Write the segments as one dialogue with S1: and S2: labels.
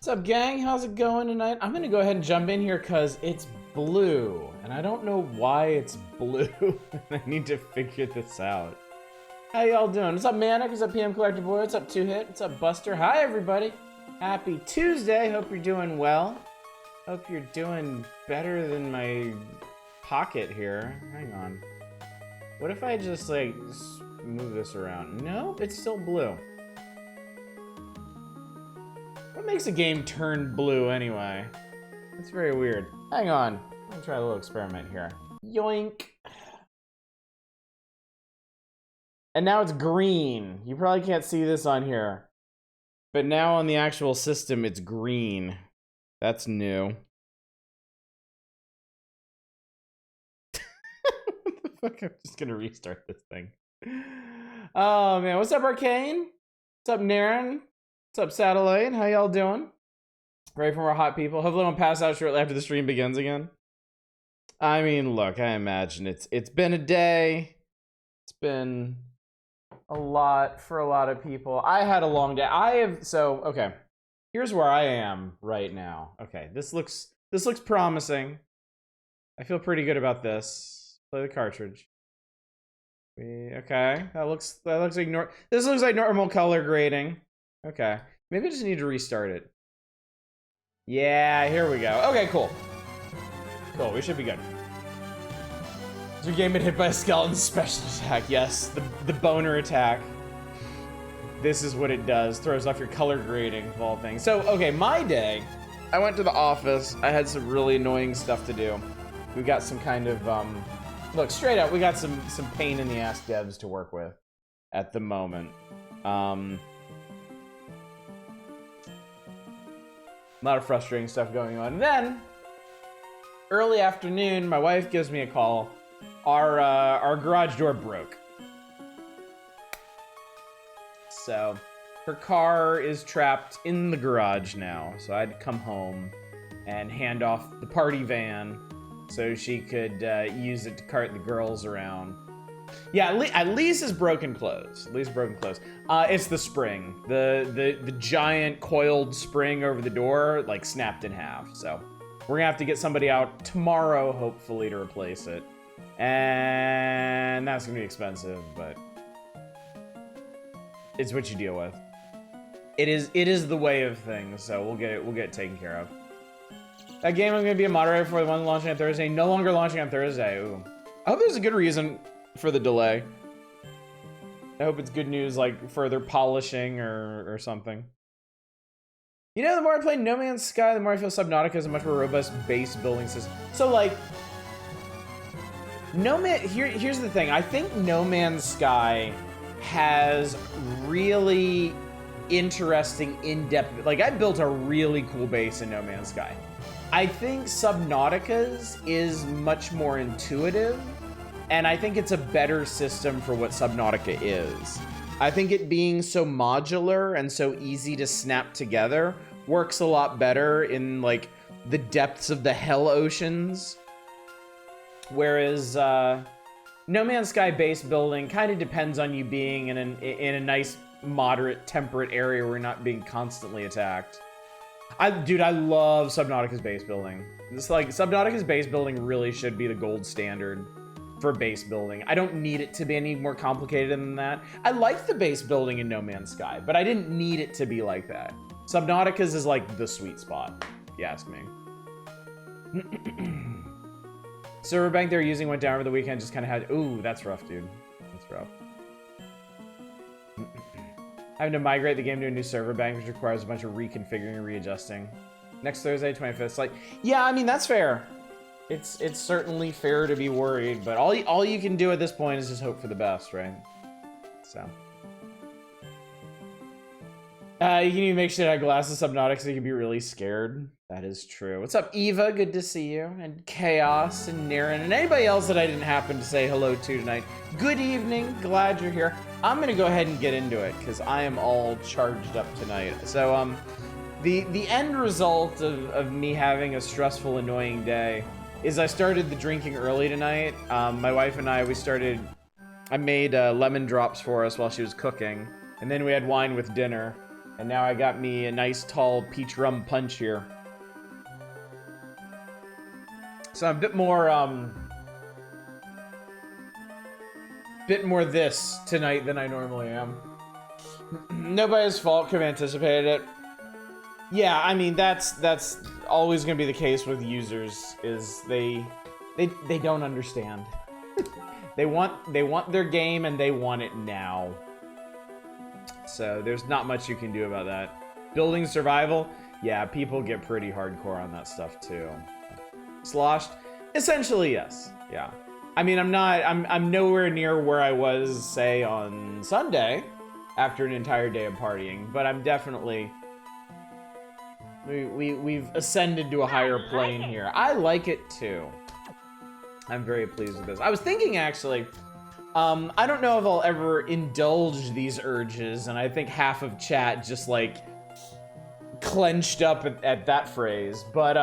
S1: What's up, gang? How's it going tonight? I'm gonna go ahead and jump in here because it's blue, and I don't know why it's blue. I need to figure this out. How y'all doing? What's up, Manic? What's up, PM Collector Boy? What's up, 2Hit? What's up, Buster? Hi, everybody. Happy Tuesday. Hope you're doing well. Hope you're doing better than my pocket here. Hang on. What if I just, like, move this around? No, it's still blue. What makes a game turn blue anyway? That's very weird. Hang on. Let me try a little experiment here. Yoink. And now it's green. You probably can't see this on here. But now on the actual system, it's green. That's new. What the fuck? I'm just gonna restart this thing. Oh man, what's up, Arcane? What's up, Naren? What's up, Satellite? How y'all doing? Ready for more hot people? Hopefully I won't pass out shortly after the stream begins again. I mean, look, I imagine it's been a day. It's been a lot for a lot of people. I had a long day. Okay. Here's where I am right now. Okay, this looks promising. I feel pretty good about this. Play the cartridge. Okay, this looks like normal color grading. Okay, maybe I just need to restart it. Yeah, here we go. Okay, cool. Cool, we should be good. So your game been hit by a skeleton special attack. Yes, the boner attack. This is what it does. Throws off your color grading of all things. So, okay, my day, I went to the office. I had some really annoying stuff to do. We got some kind of, look, straight up, we got some pain in the ass devs to work with at the moment. A lot of frustrating stuff going on. And then, early afternoon, my wife gives me a call. Our garage door broke. So, her car is trapped in the garage now. So I had to come home and hand off the party van so she could use it to cart the girls around. Yeah, at least it's broken clothes. At least broken clothes. It's the spring. The giant coiled spring over the door, like, snapped in half. So we're gonna have to get somebody out tomorrow, hopefully, to replace it. And that's gonna be expensive, but it's what you deal with. It is the way of things, so we'll get it taken care of. That game I'm gonna be a moderator for, the one launching on Thursday, no longer launching on Thursday. Ooh. I hope there's a good reason for the delay. I hope it's good news, like further polishing or something. You know, the more I play No Man's Sky, the more I feel Subnautica has a much more robust base building system. So, like, here's the thing. I think No Man's Sky has really interesting, in-depth, like, I built a really cool base in No Man's Sky. I think Subnautica's is much more intuitive, and I think it's a better system for what Subnautica is. I think it being so modular and so easy to snap together works a lot better in, like, the depths of the hell oceans. Whereas No Man's Sky base building kind of depends on you being in a nice, moderate, temperate area where you're not being constantly attacked. Dude, I love Subnautica's base building. It's like, Subnautica's base building really should be the gold standard for base building. I don't need it to be any more complicated than that. I like the base building in No Man's Sky, but I didn't need it to be like that. Subnautica's is like the sweet spot, if you ask me. Server bank they're using went down over the weekend, just kind of had, ooh, that's rough, dude. That's rough. Having to migrate the game to a new server bank, which requires a bunch of reconfiguring and readjusting. Next Thursday, 25th. Like, yeah, I mean, that's fair. It's certainly fair to be worried, but all you can do at this point is just hope for the best, right? So. You can even make shit out of glasses Subnautica so you can be really scared. That is true. What's up, Eva? Good to see you. And Chaos and Naren and anybody else that I didn't happen to say hello to tonight. Good evening. Glad you're here. I'm gonna go ahead and get into it because I am all charged up tonight. So the end result of me having a stressful, annoying day is I started the drinking early tonight. My wife and I made lemon drops for us while she was cooking, and then we had wine with dinner. And now I got me a nice tall peach rum punch here. So I'm a bit more this tonight than I normally am. Nobody's fault, could have anticipated it. Yeah, I mean that's always gonna be the case with users, is they don't understand. they want their game and they want it now. So there's not much you can do about that. Building survival, yeah, people get pretty hardcore on that stuff too. Sloshed, essentially yes, yeah. I mean, I'm nowhere near where I was, say, on Sunday after an entire day of partying, but I'm definitely we've ascended to a higher plane here. I like it too. I'm very pleased with this. I was thinking actually, I don't know if I'll ever indulge these urges, and I think half of chat just like clenched up at that phrase, but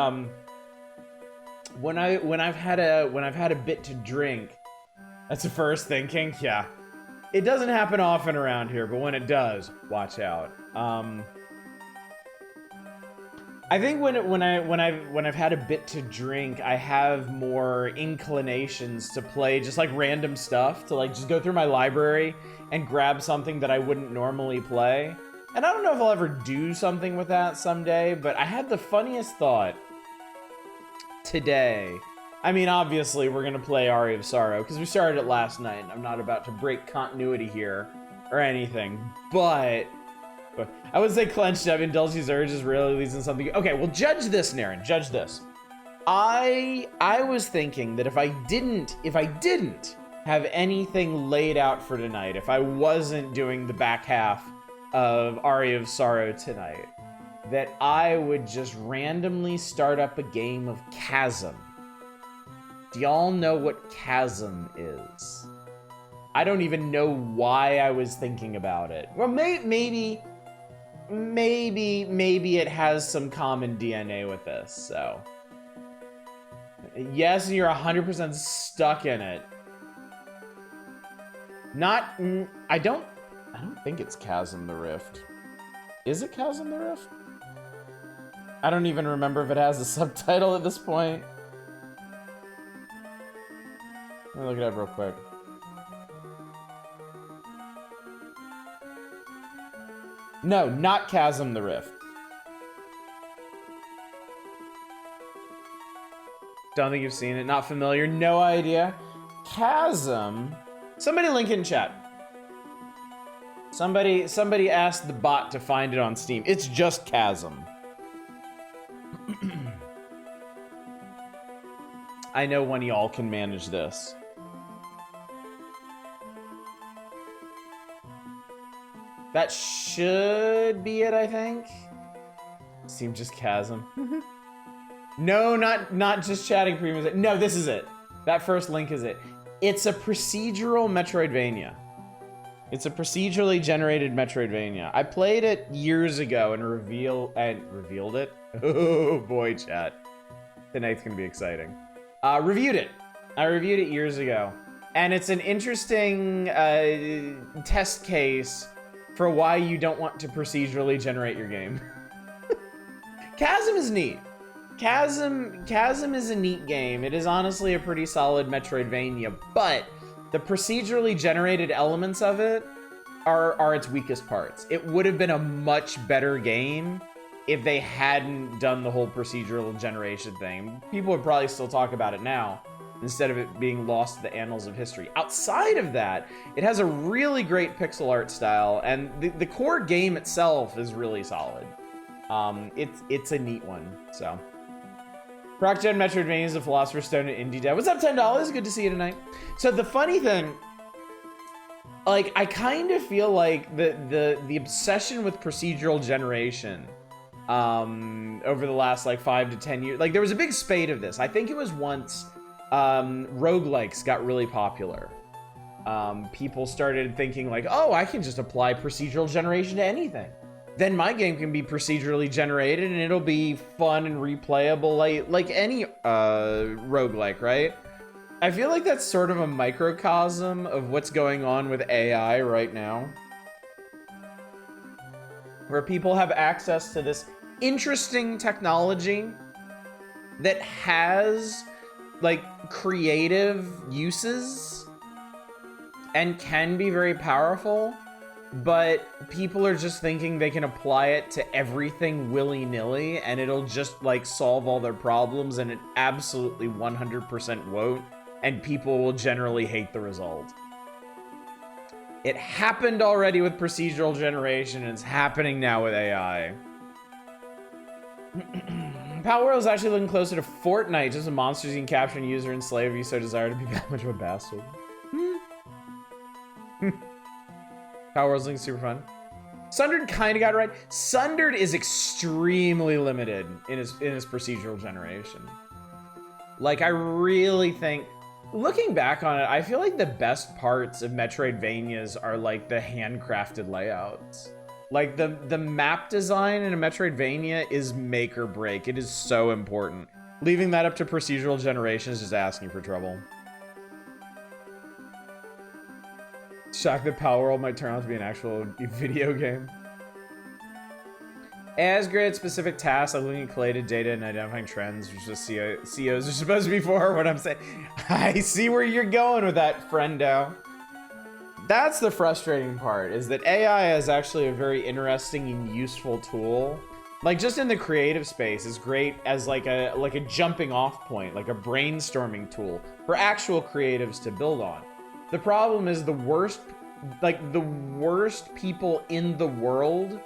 S1: when I've had a bit to drink, that's the first thinking. Yeah, it doesn't happen often around here, but when it does, watch out. I think when I've had a bit to drink, I have more inclinations to play just like random stuff, to like just go through my library and grab something that I wouldn't normally play. And I don't know if I'll ever do something with that someday, but I had the funniest thought today. I mean, obviously we're gonna play Aria of Sorrow because we started it last night, and I'm not about to break continuity here or anything, but I would say clenched up, indulge these urges really leads in something. Okay, well, judge this, Naren. Judge this. I was thinking that if I didn't have anything laid out for tonight, if I wasn't doing the back half of Aria of Sorrow tonight, that I would just randomly start up a game of Chasm. Do y'all know what Chasm is? I don't even know why I was thinking about it. Well, maybe it has some common DNA with this, so. Yes, you're 100% stuck in it. I don't think it's Chasm the Rift. Is it Chasm the Rift? I don't even remember if it has a subtitle at this point. Let me look it up real quick. No, not Chasm the Rift. Don't think you've seen it. Not familiar. No idea. Chasm. Somebody link it in chat. Somebody asked the bot to find it on Steam. It's just Chasm. I know one of y'all can manage this. That should be it, I think. Steam just Chasm. No, not just chatting premiums. No, this is it. That first link is it. It's a procedural Metroidvania. It's a procedurally generated Metroidvania. I played it years ago and revealed it. Oh boy, chat. Tonight's gonna be exciting. Reviewed it. I reviewed it years ago, and it's an interesting test case for why you don't want to procedurally generate your game. Chasm is neat. Chasm is a neat game. It is honestly a pretty solid Metroidvania, but the procedurally generated elements of it are its weakest parts. It would have been a much better game if they hadn't done the whole procedural generation thing. People would probably still talk about it now, instead of it being lost to the annals of history. Outside of that, it has a really great pixel art style, and the core game itself is really solid. It's a neat one, so. Proc-gen Metroidvania is the Philosopher's Stone and Indie Dev. What's up, $10? Good to see you tonight. So the funny thing, like, I kind of feel like the obsession with procedural generation over the last like 5 to 10 years, like there was a big spate of this. I think it was once roguelikes got really popular. People started thinking like, oh, I can just apply procedural generation to anything. Then my game can be procedurally generated and it'll be fun and replayable like any roguelike, right? I feel like that's sort of a microcosm of what's going on with AI right now. where people have access to this interesting technology that has like creative uses and can be very powerful, but people are just thinking they can apply it to everything willy-nilly and it'll just like solve all their problems, and it absolutely 100% won't, and people will generally hate the result. It happened already with procedural generation, and it's happening now with AI. Palworld is actually looking closer to Fortnite, just a monsters you can capture and use or enslave if you so desire to be that much of a bastard. Palworld's looking super fun. Sundered kind of got it right. Sundered is extremely limited in his procedural generation. Like, I really think, looking back on it, I feel like the best parts of Metroidvanias are like the handcrafted layouts. Like the map design in a Metroidvania is make or break. It is so important. Leaving that up to procedural generation is just asking for trouble. Shocked that Palworld might turn out to be an actual video game. As great at specific tasks like looking at collated data and identifying trends, which the COs are supposed to be for, what I'm saying. I see where you're going with that, friendo. That's the frustrating part, is that AI is actually a very interesting and useful tool. Like, just in the creative space, is great as like a jumping off point, like a brainstorming tool for actual creatives to build on. The problem is the worst people in the world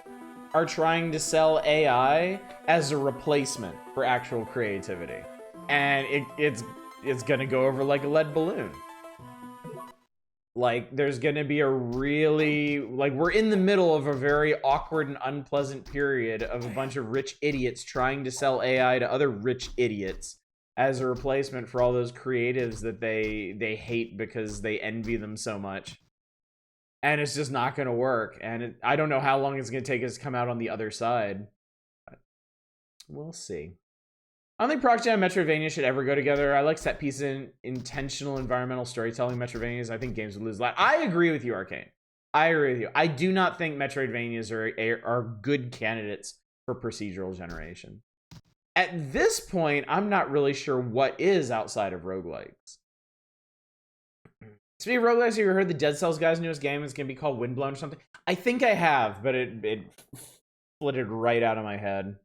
S1: are trying to sell AI as a replacement for actual creativity. And it's gonna go over like a lead balloon. Like, there's gonna be a really, like, we're in the middle of a very awkward and unpleasant period of a bunch of rich idiots trying to sell AI to other rich idiots as a replacement for all those creatives that they hate because they envy them so much. And it's just not gonna work. And I don't know how long it's gonna take us to come out on the other side. But we'll see. I don't think Proxy and Metroidvania should ever go together. I like set piece and intentional environmental storytelling Metroidvanias. I think games would lose that. I agree with you, Arcane. I agree with you. I do not think Metroidvanias are good candidates for procedural generation. At this point, I'm not really sure what is outside of roguelikes. Speaking of roguelikes, have you ever heard the Dead Cells guy's newest game is going to be called Windblown or something? I think I have, but it flitted right out of my head.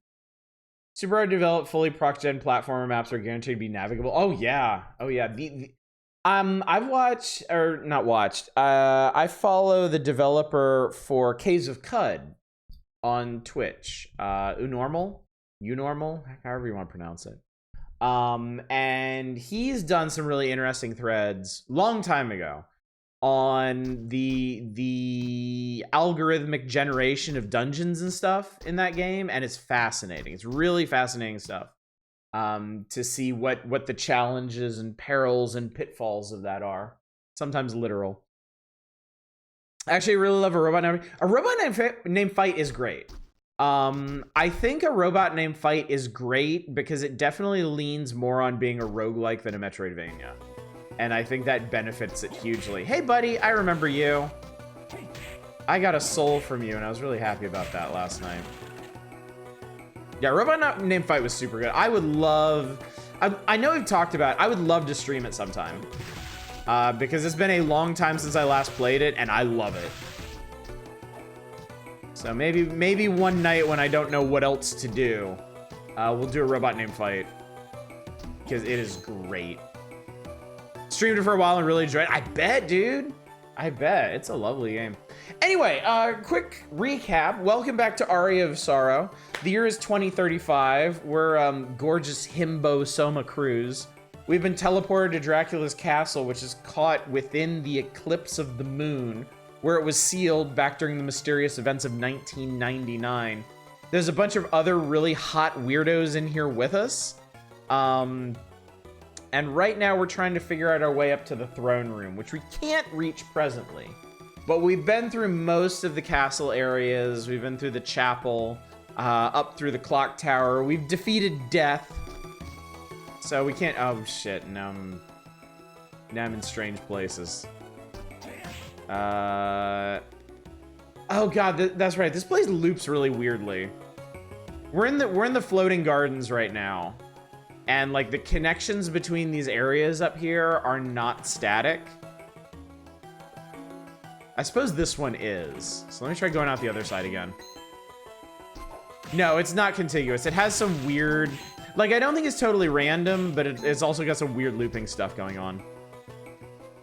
S1: Super hard to develop, fully proc-gen platformer maps are guaranteed to be navigable. Oh yeah, oh yeah. I've watched, or not watched. I follow the developer for Caves of Cud on Twitch. Unormal, however you want to pronounce it. And he's done some really interesting threads long time ago on the algorithmic generation of dungeons and stuff in that game, and it's fascinating. It's really fascinating stuff to see what the challenges and perils and pitfalls of that are, sometimes literal. Actually, I really love a robot named Fight is great. I think a robot named Fight is great because it definitely leans more on being a roguelike than a Metroidvania. And I think that benefits it hugely. Hey, buddy, I remember you. I got a soul from you, and I was really happy about that last night. Yeah, Robot Named Fight was super good. I would love... I know we've talked about it. I would love to stream it sometime. Because it's been a long time since I last played it, and I love it. So maybe one night when I don't know what else to do, we'll do a Robot Named Fight. Because it is great. Streamed it for a while and really enjoyed it. I bet, dude. I bet. It's a lovely game. Anyway, quick recap. Welcome back to Aria of Sorrow. The year is 2035. We're gorgeous himbo Soma Cruz. We've been teleported to Dracula's castle, which is caught within the eclipse of the moon, where it was sealed back during the mysterious events of 1999. There's a bunch of other really hot weirdos in here with us. And right now we're trying to figure out our way up to the throne room, which we can't reach presently. But we've been through most of the castle areas. We've been through the chapel, up through the clock tower. We've defeated death. So we can't, oh shit, now I'm in strange places. Oh god, that's right. This place loops really weirdly. We're in the floating gardens right now. And like the connections between these areas up here are not static. I suppose this one is. So let me try going out the other side again. No, it's not contiguous. It has some weird, like I don't think it's totally random, but it's also got some weird looping stuff going on.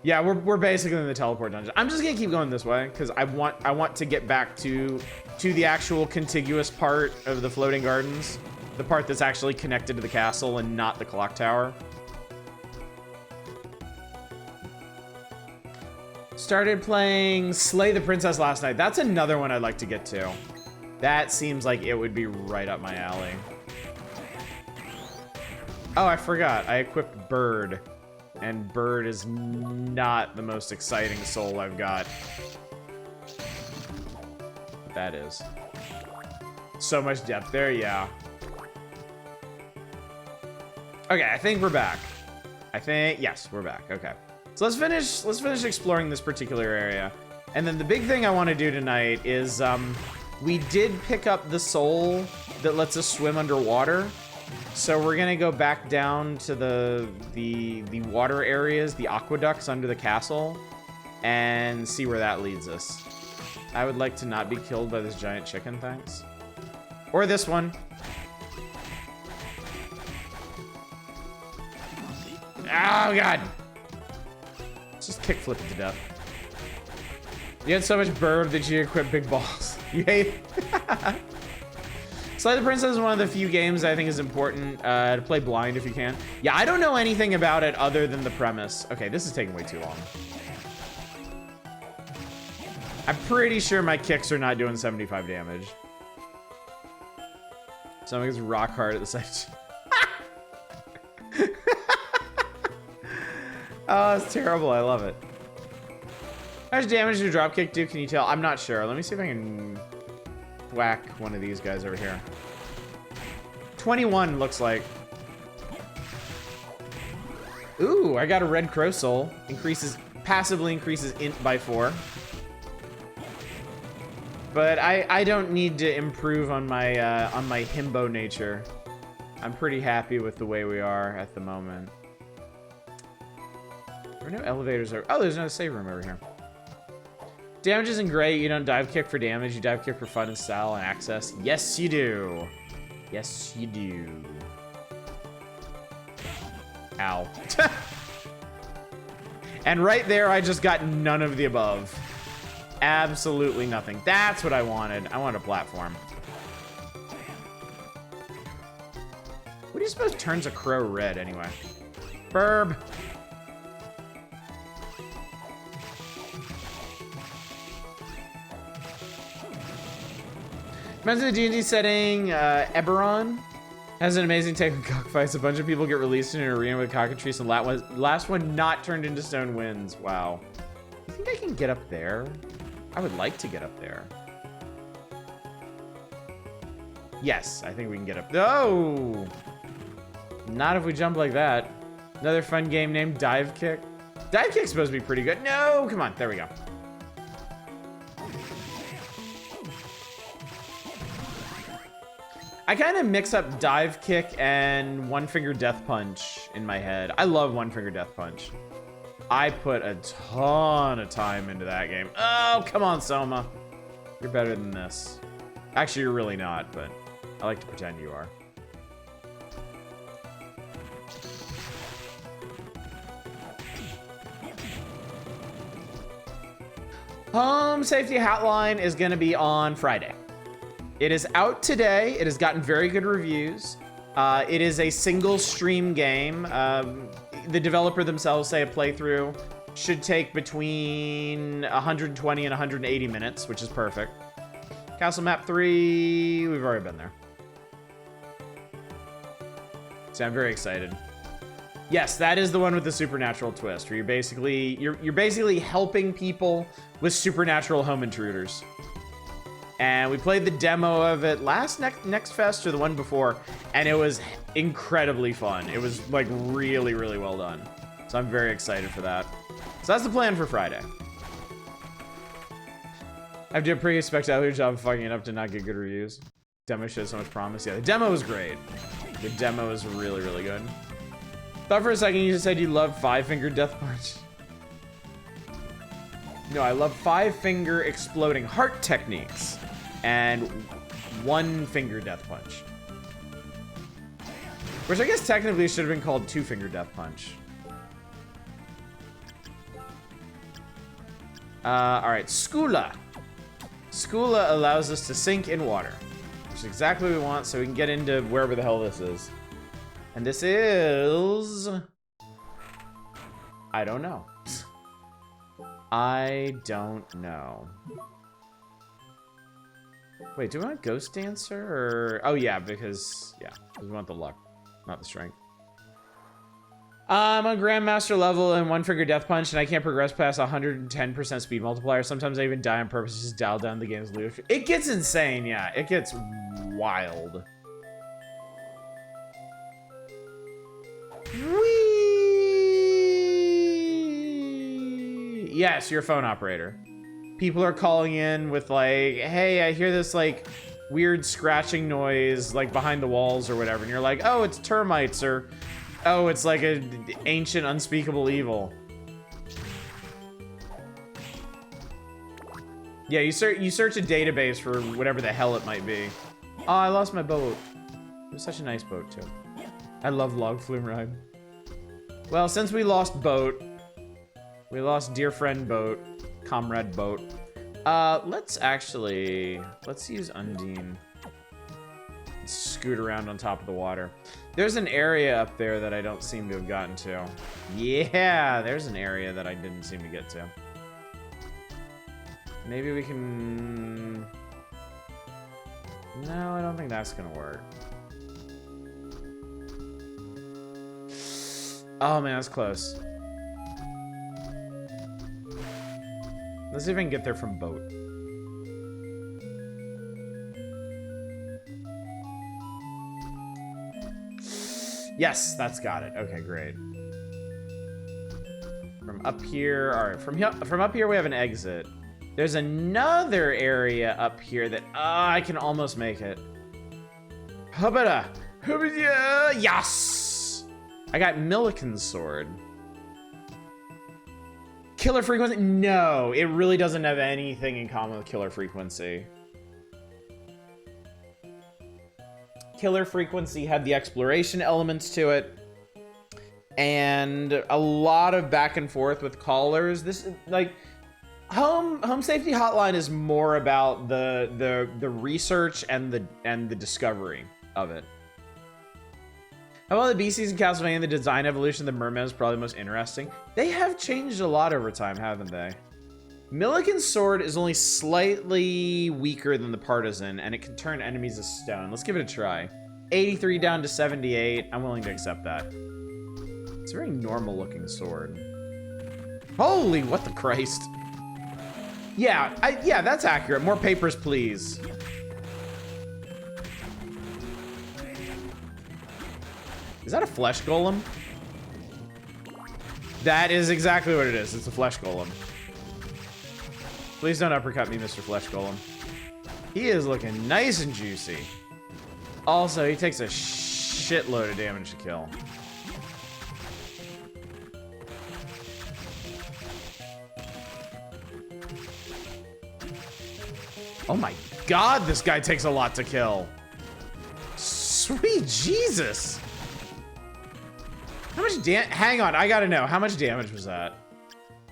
S1: Yeah, we're basically in the teleport dungeon. I'm just gonna keep going this way because I want to get back to the actual contiguous part of the floating gardens, the part that's actually connected to the castle and not the clock tower. Started playing Slay the Princess last night. That's another one I'd like to get to. That seems like it would be right up my alley. Oh, I forgot. I equipped Bird. And Bird is not the most exciting soul I've got. That is. So much depth there, yeah. Okay, I think we're back. Yes, we're back. Okay. So let's finish exploring this particular area. And then the big thing I want to do tonight is we did pick up the soul that lets us swim underwater. So we're gonna go back down to the water areas, the aqueducts under the castle, and see where that leads us. I would like to not be killed by this giant chicken, thanks. Or this one. Oh god! Let's just kickflip it to death. You had so much Bird that you equipped big balls. You hate it. Slay the Princess is one of the few games I think is important to play blind if you can. Yeah, I don't know anything about it other than the premise. Okay, this is taking way too long. I'm pretty sure my kicks are not doing 75 damage. Something is rock hard at the side. Oh, it's terrible. I love it. How much damage does a dropkick do? Can you tell? I'm not sure. Let me see if I can whack one of these guys over here. 21 looks like. Ooh, I got a red crow soul. Passively increases int by 4. But I don't need to improve on my himbo nature. I'm pretty happy with the way we are at the moment. There are no elevators over. Oh, there's no save room over here. Damage isn't great. You don't dive kick for damage. You dive kick for fun and style and access. Yes, you do. Yes, you do. Ow. And right there, I just got none of the above. Absolutely nothing. That's what I wanted. I wanted a platform. What do you suppose turns a crow red anyway? Burb. Imagine the D&D setting, Eberron has an amazing take with cockfights. A bunch of people get released in an arena with cockatrice, and last one not turned into stone wins. Wow. You think I can get up there? I would like to get up there. Yes, I think we can get up. No! Not if we jump like that. Another fun game named Dive Kick. Dive Kick's supposed to be pretty good. No, come on, there we go. I kind of mix up Dive Kick and One Finger Death Punch in my head. I love One Finger Death Punch. I put a ton of time into that game. Oh, come on, Soma. You're better than this. Actually, you're really not, but I like to pretend you are. Home Safety Hotline is going to be on Friday. It is out today. It has gotten very good reviews. It is a single stream game. The developer themselves say a playthrough should take between 120 and 180 minutes, which is perfect. Castle Map 3, we've already been there. So I'm very excited. Yes, that is the one with the supernatural twist, where you're basically helping people with supernatural home intruders. And we played the demo of it last Next Fest or the one before, and it was incredibly fun. It was like really, really well done. So I'm very excited for that. So that's the plan for Friday. I've done a pretty spectacular job of fucking it up to not get good reviews. Demo showed so much promise. Yeah, the demo was great. The demo is really, really good. Thought for a second you just said you loved 5-finger death punch. No, I love 5-finger exploding heart techniques and 1-finger death punch. Which I guess technically should have been called 2-finger death punch. Alright, Skula. Skula allows us to sink in water. Which is exactly what we want, so we can get into wherever the hell this is. And this is... I don't know. I don't know. Wait, do we want Ghost Dancer or... Oh yeah, because we want the luck, not the strength. I'm on Grandmaster level and 1-finger death punch, and I can't progress past 110% speed multiplier. Sometimes I even die on purpose to just dial down the game's leadership. It gets insane, yeah. It gets wild. Whee! Yes, you're a phone operator. People are calling in with like, hey, I hear this like weird scratching noise like behind the walls or whatever. And you're like, oh, it's termites, or oh, it's like an ancient unspeakable evil. Yeah, you search a database for whatever the hell it might be. Oh, I lost my boat. It was such a nice boat too. I love Log Flume Ride. Well, since we lost boat, we lost dear friend boat, comrade boat. Let's use Undine. Let's scoot around on top of the water. There's an area up there that I don't seem to have gotten to. Yeah, there's an area that I didn't seem to get to. Maybe we can... No, I don't think that's gonna work. Oh man, that's close. Let's see if I can get there from boat. Yes, that's got it. Okay, great. From up here, all right, from up here we have an exit. There's another area up here that I can almost make it. Hubba! Yes! I got Milliken's sword. Killer frequency? No, it really doesn't have anything in common with killer frequency. Killer frequency had the exploration elements to it, and a lot of back and forth with callers. This like home safety hotline is more about the research and the discovery of it. How about the BCs in Castlevania? The design evolution of the merman is probably the most interesting. They have changed a lot over time, haven't they? Milliken's sword is only slightly weaker than the partisan, and it can turn enemies to stone. Let's give it a try. 83 down to 78. I'm willing to accept that. It's a very normal looking sword. Holy, what the Christ. Yeah, yeah, that's accurate. More papers, please. Is that a flesh golem? That is exactly what it is. It's a flesh golem. Please don't uppercut me, Mr. Flesh Golem. He is looking nice and juicy. Also, he takes a shitload of damage to kill. Oh my god, this guy takes a lot to kill. Sweet Jesus. How much hang on, I gotta know. How much damage was that?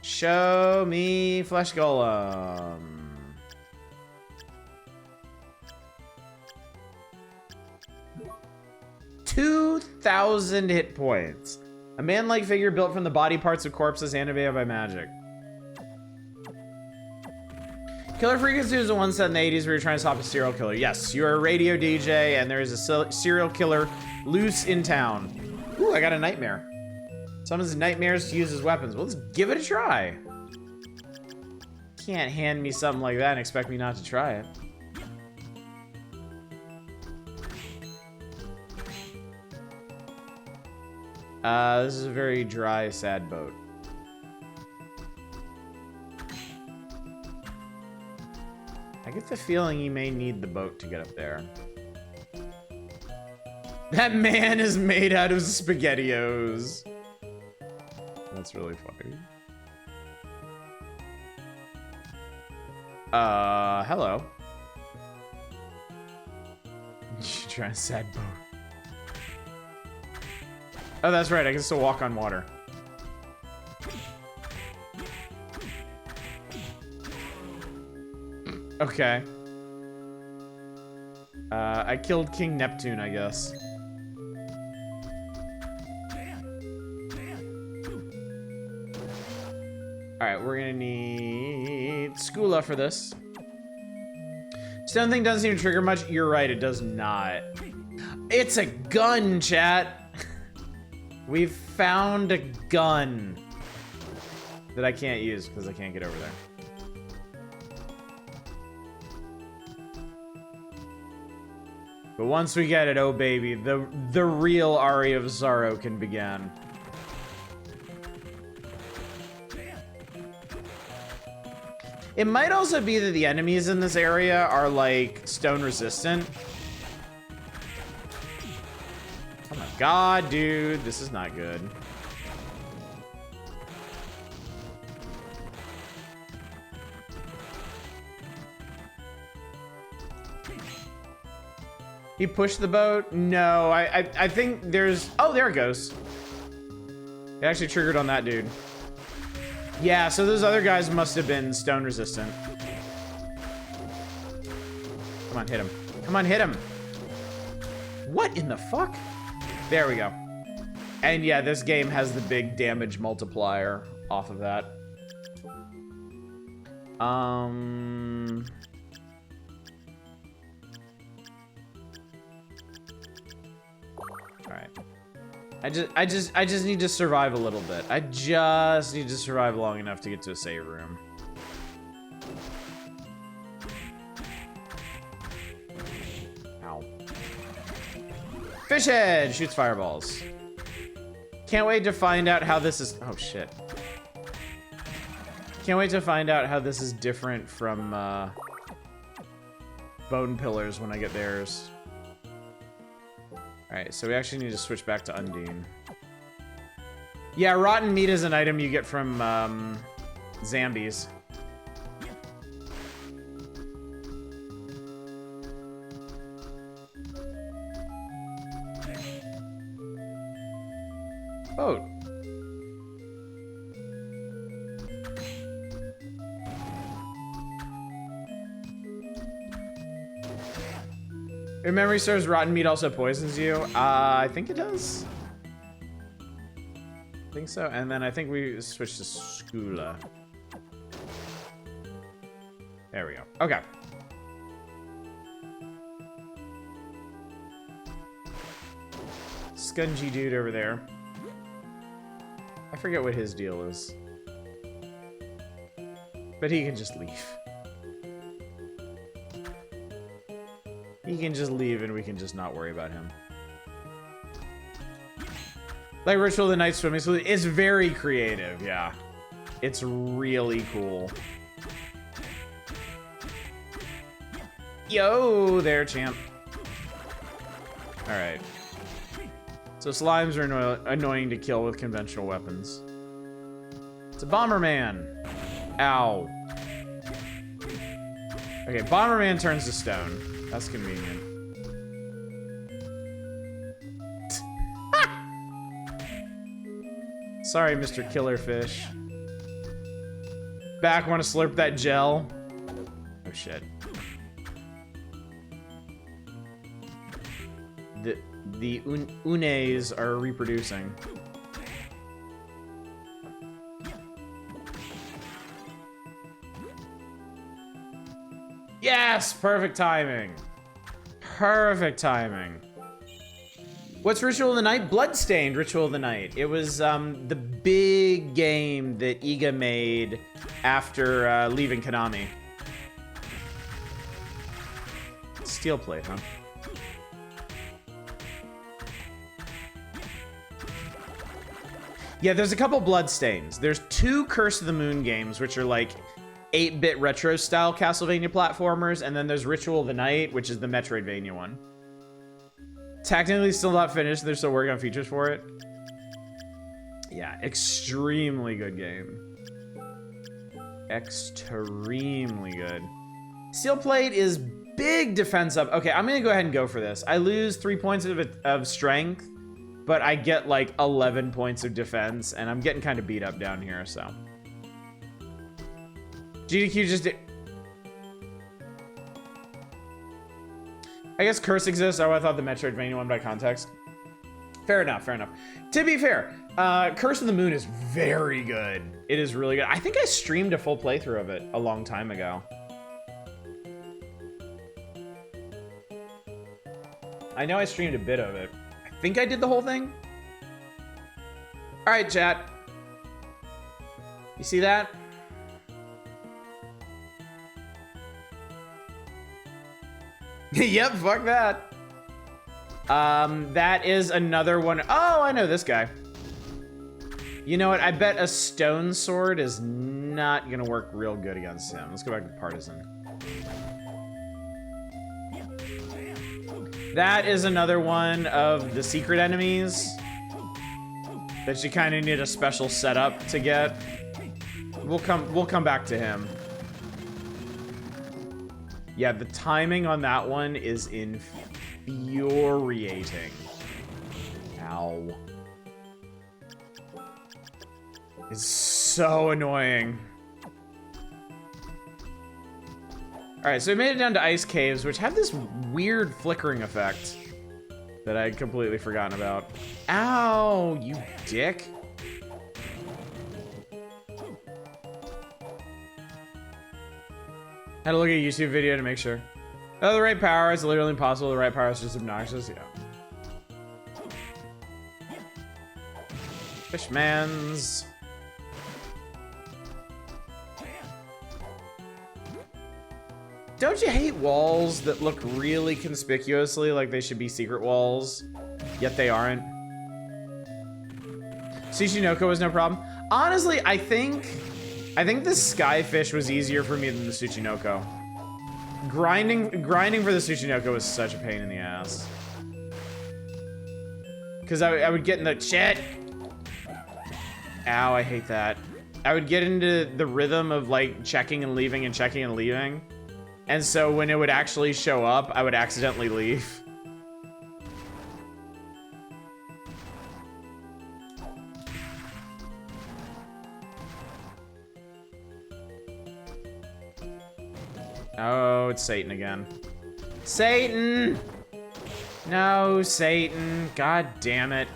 S1: Show me Flesh Golem. $2,000 hit points. A man-like figure built from the body parts of corpses animated by magic. Killer frequency was the one set in the 80s where you're trying to stop a serial killer. Yes, you're a radio DJ and there is a serial killer loose in town. Ooh, I got a nightmare. Summons nightmares to use as weapons. Well, let's give it a try. Can't hand me something like that and expect me not to try it. This is a very dry, sad boat. get the feeling you may need the boat to get up there. That man is made out of SpaghettiOs. That's really funny. Hello. You trying to sad boat. Oh, that's right. I can still walk on water. Okay. I killed King Neptune, I guess. Alright, we're gonna need Skula for this. Stone thing doesn't seem to trigger much. You're right, it does not. It's a gun, chat. We've found a gun that I can't use because I can't get over there. But once we get it, oh baby, the real Aria of Sorrow can begin. It might also be that the enemies in this area are like stone resistant. Oh my god, dude, this is not good. He pushed the boat? No, I think there's... Oh, there it goes. It actually triggered on that dude. Yeah, so those other guys must have been stone resistant. Come on, hit him. Come on, hit him. What in the fuck? There we go. And yeah, this game has the big damage multiplier off of that. Alright. I just need to survive a little bit. I just need to survive long enough to get to a save room. Ow. Fish head shoots fireballs. Can't wait to find out how this is... Oh, shit. Can't wait to find out how this is different from bone pillars when I get theirs. Alright, so we actually need to switch back to Undine. Yeah, rotten meat is an item you get from zombies. Boat. If memory serves, rotten meat also poisons you. I think it does. I think so. And then I think we switch to Skula. There we go. Okay. Scungy dude over there. I forget what his deal is. But he can just leave. He can just leave and we can just not worry about him. Like Ritual of the Night swimming school. It's very creative, yeah. It's really cool. Yo, there, champ. Alright. So slimes are annoying to kill with conventional weapons. It's a Bomberman. Ow. Okay, Bomberman turns to stone. That's convenient. Sorry, Mr. Killerfish. Back, want to slurp that gel? Oh, shit. The unes are reproducing. Yes! Perfect timing. Perfect timing. What's Ritual of the Night? Bloodstained Ritual of the Night. It was the big game that Iga made after leaving Konami. Steel plate, huh? Yeah, there's a couple Bloodstains. There's 2 Curse of the Moon games, which are like 8-bit retro style Castlevania platformers, and then there's Ritual of the Night, which is the Metroidvania one. Technically still not finished, they're still working on features for it. Yeah, extremely good game. Extremely good. Steel Plate is big defense up. Okay, I'm gonna go ahead and go for this. I lose 3 points of strength, but I get like 11 points of defense, and I'm getting kind of beat up down here, so. GDQ just did. I guess Curse exists. Oh, I thought the Metroidvania one by context. Fair enough, fair enough. To be fair, Curse of the Moon is very good. It is really good. I think I streamed a full playthrough of it a long time ago. I know I streamed a bit of it. I think I did the whole thing. All right, chat. You see that? Yep, fuck that. That is another one. Oh, I know this guy. You know what? I bet a stone sword is not gonna work real good against him. Let's go back to Partisan. That is another one of the secret enemies that you kind of need a special setup to get. We'll come back to him. Yeah, the timing on that one is infuriating. Ow. It's so annoying. Alright, so we made it down to ice caves, which have this weird flickering effect that I'd completely forgotten about. Ow, you dick. Had to look at a YouTube video to make sure. Oh, the right power is literally impossible. The right power is just obnoxious. Yeah. Fishmans. Don't you hate walls that look really conspicuously like they should be secret walls, yet they aren't? Tsushinoko was no problem. Honestly, I think the Skyfish was easier for me than the Tsuchinoko. Grinding for the Tsuchinoko was such a pain in the ass. Because I would get in the shit. Ow, I hate that. I would get into the rhythm of like checking and leaving and checking and leaving. And so when it would actually show up, I would accidentally leave. Oh, it's Satan again. Satan! No, Satan. God damn it.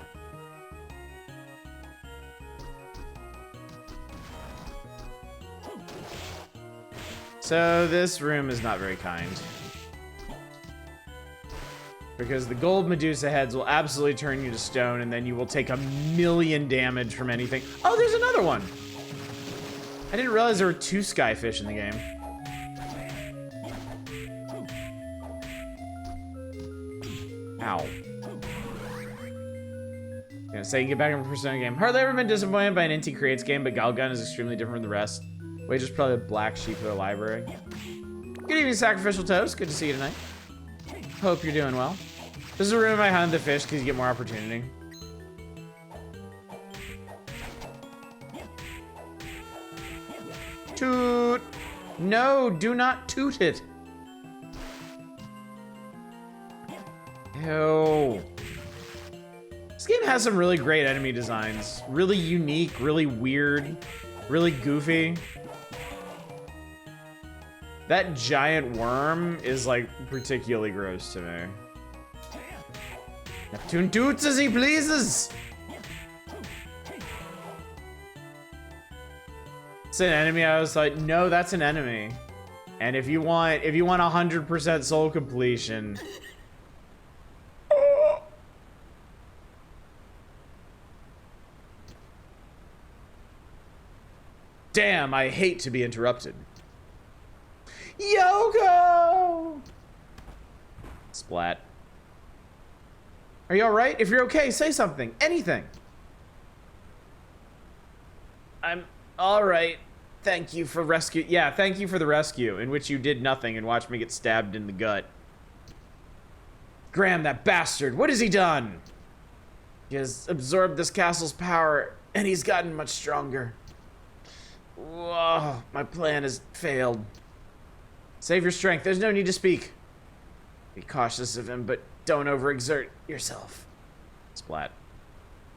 S1: So this room is not very kind. Because the gold Medusa heads will absolutely turn you to stone, and then you will take 1,000,000 damage from anything. Oh, there's another one! I didn't realize there were 2 Skyfish in the game. Ow. Gonna say you can get back in a Persona game. Hardly ever been disappointed by an NT Creates game, but Galgun is extremely different from the rest. Wage is probably the black sheep of the library. Good evening, Sacrificial Toast. Good to see you tonight. Hope you're doing well. This is a room I hunt the fish because you get more opportunity. Toot! No, do not toot it. Ew. This game has some really great enemy designs. Really unique, really weird, really goofy. That giant worm is like particularly gross to me. Neptune toots as he pleases. It's an enemy. I was like, no, that's an enemy. And if you want 100% soul completion, damn, I hate to be interrupted. Yoko! Splat. Are you alright? If you're okay, say something. Anything. I'm alright. Thank you for rescue. Yeah, thank you for the rescue, in which you did nothing and watched me get stabbed in the gut. Graham, that bastard, what has he done? He has absorbed this castle's power, and he's gotten much stronger. Whoa, my plan has failed. Save your strength, there's no need to speak. Be cautious of him, but don't overexert yourself. Splat.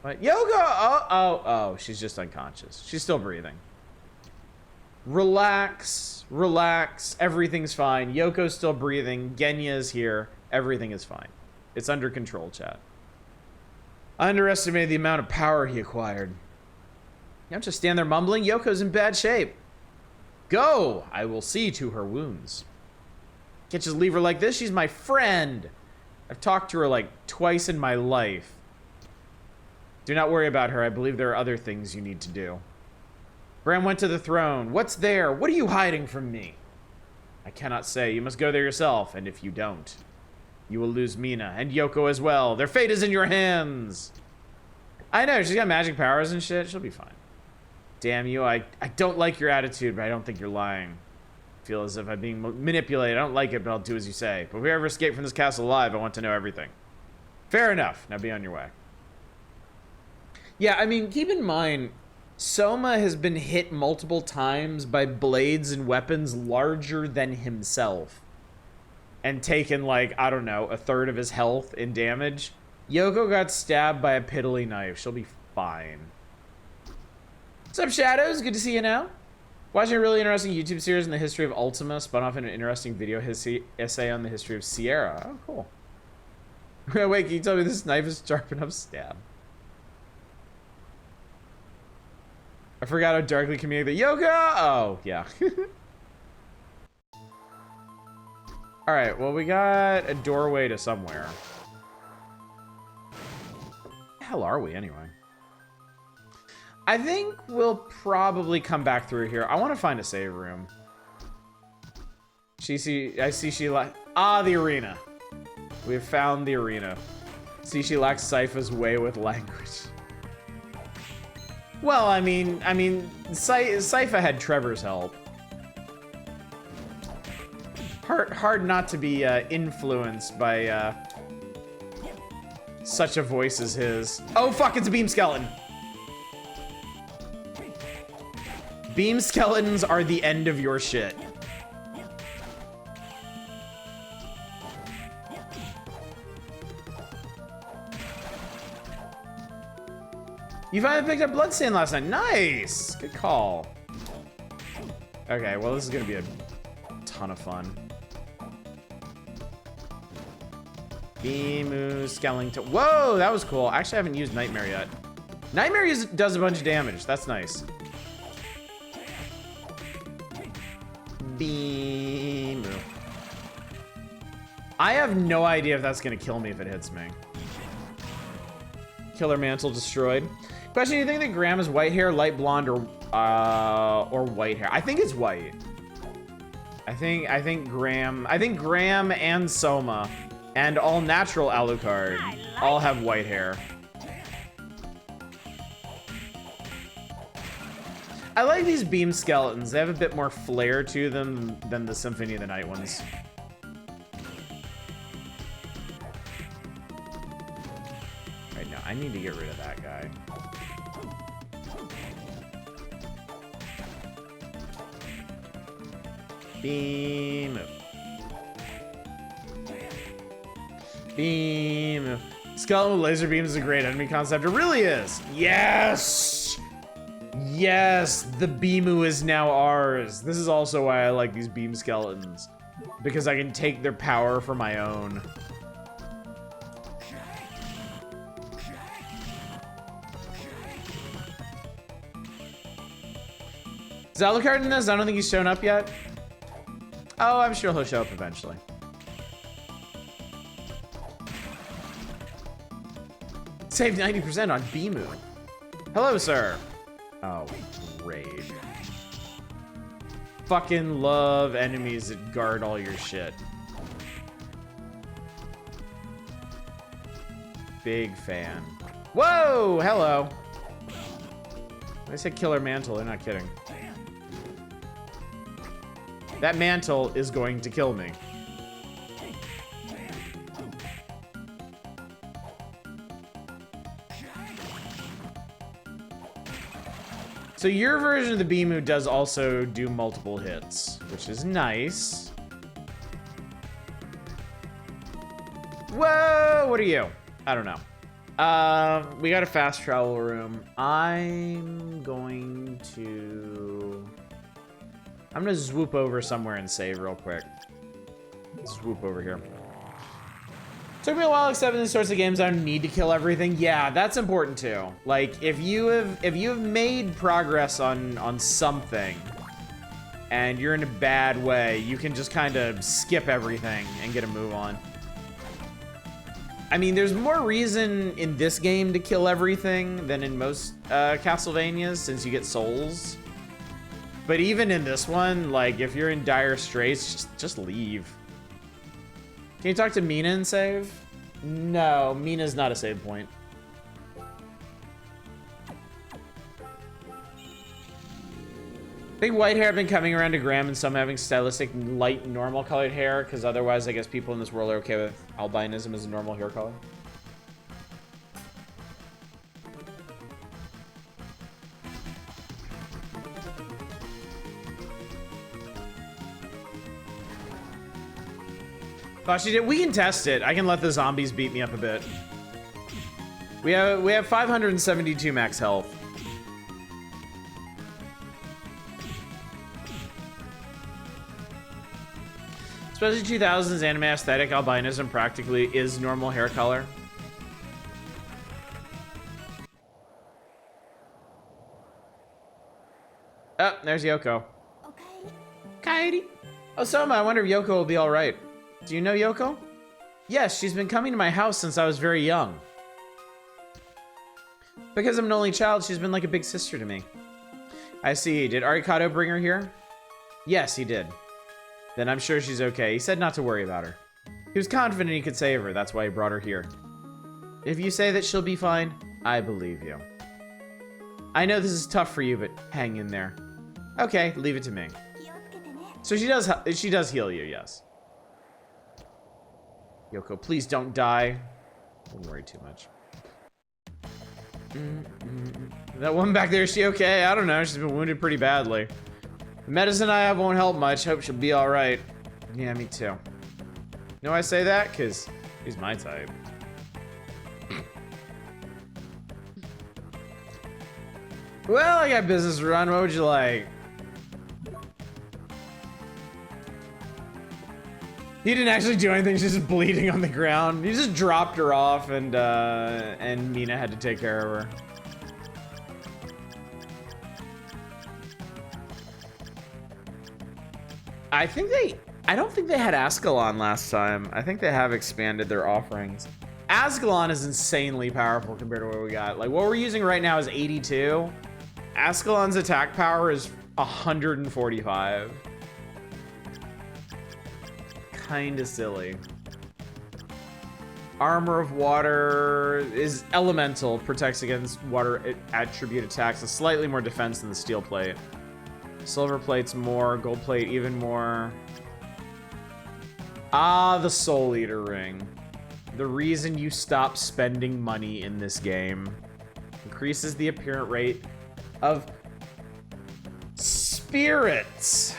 S1: What? Yoga! Oh, she's just unconscious. She's still breathing. Relax, relax, everything's fine. Yoko's still breathing, Genya's here, everything is fine. It's under control, chat. I underestimated the amount of power he acquired. You don't just stand there mumbling, Yoko's in bad shape. Go! I will see to her wounds. Can't just leave her like this, she's my friend. I've talked to her like twice in my life. Do not worry about her, I believe there are other things you need to do. Bram went to the throne. What's there? What are you hiding from me? I cannot say. You must go there yourself, and if you don't, you will lose Mina and Yoko as well. Their fate is in your hands. I know, she's got magic powers and shit. She'll be fine. Damn you, I don't like your attitude, but I don't think you're lying. I feel as if I'm being manipulated. I don't like it, but I'll do as you say. But if we ever escape from this castle alive, I want to know everything. Fair enough. Now be on your way. Yeah, I mean, keep in mind, Soma has been hit multiple times by blades and weapons larger than himself. And taken, like, I don't know, a third of his health in damage. Yoko got stabbed by a piddly knife. She'll be fine. What's up, Shadows? Good to see you now. Watching a really interesting YouTube series on the history of Ultima, spun off in an interesting video essay on the history of Sierra. Oh, cool. Wait, can you tell me this knife is sharp enough to stab? I forgot how darkly communicated. Yoga! Oh, yeah. Alright, well, we got a doorway to somewhere. Where the hell are we, anyway? I think we'll probably come back through here. I want to find a save room. I see she like... Ah, the arena. We have found the arena. See, she lacks Sypha's way with language. Well, I mean, Sypha had Trevor's help. Hard not to be influenced by such a voice as his. Oh fuck, it's a beam skeleton. Beam skeletons are the end of your shit. You finally picked up Bloodstain last night. Nice! Good call. Okay, well, this is gonna be a ton of fun. Beamu Skellington. Whoa, that was cool. Actually, I haven't used Nightmare yet. Nightmare does a bunch of damage. That's nice. Beamu. I have no idea if that's gonna kill me if it hits me. Killer Mantle destroyed. Question, do you think that Graham is white hair, light blonde, or white hair? I think it's white. I think Graham and Soma and all natural Alucard all have white hair. I like these beam skeletons. They have a bit more flair to them than the Symphony of the Night ones. Right now, I need to get rid of that guy. Beam. Beam. Skeleton with laser beams is a great enemy concept. It really is. Yes! Yes! The Beamu is now ours. This is also why I like these beam skeletons. Because I can take their power for my own. Is Alucard in this? I don't think he's shown up yet. Oh, I'm sure he'll show up eventually. Saved 90% on Beamu. Hello, sir. Oh, great. Fucking love enemies that guard all your shit. Big fan. Whoa, hello. I said Killer Mantle, they're not kidding. That mantle is going to kill me. So your version of the Bimu does also do multiple hits, which is nice. Whoa, what are you? I don't know. We got a fast travel room. I'm gonna swoop over somewhere and save real quick. Swoop over here. Took me a while accepting these sorts of games. I don't need to kill everything. Yeah, that's important too. Like if you have made progress on something and you're in a bad way, you can just kind of skip everything and get a move on. I mean, there's more reason in this game to kill everything than in most Castlevanias, since you get souls. But even in this one, like, if you're in dire straits, just leave. Can you talk to Mina and save? No, Mina's not a save point. I think white hair have been coming around to Graham and some having stylistic, light, normal colored hair, because otherwise I guess people in this world are okay with albinism as a normal hair color. We can test it. I can let the zombies beat me up a bit. We have 572 max health. Especially 2000s anime aesthetic, albinism practically is normal hair color. Oh, there's Yoko. Okay. Kairi. Oh, Soma, I wonder if Yoko will be all right. Do you know Yoko? Yes, she's been coming to my house since I was very young. Because I'm an only child, she's been like a big sister to me. I see. Did Arikado bring her here? Yes, he did. Then I'm sure she's okay. He said not to worry about her. He was confident he could save her. That's why he brought her here. If you say that she'll be fine, I believe you. I know this is tough for you, but hang in there. Okay, leave it to me. So she does heal you, yes. Yoko, please don't die. Don't worry too much. That woman back there, is she okay? I don't know. She's been wounded pretty badly. The medicine I have won't help much. Hope she'll be all right. Yeah, me too. You know why I say that? Because he's my type. Well, I got business to run. What would you like? He didn't actually do anything. She's just bleeding on the ground. He just dropped her off, and Mina had to take care of her. I don't think they had Ascalon last time. I think they have expanded their offerings. Ascalon is insanely powerful compared to what we got. Like, what we're using right now is 82. Ascalon's attack power is 145. Kinda silly. Armor of Water is elemental, protects against water attribute attacks, and slightly more defense than the steel plate. Silver plate's more, gold plate even more. Ah, the Soul Eater ring. The reason you stop spending money in this game. Increases the apparent rate of spirits.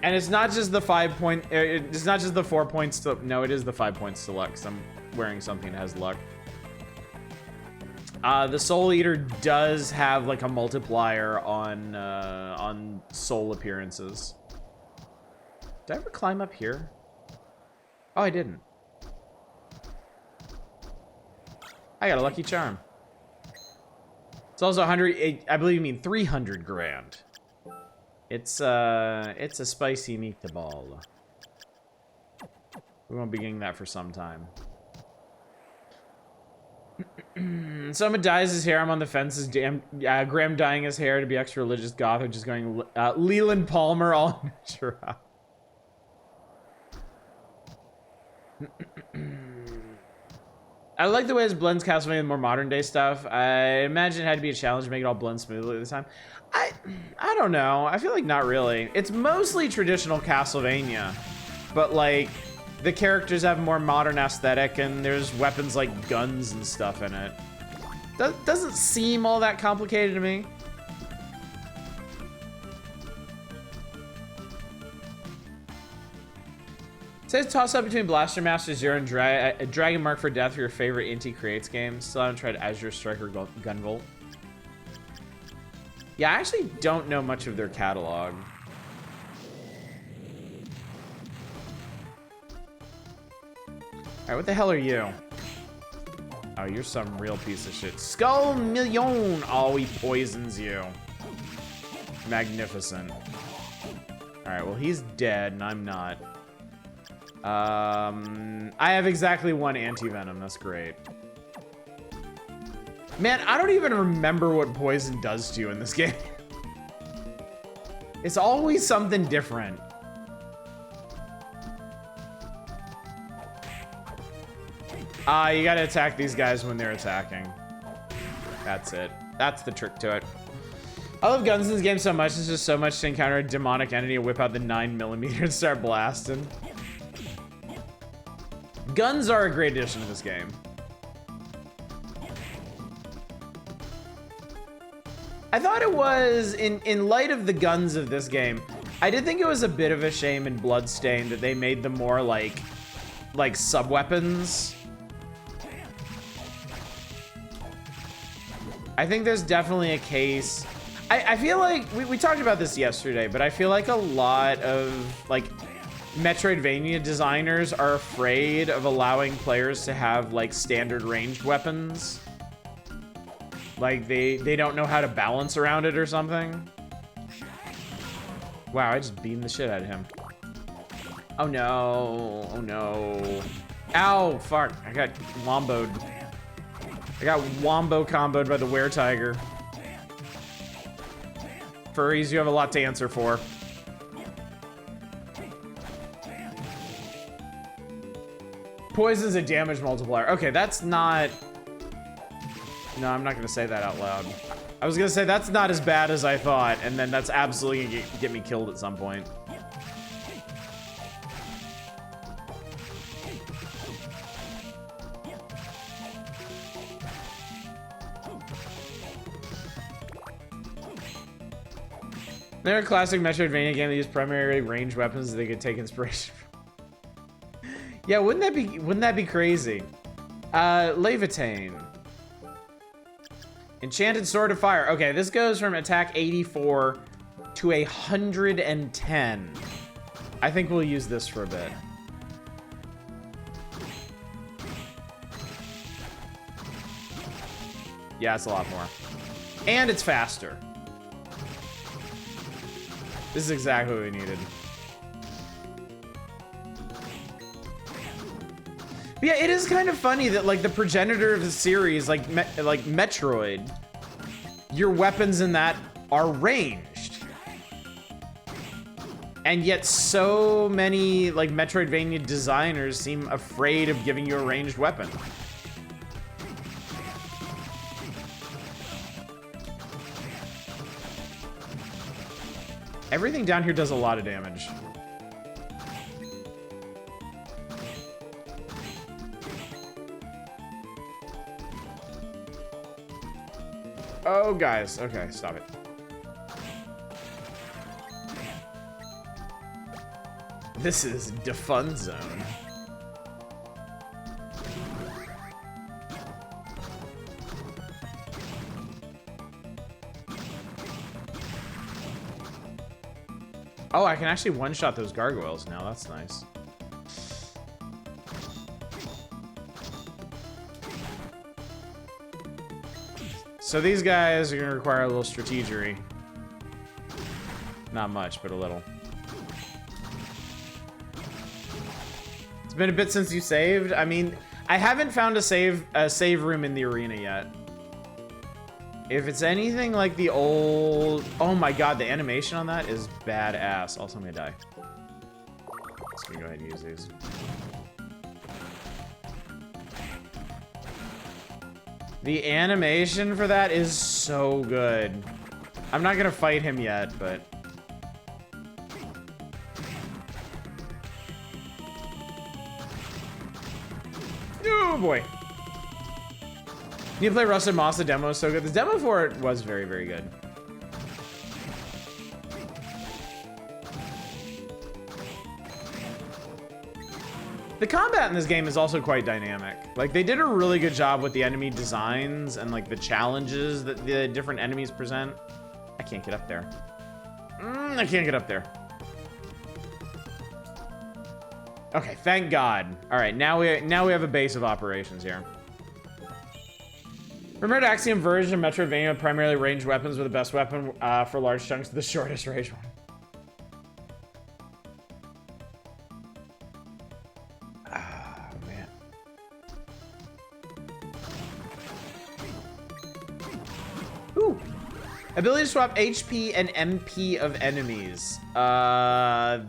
S1: And it's not just the 5 point, it's not just the 4 points to, no, it is the 5 points to luck. 'Cause I'm wearing something that has luck. The Soul Eater does have like a multiplier on soul appearances. Did I ever climb up here? Oh, I didn't. I got a lucky charm. It's also 100, I believe you mean 300 grand. It's a spicy meatball. We won't be getting that for some time. Someone dyes his hair. I'm on the fence. Graham dyeing his hair to be extra religious goth, or just going Leland Palmer all natural. I like the way it blends Castlevania with more modern day stuff. I imagine it had to be a challenge to make it all blend smoothly at the time. I don't know. I feel like not really. It's mostly traditional Castlevania, but like the characters have a more modern aesthetic and there's weapons like guns and stuff in it. That doesn't seem all that complicated to me. It says toss up between Blaster Master Zero and Dragon Mark for Death for your favorite Inti Creates game. Still haven't tried Azure Striker Gunvolt. Yeah, I actually don't know much of their catalog. Alright, what the hell are you? Oh, you're some real piece of shit. Skull Million! Oh, he poisons you. Magnificent. Alright, well, he's dead, and I'm not. I have exactly one anti-venom. That's great. Man, I don't even remember what poison does to you in this game. It's always something different. You gotta attack these guys when they're attacking. That's it. That's the trick to it. I love guns in this game so much. There's just so much to encounter a demonic entity and whip out the 9mm and start blasting. Guns are a great addition to this game. I thought it was, in light of the guns of this game, I did think it was a bit of a shame in Bloodstained that they made them more like sub-weapons. I think there's definitely a case. I feel like, we talked about this yesterday, but I feel like a lot of, like, Metroidvania designers are afraid of allowing players to have, like, standard ranged weapons. Like, they don't know how to balance around it or something. Wow, I just beamed the shit out of him. Oh no, oh no. Ow, fuck, I got womboed. I got wombo comboed by the were-tiger. Furries, you have a lot to answer for. Poison's a damage multiplier. Okay, that's not... No, I'm not gonna say that out loud. I was gonna say that's not as bad as I thought, and then that's absolutely gonna get me killed at some point. They're a classic Metroidvania game that use primarily ranged weapons that they could take inspiration from. Yeah, wouldn't that be crazy? Levitain. Enchanted Sword of Fire. Okay, this goes from attack 84 to 110. I think we'll use this for a bit. Yeah, it's a lot more. And it's faster. This is exactly what we needed. But yeah, it is kind of funny that, like, the progenitor of the series, like Metroid, your weapons in that are ranged. And yet so many, like, Metroidvania designers seem afraid of giving you a ranged weapon. Everything down here does a lot of damage. Oh, guys. Okay, stop it. This is defun zone. Oh, I can actually one-shot those gargoyles now. That's nice. So these guys are going to require a little strategery. Not much, but a little. It's been a bit since you saved. I mean, I haven't found a save room in the arena yet. If it's anything like the old... Oh my god, the animation on that is badass. Also, I'm gonna die. Just gonna go ahead and use these. The animation for that is so good. I'm not gonna fight him yet, but... Oh boy. You play Rusted Moss, the demo is so good. The demo for it was very, very good. The combat in this game is also quite dynamic. Like, they did a really good job with the enemy designs and like the challenges that the different enemies present. I can't get up there. I can't get up there. Okay, thank God. All right, now we have a base of operations here. Remember Axiom version of Metroidvania, primarily ranged weapons with the best weapon for large chunks, the shortest range one. Oh, man. Ooh. Ability to swap HP and MP of enemies.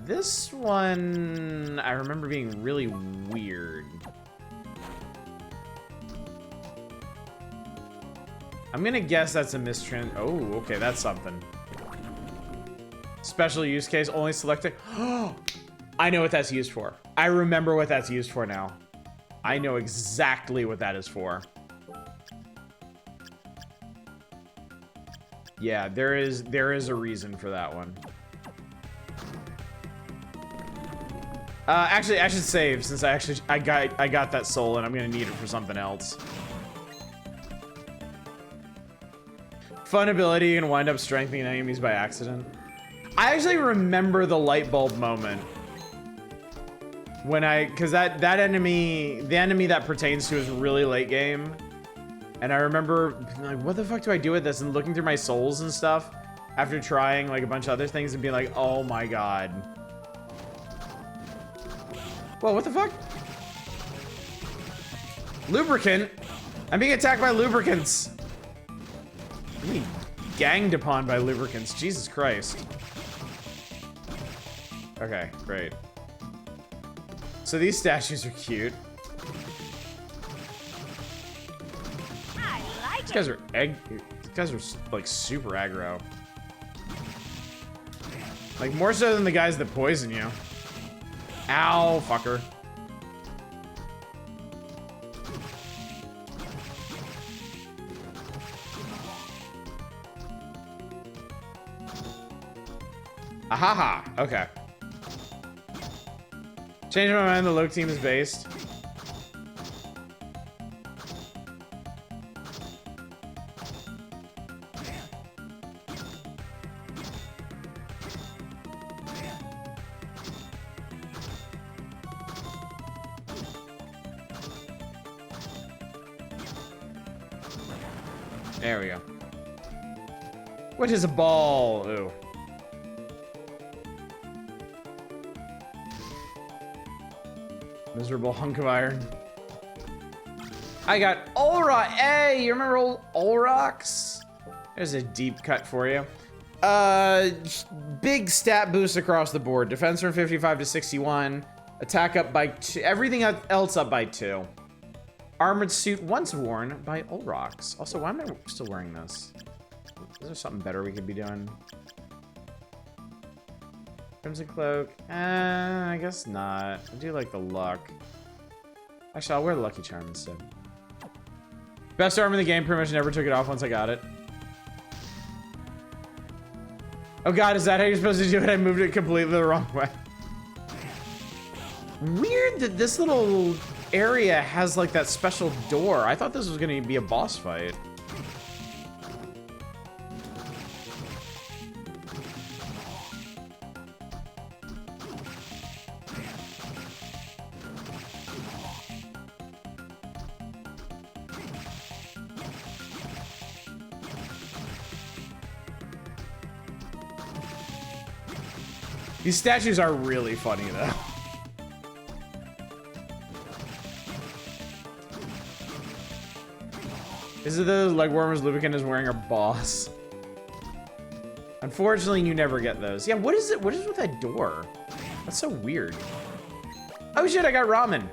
S1: This one I remember being really weird. I'm gonna guess that's a mistrans. Oh, okay, that's something. Special use case, only selected. Oh, I know what that's used for. I remember what that's used for now. I know exactly what that is for. Yeah, there is a reason for that one. Actually, I should save since I got that soul and I'm gonna need it for something else. Fun ability, you can wind up strengthening enemies by accident. I actually remember the light bulb moment when because that enemy, the enemy that pertains to is really late game. And I remember being like, what the fuck do I do with this? And looking through my souls and stuff after trying like a bunch of other things and being like, oh my God. Whoa, what the fuck? Lubricant? I'm being attacked by lubricants. I'm being ganged upon by lubricants. Jesus Christ. Okay, great. So these statues are cute. These guys are like super aggro. Like more so than the guys that poison you. Ow, fucker. Ahaha, okay. Change my mind, the Loke team is based. There we go. What is a ball? Ooh. Miserable hunk of iron. I got Olrock. Hey, you remember old Olrocks? There's a deep cut for you. Big stat boost across the board. Defense from 55 to 61. Attack up by 2. Everything else up by 2. Armored suit once worn by Olrocks. Also, why am I still wearing this? Is there something better we could be doing? Crimson Cloak. I guess not. I do like the luck. Actually, I'll wear the Lucky Charm instead. Best arm in the game. Pretty much never took it off once I got it. Oh God, is that how you're supposed to do it? I moved it completely the wrong way. Weird that this little area has like that special door. I thought this was gonna be a boss fight. These statues are really funny though. Is it the Legworm's lubricant is wearing a boss? Unfortunately, you never get those. Yeah, what is it? What is with that door? That's so weird. Oh shit, I got ramen.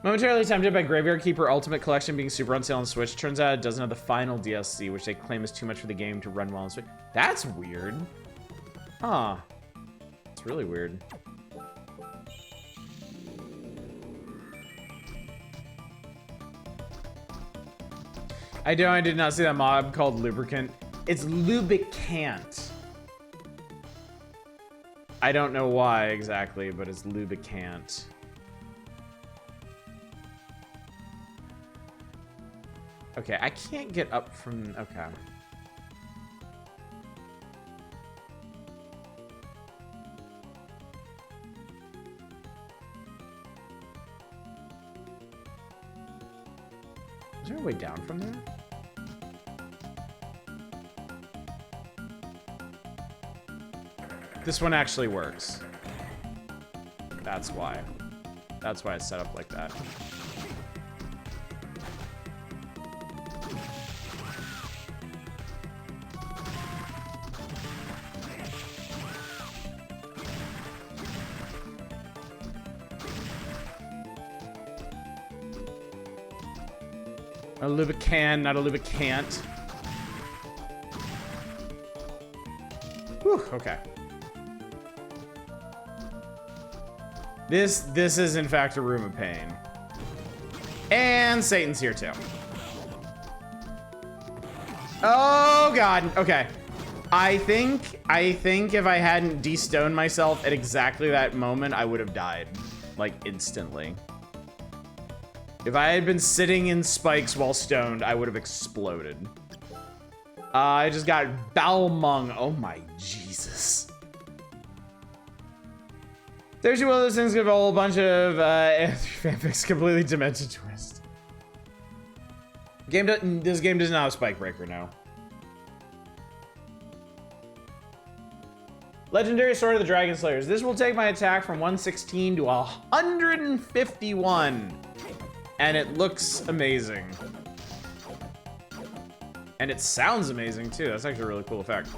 S1: Momentarily tempted by Graveyard Keeper Ultimate Collection being super on sale on Switch. Turns out it doesn't have the final DLC, which they claim is too much for the game to run well on Switch. That's weird. Huh. It's really weird. I did not see that mob called Lubricant. It's Lubicant. I don't know why exactly, but it's Lubicant. Okay, I can't get up from... Okay. Is there a way down from there? This one actually works. That's why. That's why it's set up like that. A lubricant, not a lubricant. Whew, okay. This is in fact a room of pain. And Satan's here too. Oh god, okay. I think if I hadn't de-stoned myself at exactly that moment, I would have died. Like instantly. If I had been sitting in spikes while stoned, I would have exploded. I just got Balmung. Oh my Jesus. There's one of those things give a whole bunch of fanfics completely demented twist. This game does not have Spike Breaker now. Legendary Sword of the Dragon Slayers. This will take my attack from 116 to 151. And it looks amazing. And it sounds amazing too. That's actually a really cool effect.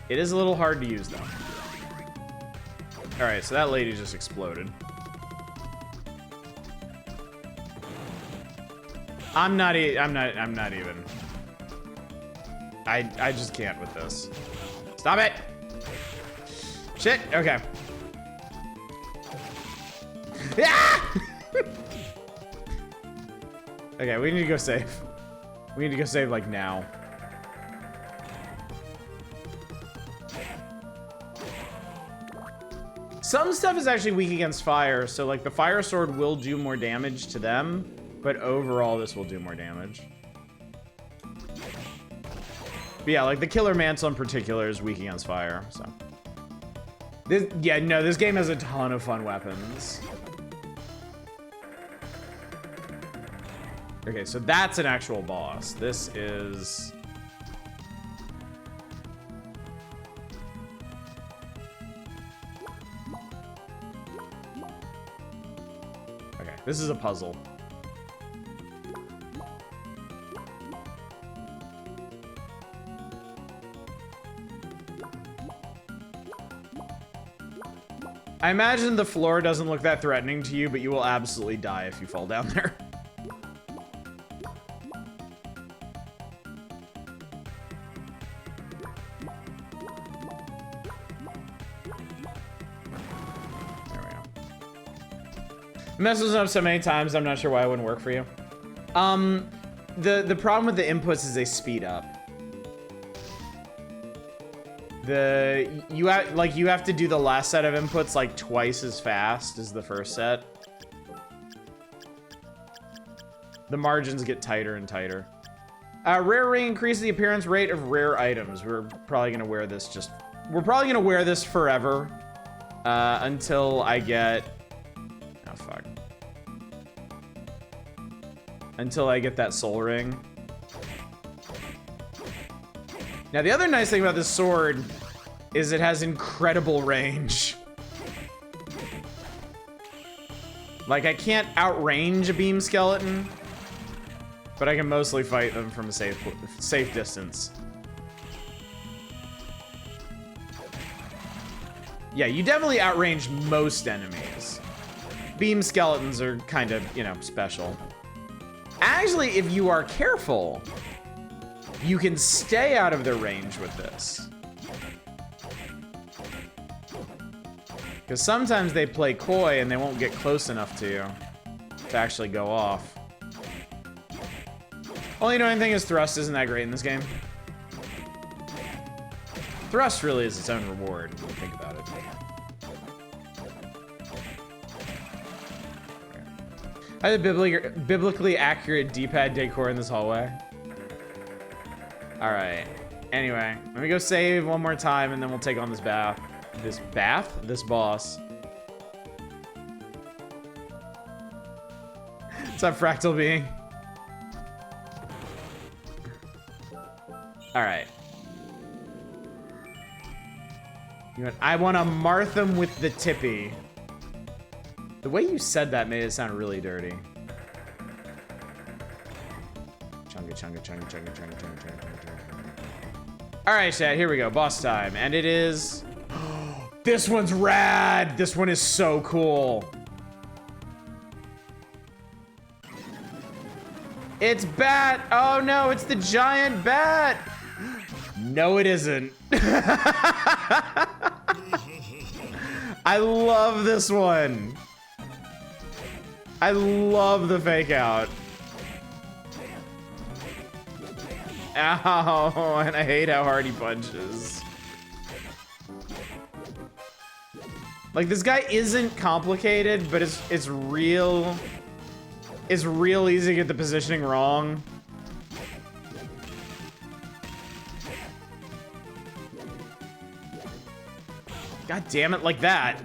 S1: It is a little hard to use though. All right, so that lady just exploded. I'm not even. I just can't with this. Stop it. Shit, okay. Ah! Okay, we need to go save. We need to go save like now. Some stuff is actually weak against fire, so like the fire sword will do more damage to them, but overall this will do more damage. But yeah, like the Killer Mantle in particular is weak against fire, so. This game has a ton of fun weapons. Okay, so that's an actual boss. This is... Okay, this is a puzzle. I imagine the floor doesn't look that threatening to you, but you will absolutely die if you fall down there. There we go. Messed this up so many times, I'm not sure why it wouldn't work for you. The problem with the inputs is they speed up. You have to do the last set of inputs like twice as fast as the first set. The margins get tighter and tighter. Rare ring increases the appearance rate of rare items. We're probably gonna wear this forever. Until I get... Oh, fuck. Until I get that soul ring. Now, the other nice thing about this sword is it has incredible range. Like, I can't outrange a beam skeleton, but I can mostly fight them from a safe distance. Yeah, you definitely outrange most enemies. Beam skeletons are kind of, you know, special. Actually, if you are careful, you can stay out of their range with this. Because sometimes they play coy and they won't get close enough to you to actually go off. Only annoying thing is thrust isn't that great in this game. Thrust really is its own reward when you think about it. I have a biblically accurate D-pad decor in this hallway. All right. Anyway, let me go save one more time, and then we'll take on this bath. This boss. What's up, Fractal Being? All right. I want to Martham with the tippy. The way you said that made it sound really dirty. All right, chat, here we go. Boss time. And it is... This one's rad. This one is so cool. It's Bat. Oh, no, it's the giant bat. No, it isn't. I love this one. I love the fake out. Ow, and I hate how hard he punches. Like, this guy isn't complicated, but it's real easy to get the positioning wrong. God damn it, like that.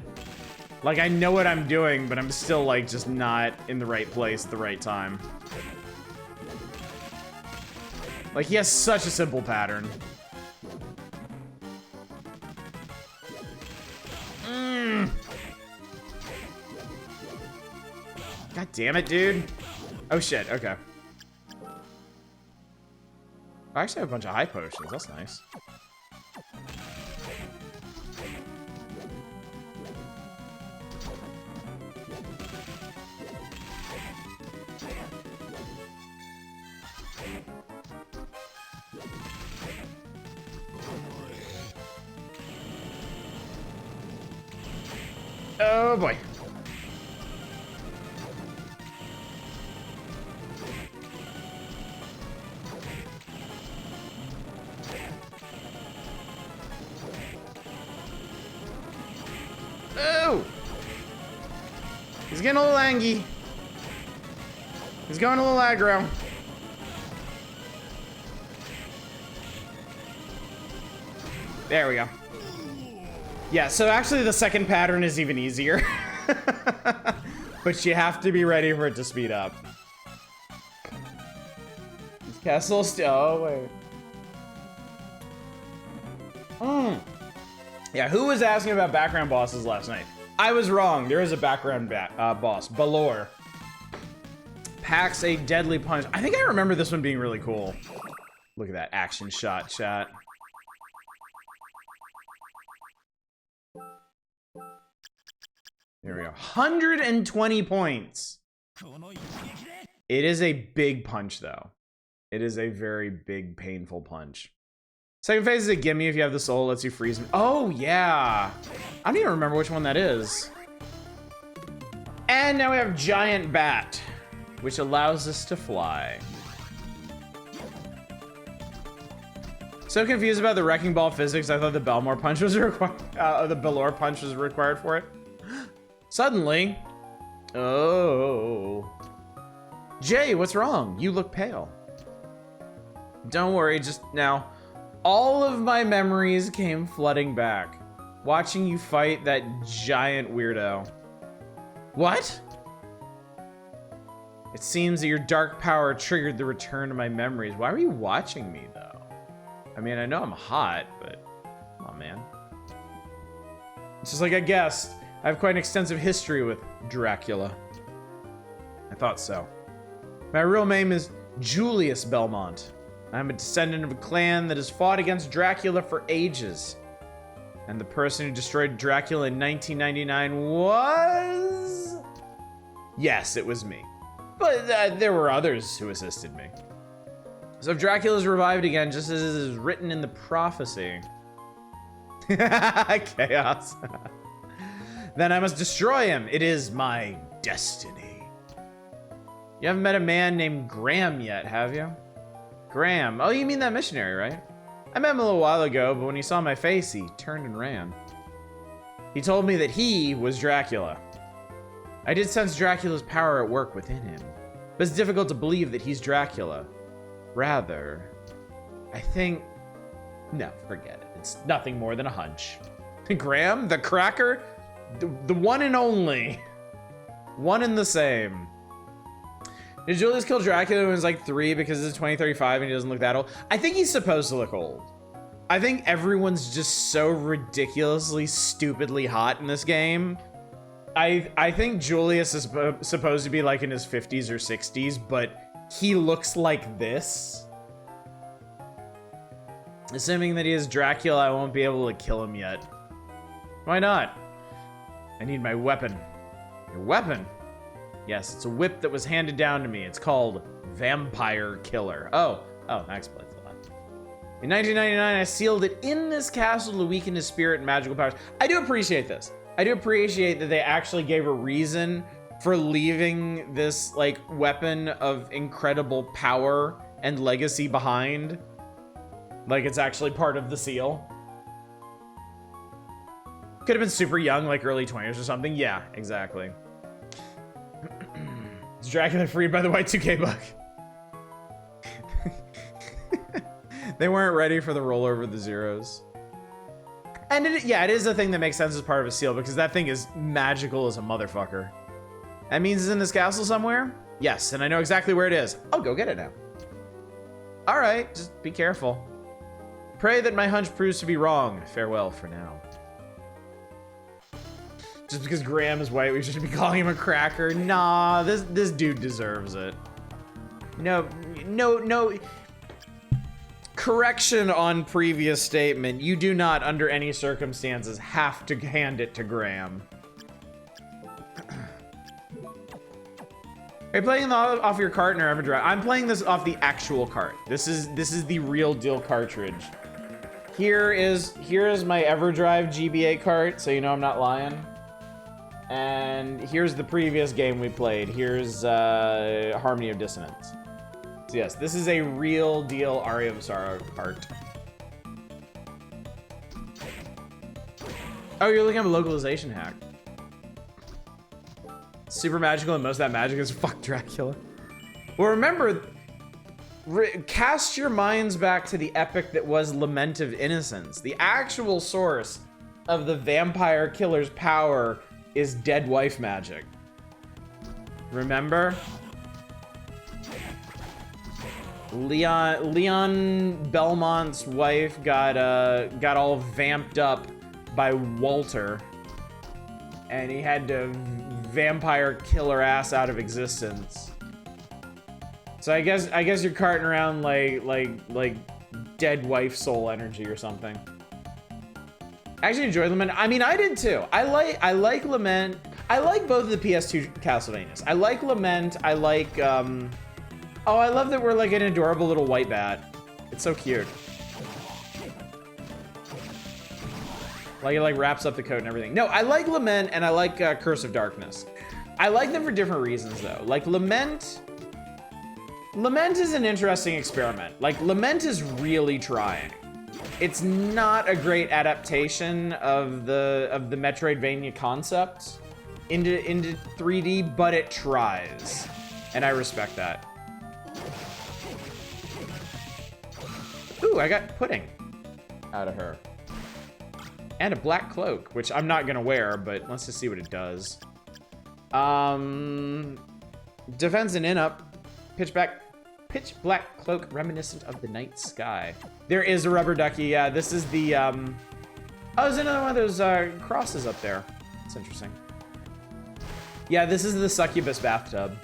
S1: Like, I know what I'm doing, but I'm still, like, just not in the right place at the right time. Like, he has such a simple pattern. God damn it, dude. Oh, shit, okay. I actually have a bunch of high potions. That's nice. Oh boy. Oh! He's getting a little angry. He's going a little aggro. There we go. Yeah, so actually the second pattern is even easier. But you have to be ready for it to speed up. Is Castle still... Oh, wait. Yeah, who was asking about background bosses last night? I was wrong. There is a background boss. Balor. Packs a deadly punch. I think I remember this one being really cool. Look at that action shot, chat. There we go. 120 points. It is a big punch, though. It is a very big, painful punch. Second phase is a gimme if you have the soul. Lets you freeze. Oh, yeah. I don't even remember which one that is. And now we have Giant Bat, which allows us to fly. So confused about the Wrecking Ball physics. I thought the Belmore punch was required. The Balor punch was required for it. Suddenly, oh. Jay, what's wrong? You look pale. Don't worry, just now. All of my memories came flooding back. Watching you fight that giant weirdo. What? It seems that your dark power triggered the return of my memories. Why were you watching me, though? I mean, I know I'm hot, but come on, man. It's just like I guessed. I have quite an extensive history with Dracula. I thought so. My real name is Julius Belmont. I'm a descendant of a clan that has fought against Dracula for ages. And the person who destroyed Dracula in 1999 was... Yes, it was me. But there were others who assisted me. So if Dracula's revived again, just as is written in the prophecy... Chaos. Then I must destroy him. It is my destiny. You haven't met a man named Graham yet, have you? Graham. Oh, you mean that missionary, right? I met him a little while ago, but when he saw my face, he turned and ran. He told me that he was Dracula. I did sense Dracula's power at work within him, but it's difficult to believe that he's Dracula. Rather, I think... No, forget it. It's nothing more than a hunch. Graham, the cracker? The one and only. One and the same. Did Julius kill Dracula when he was like 3 because it's 2035 and he doesn't look that old? I think he's supposed to look old. I think everyone's just so ridiculously, stupidly hot in this game. I think Julius is supposed to be like in his 50s or 60s, but he looks like this. Assuming that he is Dracula, I won't be able to kill him yet. Why not? I need my weapon. Your weapon? Yes, it's a whip that was handed down to me. It's called Vampire Killer. Oh, that explains a lot. In 1999, I sealed it in this castle to weaken his spirit and magical powers. I do appreciate this. I do appreciate that they actually gave a reason for leaving this, like, weapon of incredible power and legacy behind. Like, it's actually part of the seal. Could have been super young, like early 20s or something. Yeah, exactly. Is Dracula freed by the Y2K bug? They weren't ready for the rollover of the zeros. And it is a thing that makes sense as part of a seal because that thing is magical as a motherfucker. That means it's in this castle somewhere? Yes, and I know exactly where it is. I'll go get it now. All right, just be careful. Pray that my hunch proves to be wrong. Farewell for now. Just because Graham is white, we should be calling him a cracker. Nah, this dude deserves it. No. Correction on previous statement. You do not, under any circumstances, have to hand it to Graham. Are you playing off your cart in or EverDrive? I'm playing this off the actual cart. This is the real deal cartridge. Here is my EverDrive GBA cart, so you know I'm not lying. And here's the previous game we played. Here's Harmony of Dissonance. So yes, this is a real deal Aria of Sorrow cart. Oh, you're looking at a localization hack. Super magical, and most of that magic is fuck Dracula. Well, remember, cast your minds back to the epic that was Lament of Innocence. The actual source of the vampire killer's power is dead wife magic. Remember? Leon Belmont's wife got all vamped up by Walter, and he had to vampire kill her ass out of existence. So I guess you're carting around like dead wife soul energy or something. I actually enjoyed Lament. I mean, I did too. I like Lament. I like both of the PS2 Castlevanias. I like Lament. I like oh, I love that we're like an adorable little white bat. It's so cute. Like it like wraps up the coat and everything. No, I like Lament and I like Curse of Darkness. I like them for different reasons though. Like Lament is an interesting experiment. Like Lament is really trying. It's not a great adaptation of the Metroidvania concept into 3D, but it tries, and I respect that. Ooh, I got pudding out of her. And a black cloak, which I'm not gonna wear, but let's just see what it does. Defense and in-up. Pitch black cloak reminiscent of the night sky. There is a rubber ducky, yeah. This is the, oh, there's another one of those crosses up there. That's interesting. Yeah, this is the succubus bathtub.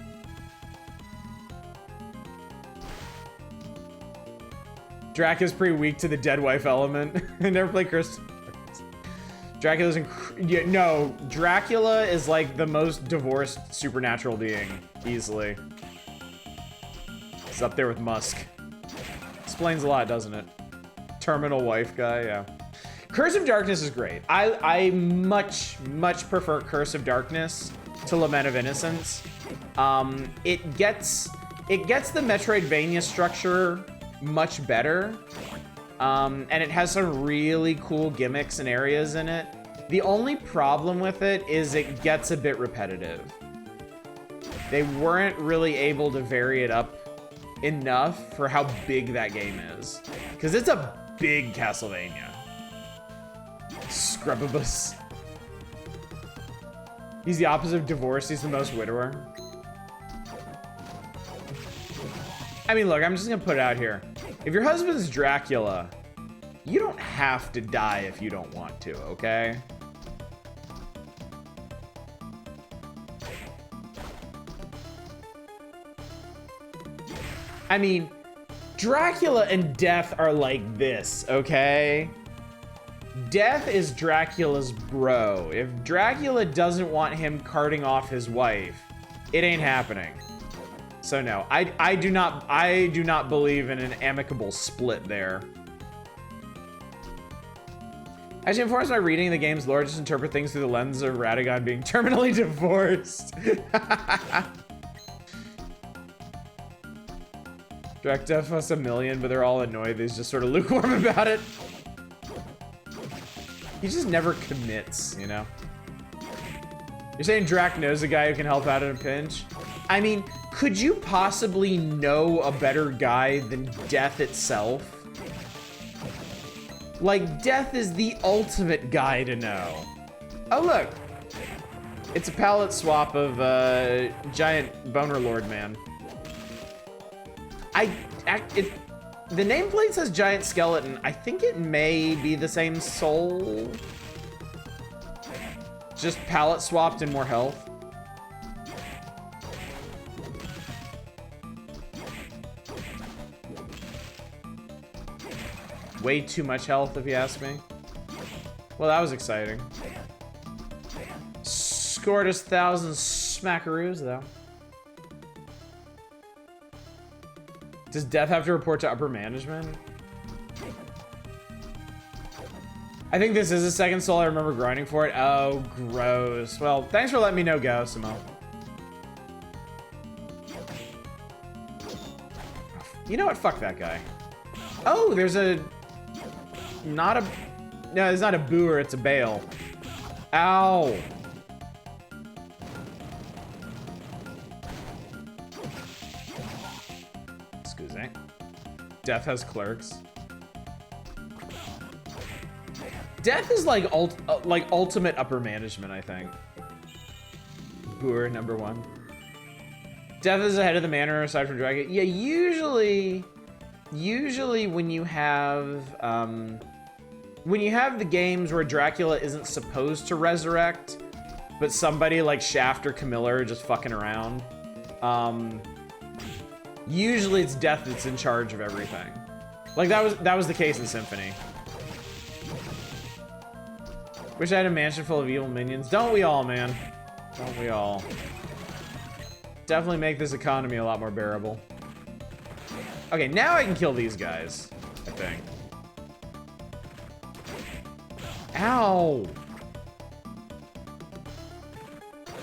S1: Drac is pretty weak to the dead wife element. I never played Curse. Dracula's yeah, no, Dracula is like the most divorced supernatural being, easily. It's up there with Musk. Explains a lot, doesn't it? Terminal wife guy, yeah. Curse of Darkness is great. I much prefer Curse of Darkness to Lament of Innocence. It gets the Metroidvania structure much better. And it has some really cool gimmicks and areas in it. The only problem with it is it gets a bit repetitive. They weren't really able to vary it up enough for how big that game is. Because it's a big Castlevania. Scrubbabus. He's the opposite of divorce. He's the most widower. I mean, look, I'm just gonna put it out here. If your husband's Dracula, you don't have to die if you don't want to, okay? I mean, Dracula and Death are like this, okay? Death is Dracula's bro. If Dracula doesn't want him carting off his wife, it ain't happening. So no, I do not believe in an amicable split there. As you informs by reading the game's lore, just interpret things through the lens of Radagon being terminally divorced. Drac Def us a million, but they're all annoyed. He's just sort of lukewarm about it. He just never commits, you know? You're saying Drac knows a guy who can help out in a pinch? I mean, could you possibly know a better guy than Death itself? Like, Death is the ultimate guy to know. Oh, look. It's a palette swap of giant boner lord man. The nameplate says giant skeleton. I think it may be the same soul. Just palette swapped and more health. Way too much health, if you ask me. Well, that was exciting. Scored us 1,000 smackaroos, though. Does Death have to report to upper management? I think this is a second soul. I remember grinding for it. Oh, gross. Well, thanks for letting me know, Gosimo. You know what? Fuck that guy. Oh, there's a... Not a... No, it's not a booer. It's a bale. Ow. Excuse me. Death has clerks. Death is like ultimate upper management, I think. Booer number 1. Death is ahead of the manor aside from Dragon. Yeah, usually when you have the games where Dracula isn't supposed to resurrect, but somebody like Shaft or Camilla are just fucking around, usually it's Death that's in charge of everything. Like that was the case in Symphony. Wish I had a mansion full of evil minions. Don't we all, man? Don't we all? Definitely make this economy a lot more bearable. Okay, now I can kill these guys, I think. Ow!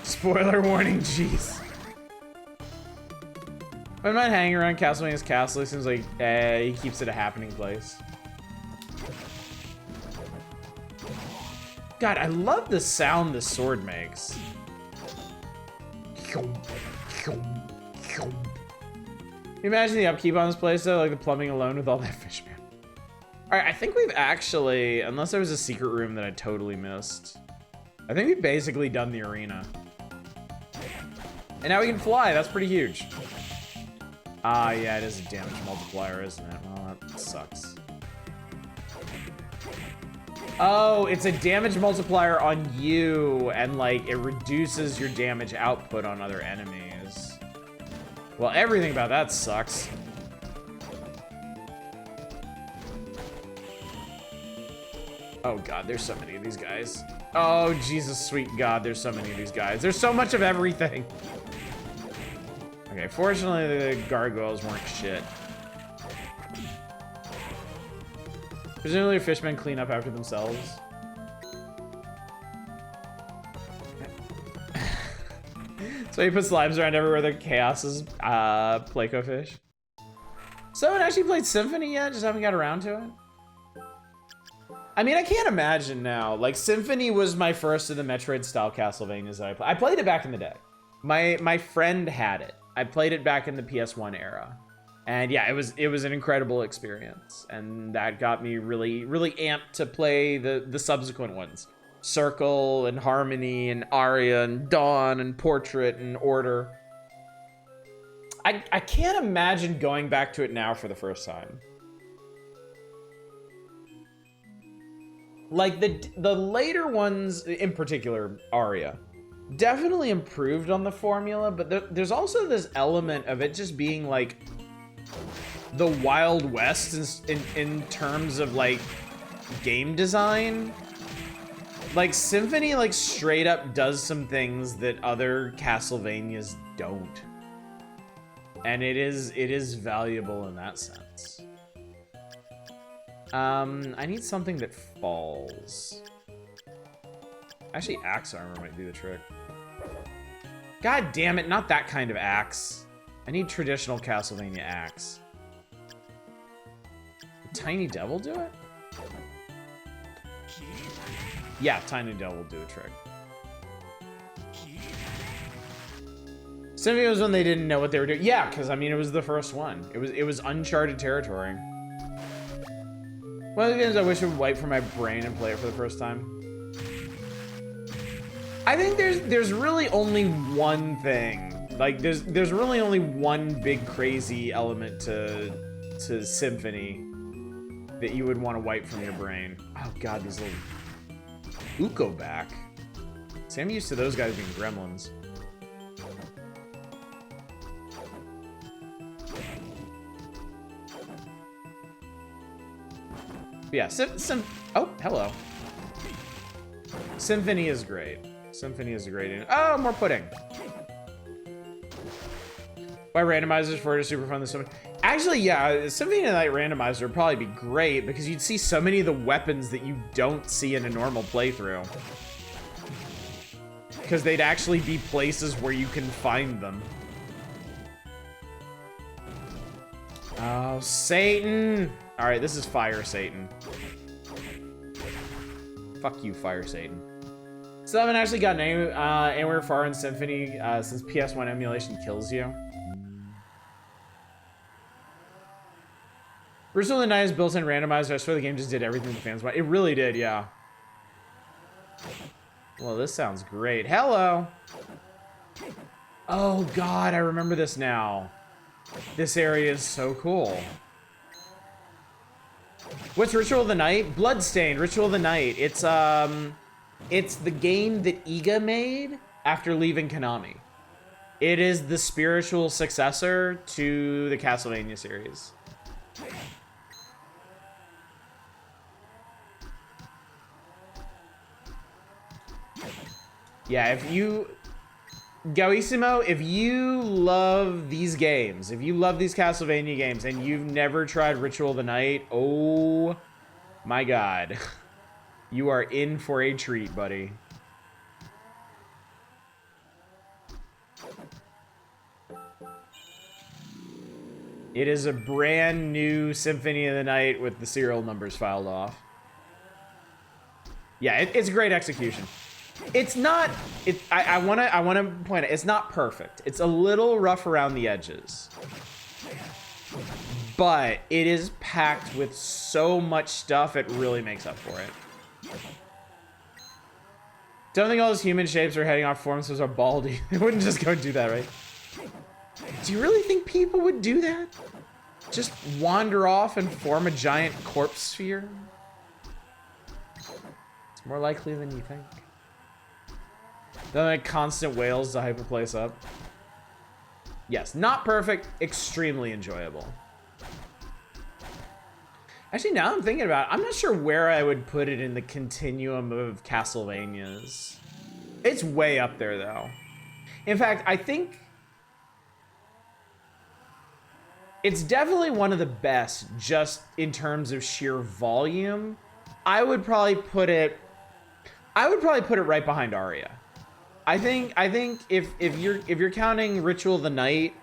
S1: Spoiler warning, jeez. I'm not hanging around Castlevania's castle. It seems like he keeps it a happening place. God, I love the sound this sword makes. Imagine the upkeep on this place though, like the plumbing alone with all that fish man. All right, I think we've actually, unless there was a secret room that I totally missed, I think we've basically done the arena. And now we can fly, that's pretty huge. Ah, yeah, it is a damage multiplier, isn't it? Well, that sucks. Oh, it's a damage multiplier on you, and like it reduces your damage output on other enemies. Well, everything about that sucks. Oh god, there's so many of these guys. Oh Jesus, sweet god, there's so many of these guys. There's so much of everything. Okay, fortunately the gargoyles weren't shit. Presumably fishmen clean up after themselves. So he puts slimes around everywhere the chaos is Placo fish. So I haven't actually played Symphony yet, just haven't got around to it. I mean, I can't imagine now. Like, Symphony was my first of the Metroid-style Castlevanias that I played. I played it back in the day. My friend had it. I played it back in the PS1 era. And yeah, it was an incredible experience. And that got me really, really amped to play the subsequent ones. Circle and Harmony and Aria and Dawn and Portrait and Order. I can't imagine going back to it now for the first time. Like the later ones, in particular Aria, definitely improved on the formula, but there's also this element of it just being like the Wild West in terms of like game design. Like Symphony like straight up does some things that other Castlevanias don't. And it is valuable in that sense. I need something that falls. Actually, axe armor might do the trick. God damn it, not that kind of axe. I need traditional Castlevania axe. Tiny Devil do it? Yeah, Tiny Devil will do a trick. Symphony was when they didn't know what they were doing. Yeah, because I mean it was the first one. It was uncharted territory. One of the games I wish I would wipe from my brain and play it for the first time. I think there's really only one thing. Like there's really only one big crazy element to Symphony that you would want to wipe from your brain. Oh god, these little Uko back. See, I'm used to those guys being gremlins. Yeah, oh, hello. Symphony is great. Symphony is great. Oh, more pudding. Why randomizers for it is super fun this so much. Actually, yeah, Symphony of the Night randomizer would probably be great because you'd see so many of the weapons that you don't see in a normal playthrough. Because they'd actually be places where you can find them. Oh, Satan! Alright, this is Fire Satan. Fuck you, Fire Satan. Still haven't actually gotten anywhere far in Symphony since PS1 emulation kills you. Ritual of the Night is built-in randomizer. I swear the game just did everything the fans want. It really did, yeah. Well, this sounds great. Hello! Oh god, I remember this now. This area is so cool. What's Ritual of the Night? Bloodstained, Ritual of the Night. It's the game that Iga made after leaving Konami. It is the spiritual successor to the Castlevania series. Yeah, if you... Goissimo, if you love these games, if you love these Castlevania games, and you've never tried Ritual of the Night, oh my god. You are in for a treat, buddy. It is a brand new Symphony of the Night with the serial numbers filed off. Yeah, it's a great execution. It's not, I wanna point out, it's not perfect. It's a little rough around the edges. But it is packed with so much stuff, it really makes up for it. Don't think all those human shapes are heading off forms are baldy. They wouldn't just go do that, right? Do you really think people would do that? Just wander off and form a giant corpse sphere? It's more likely than you think. Then like constant whales to hype a place up. Yes, not perfect, extremely enjoyable. Actually, now I'm thinking about it, I'm not sure where I would put it in the continuum of Castlevanias. It's way up there, though. In fact, I think it's definitely one of the best, just in terms of sheer volume. I would probably put it right behind Aria. I think if you're counting Ritual of the Night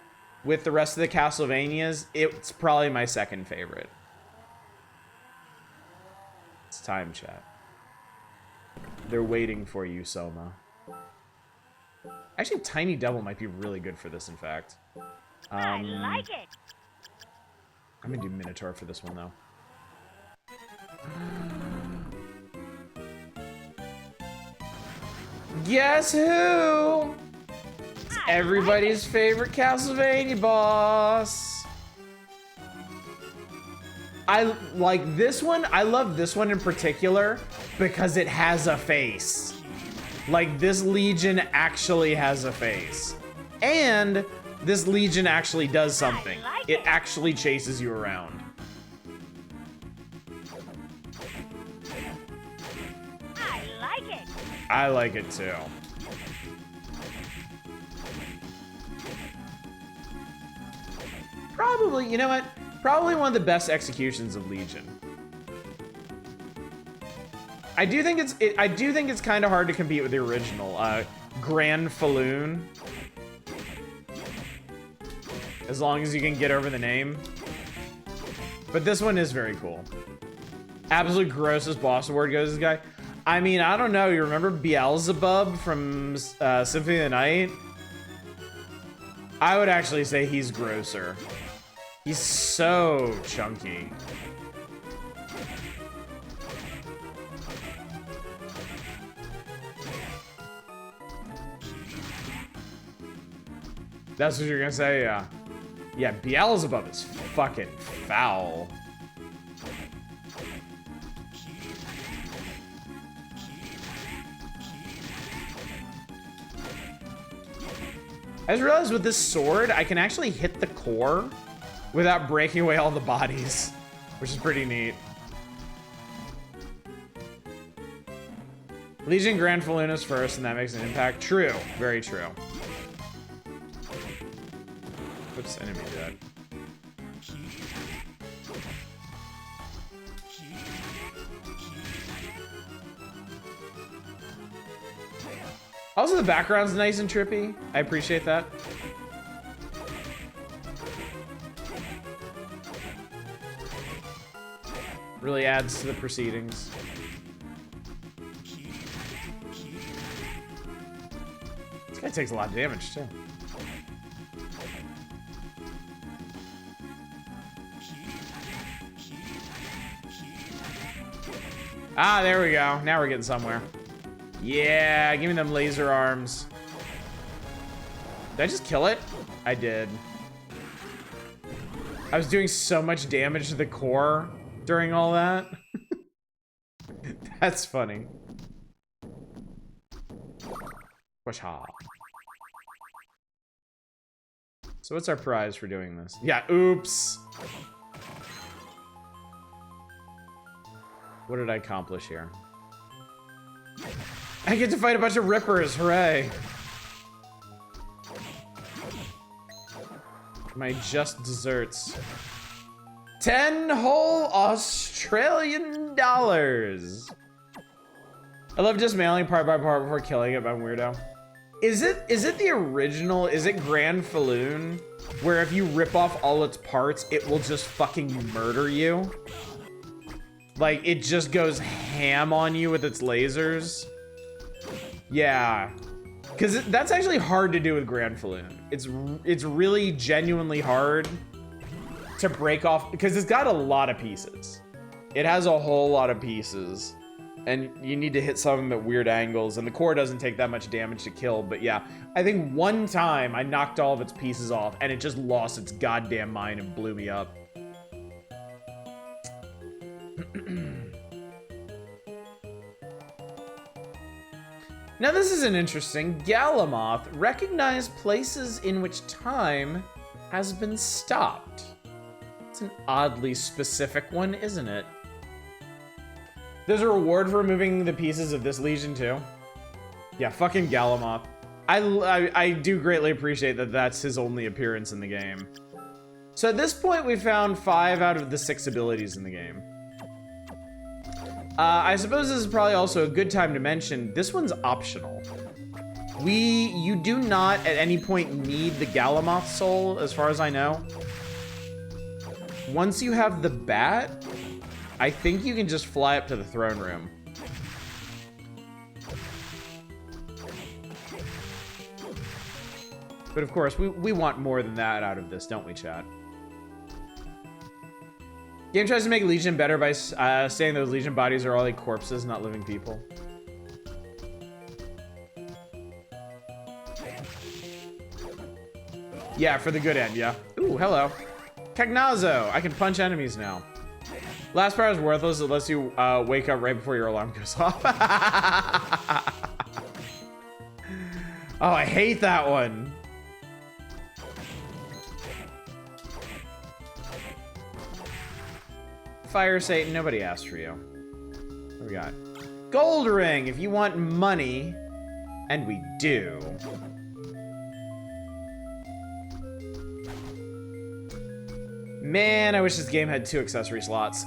S1: with the rest of the Castlevanias, it's probably my second favorite. It's time, chat. They're waiting for you, Soma. Actually, Tiny Devil might be really good for this, in fact.
S2: I like it.
S1: I'm gonna do Minotaur for this one, though. Guess who? It's everybody's favorite Castlevania boss. I like this one. I love this one in particular because it has a face. Like, this Legion actually has a face. And this Legion actually does something. It actually chases you around.
S2: I like it.
S1: I like it too. Probably, you know what? Probably one of the best executions of Legion. I do think it's kind of hard to compete with the original. Grand Falloon. As long as you can get over the name. But this one is very cool. Absolute grossest boss award goes to this guy. I mean, I don't know. You remember Beelzebub from Symphony of the Night? I would actually say he's grosser. He's so chunky. That's what you're gonna say? Yeah. Yeah, Beelzebub is fucking foul. I just realized with this sword, I can actually hit the core without breaking away all the bodies, which is pretty neat. Legion Grand Falloon is first, and that makes an impact. True, very true. What's the enemy dead? Also, the background's nice and trippy. I appreciate that. Really adds to the proceedings. This guy takes a lot of damage, too. Ah, there we go. Now we're getting somewhere. Yeah, give me them laser arms. Did I just kill it? I did. I was doing so much damage to the core during all that. That's funny. Washa. So what's our prize for doing this? Yeah, oops. What did I accomplish here? I get to fight a bunch of rippers, hooray. My just desserts. 10 whole Australian dollars. I love dismantling part by part before killing it by weirdo. Is it the original? Is it Grand Falloon? Where if you rip off all its parts, it will just fucking murder you? Like, it just goes ham on you with its lasers? Yeah. Because that's actually hard to do with Grand Falloon. It's really genuinely hard to break off, because it's got a lot of pieces. It has a whole lot of pieces. And you need to hit some of them at weird angles, and the core doesn't take that much damage to kill, but yeah. I think one time I knocked all of its pieces off, and it just lost its goddamn mind and blew me up. Now this is an interesting. Galamoth, recognize places in which time has been stopped. That's an oddly specific one, isn't it? There's a reward for removing the pieces of this Legion too. Yeah, fucking Galamoth. I do greatly appreciate that that's his only appearance in the game. So at this point, we found 5 out of the 6 abilities in the game. I suppose this is probably also a good time to mention, this one's optional. You do not at any point need the Galamoth soul, as far as I know. Once you have the bat, I think you can just fly up to the throne room. But of course, we want more than that out of this, don't we, chat? Game tries to make Legion better by saying those Legion bodies are all like corpses, not living people. Yeah, for the good end, yeah. Ooh, hello. Cagnazo, I can punch enemies now. Last part is worthless unless you wake up right before your alarm goes off. Oh, I hate that one. Fire Satan, nobody asked for you. What do we got? Gold ring, if you want money. And we do. Man, I wish this game had 2 accessory slots.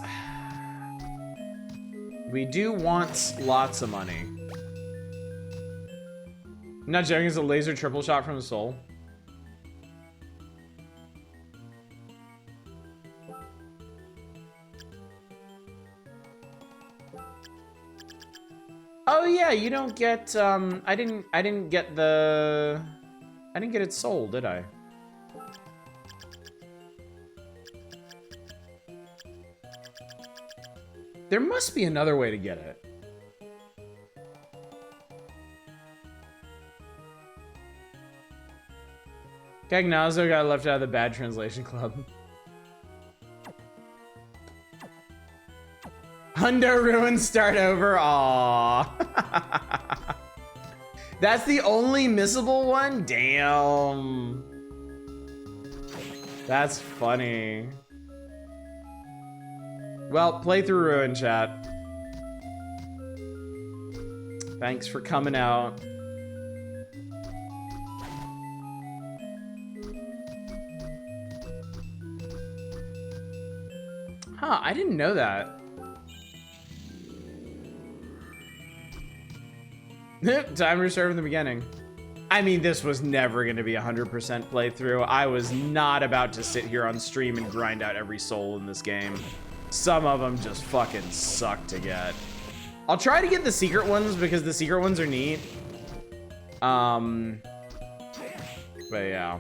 S1: We do want lots of money. I'm not joking, it's a laser triple shot from the soul. Oh yeah, you don't get I didn't get it sold, did I? There must be another way to get it. Cagnazo got left out of the bad translation club. Hundo ruins start over. Aww. That's the only missable one? Damn. That's funny. Well, play through Ruin, chat. Thanks for coming out. Huh, I didn't know that. Time to restart from the beginning. I mean, this was never going to be 100% playthrough. I was not about to sit here on stream and grind out every soul in this game. Some of them just fucking suck to get. I'll try to get the secret ones because the secret ones are neat. But yeah.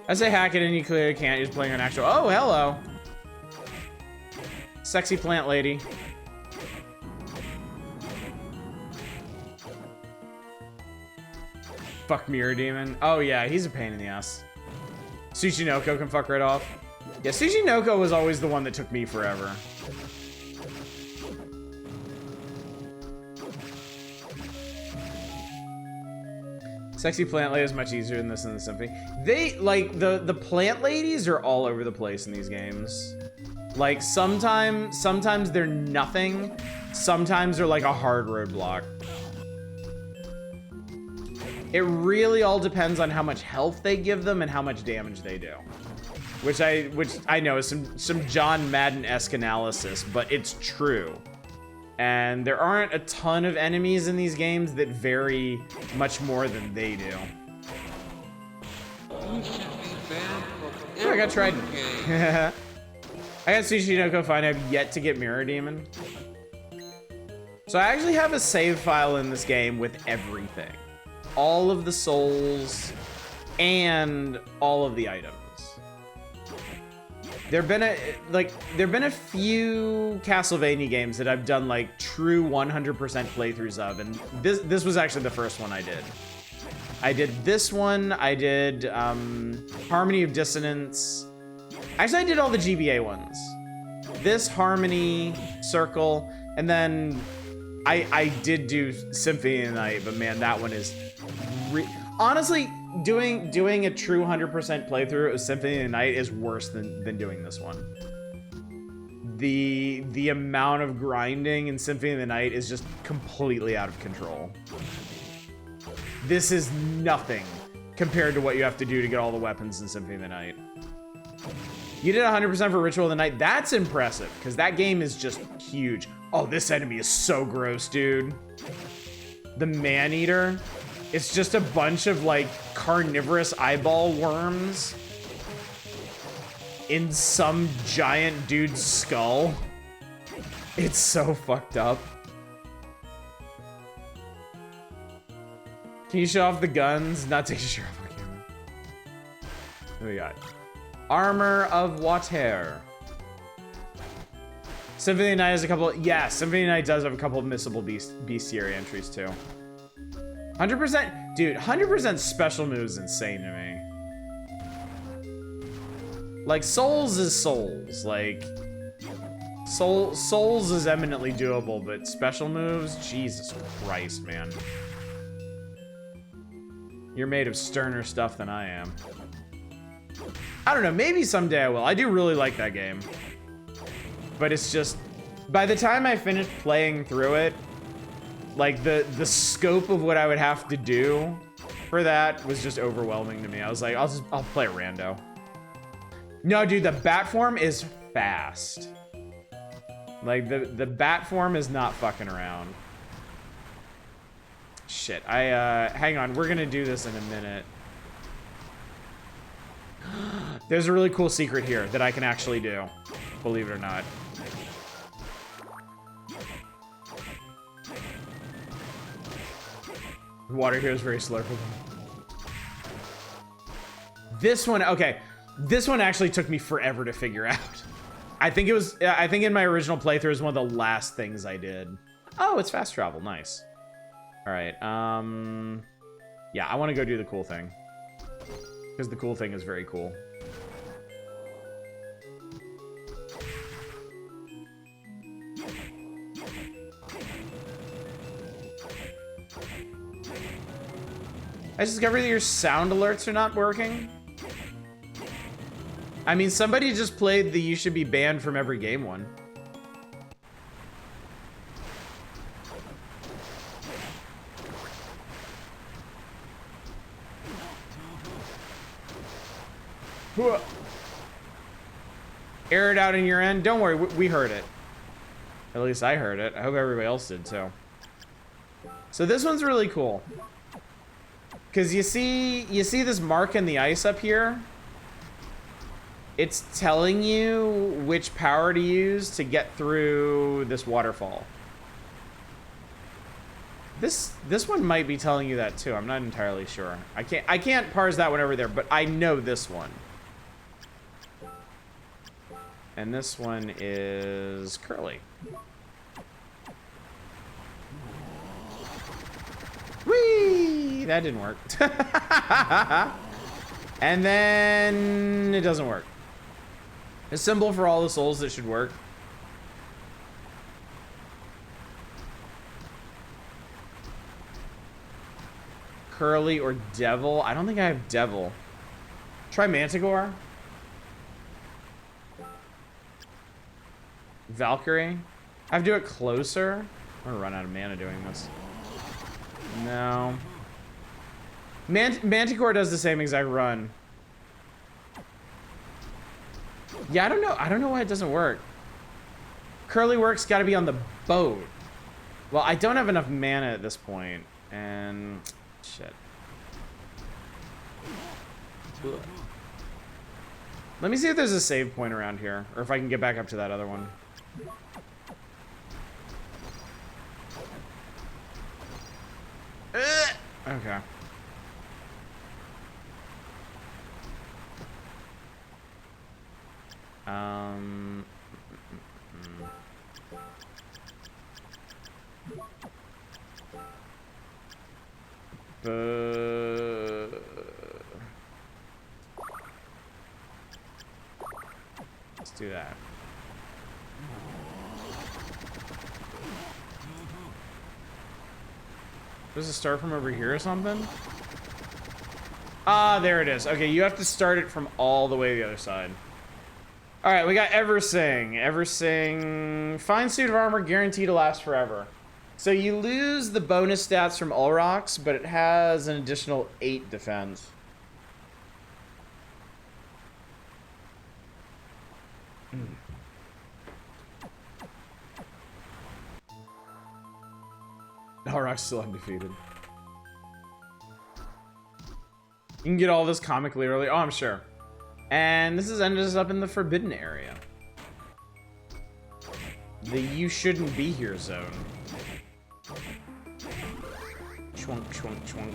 S1: I say hack it and you clearly can't. You're just playing on actual. Oh, hello. Sexy plant lady. Fuck Mirror Demon. Oh yeah, he's a pain in the ass. Tsushinoko can fuck right off. Yeah, Tsushinoko was always the one that took me forever. Sexy plant lady is much easier than this in the symphony. They, like, the plant ladies are all over the place in these games. Like, sometimes they're nothing. Sometimes they're like a hard roadblock. It really all depends on how much health they give them and how much damage they do. Which I know is some John Madden-esque analysis, but it's true. And there aren't a ton of enemies in these games that vary much more than they do. Oh, I got Trident. I got Tsushinoko fine. I've yet to get Mirror Demon. So I actually have a save file in this game with everything. All of the souls and all of the items. There've been a few Castlevania games that I've done like true 100% playthroughs of, and this was actually the first one I did. I did this one. I did Harmony of Dissonance. Actually, I did all the GBA ones. This, Harmony, Circle, and then I did do Symphony of the Night, but man, that one is honestly, doing a true 100% playthrough of Symphony of the Night is worse than doing this one. The amount of grinding in Symphony of the Night is just completely out of control. This is nothing compared to what you have to do to get all the weapons in Symphony of the Night. You did 100% for Ritual of the Night. That's impressive, because that game is just huge. Oh, this enemy is so gross, dude. The Man-Eater. It's just a bunch of, like, carnivorous eyeball worms in some giant dude's skull. It's so fucked up. Can you show off the guns? Not take a shirt off my camera. What do we got? Armor of Water. Symphony of the Night has a couple. Yeah, Symphony of the Night does have a couple of missable bestiary entries too. 100%, dude. 100% special moves is insane to me. Like Souls is Souls. Like Souls is eminently doable, but special moves, Jesus Christ, man. You're made of sterner stuff than I am. I don't know, maybe someday I will. I do really like that game. But it's just, by the time I finished playing through it, like the scope of what I would have to do for that was just overwhelming to me. I was like, I'll play rando. No, dude, the bat form is fast. Like the bat form is not fucking around. Shit, hang on, we're gonna do this in a minute. There's a really cool secret here that I can actually do, believe it or not. Water here is very slurpable. This one, okay, this one actually took me forever to figure out. I think in my original playthrough it was one of the last things I did. Oh, it's fast travel, nice. All right, yeah, I want to go do the cool thing. Because the cool thing is very cool. I discovered that your sound alerts are not working. I mean, somebody just played the "you should be banned from every game" one. Air it out in your end. Don't worry, we heard it. At least I heard it. I hope everybody else did too. So this one's really cool. Because you see this mark in the ice up here? It's telling you which power to use to get through this waterfall. This one might be telling you that too. I'm not entirely sure. I can't parse that one over there, but I know this one. And this one is Curly. Whee! That didn't work. And then it doesn't work. A symbol for all the souls that should work. Curly or Devil? I don't think I have Devil. Try Manticore. Valkyrie. I have to do it closer. I'm gonna run out of mana doing this. No. Manticore does the same exact run. Yeah, I don't know why it doesn't work. Curly works gotta be on the boat. Well, I don't have enough mana at this point, and shit. Ugh. Let me see if there's a save point around here, or if I can get back up to that other one. Okay. Let's do that. Does it start from over here or something? Ah, there it is. Okay, you have to start it from all the way to the other side. All right, we got Eversing. Eversing, fine suit of armor, guaranteed to last forever. So you lose the bonus stats from Ulrox, but it has an additional 8 defense. Ulrox still undefeated. You can get all this comically early. Oh, I'm sure. And this has ended us up in the forbidden area. The you shouldn't be here zone. Chwunk, chwunk, chwunk.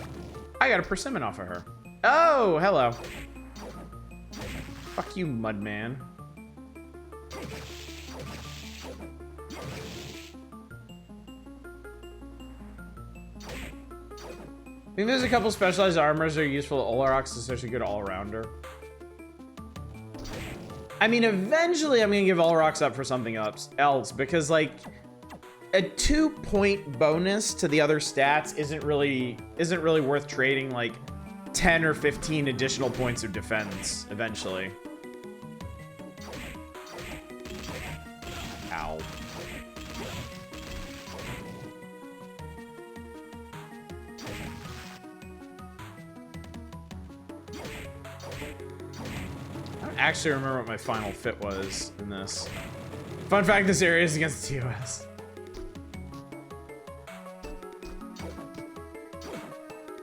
S1: I got a persimmon off of her. Oh, hello. Fuck you, Mudman. I think there's a couple specialized armors that are useful. Olorox is such a good all-rounder. I mean, eventually I'm gonna give Olorox up for something else because, like, a 2-point bonus to the other stats isn't really worth trading like 10 or 15 additional points of defense eventually. Ow. I don't actually remember what my final fit was in this. Fun fact, this area is against TOS.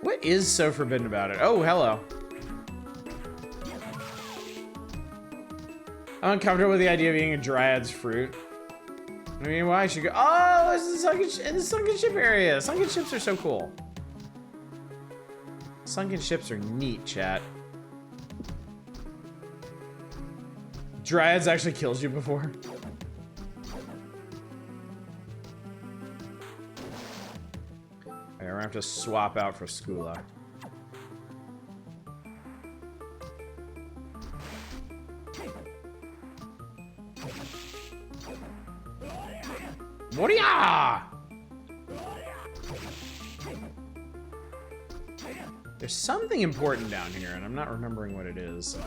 S1: What is so forbidden about it? Oh, hello. I'm uncomfortable with the idea of eating a dryad's fruit. I mean, why should go? Oh, this is the sunken ship area. Sunken ships are so cool. Sunken ships are neat, chat. Dryads actually kills you before. We're gonna have to swap out for Skula. Moria! There's something important down here, and I'm not remembering what it is.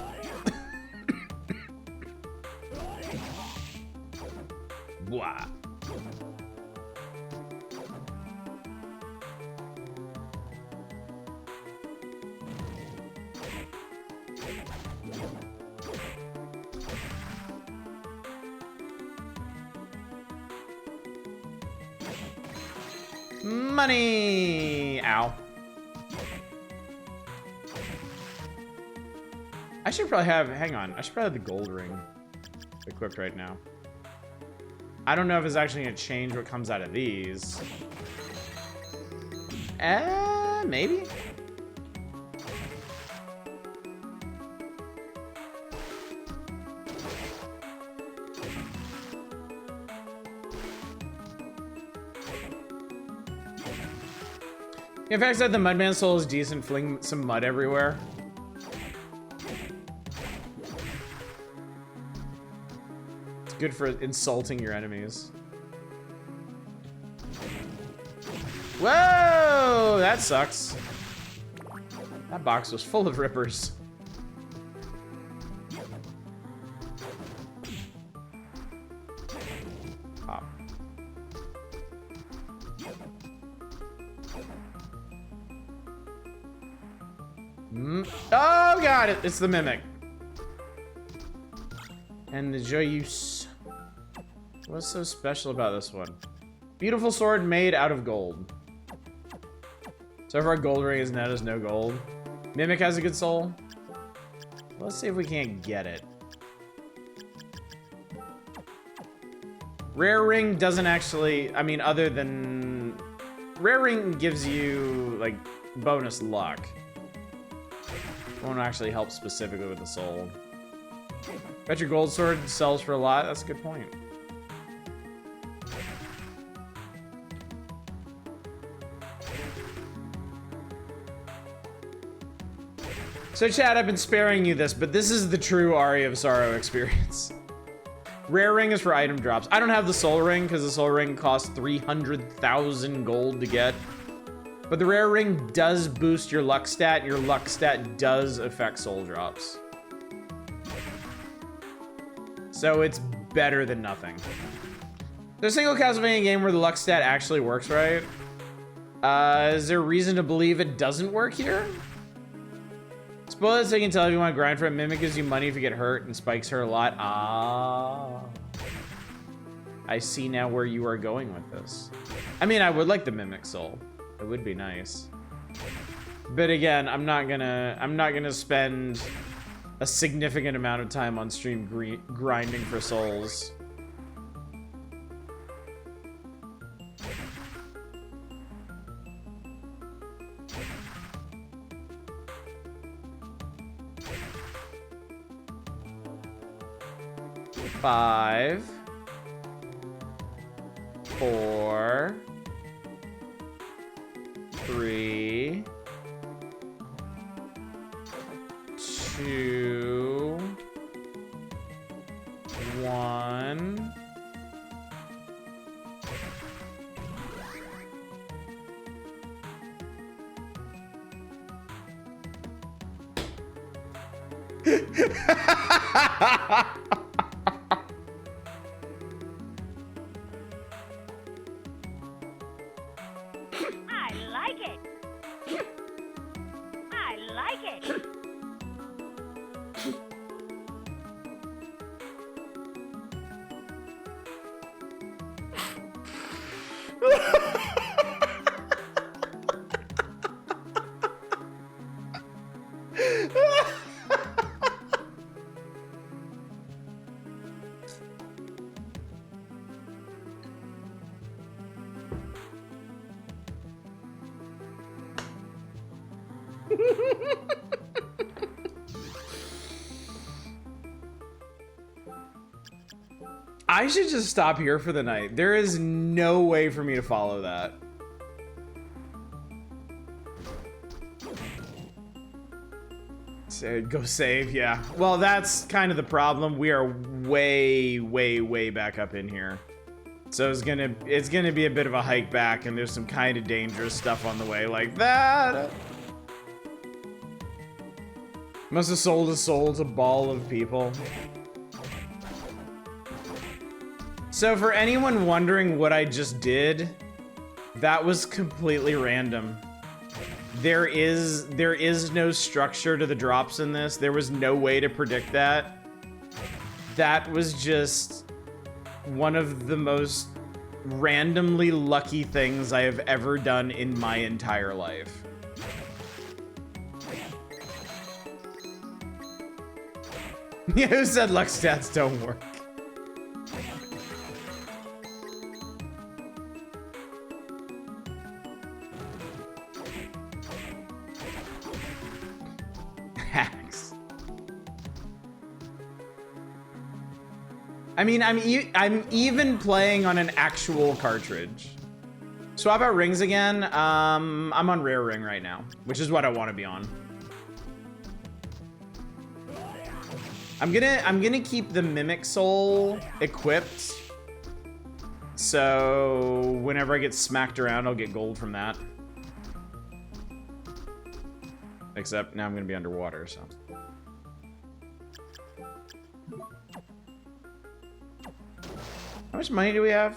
S1: Blah. Money! Ow. I should probably have, hang on, I should probably have the gold ring equipped right now. I don't know if it's actually gonna change what comes out of these. Maybe? In fact, that the Mudman soul is decent, fling some mud everywhere. It's good for insulting your enemies. Whoa, that sucks. That box was full of rippers. Pop. Oh, got it. It's the Mimic. And the Joyeuse. What's so special about this one? Beautiful sword made out of gold. So far, gold ring is net as no gold. Mimic has a good soul. Let's see if we can't get it. Rare ring doesn't actually, I mean, other than... Rare ring gives you, like, bonus luck. Won't actually help specifically with the soul. Bet your gold sword sells for a lot. That's a good point. So chat, I've been sparing you this, but this is the true Aria of Sorrow experience. Rare ring is for item drops. I don't have the soul ring because the soul ring costs 300,000 gold to get. But the rare ring does boost your luck stat, and your luck stat does affect soul drops. So it's better than nothing. There's a single Castlevania game where the luck stat actually works right. Is there reason to believe it doesn't work here? Spoil it so you can tell if you want to grind for it. Mimic gives you money if you get hurt and spikes hurt a lot. Ah. I see now where you are going with this. I mean, I would like the Mimic Soul. It would be nice. But again, I'm not gonna spend a significant amount of time on stream grinding for souls. Five, 4, 3, 2, 1.
S2: I like it. I like it.
S1: I should just stop here for the night. There is no way for me to follow that. So go save, yeah. Well, that's kind of the problem. We are way, way, way back up in here. So it's gonna be a bit of a hike back, and there's some kind of dangerous stuff on the way like that. Must have sold his soul to a ball of people. So for anyone wondering what I just did, that was completely random. There is no structure to the drops in this. There was no way to predict that. That was just one of the most randomly lucky things I have ever done in my entire life. Yeah, who said luck stats don't work? Hacks. I mean, I'm even playing on an actual cartridge. Swap out rings again. I'm on rare ring right now, which is what I want to be on. I'm gonna keep the Mimic Soul equipped, so whenever I get smacked around, I'll get gold from that. Except now I'm gonna be underwater, so. How much money do we have?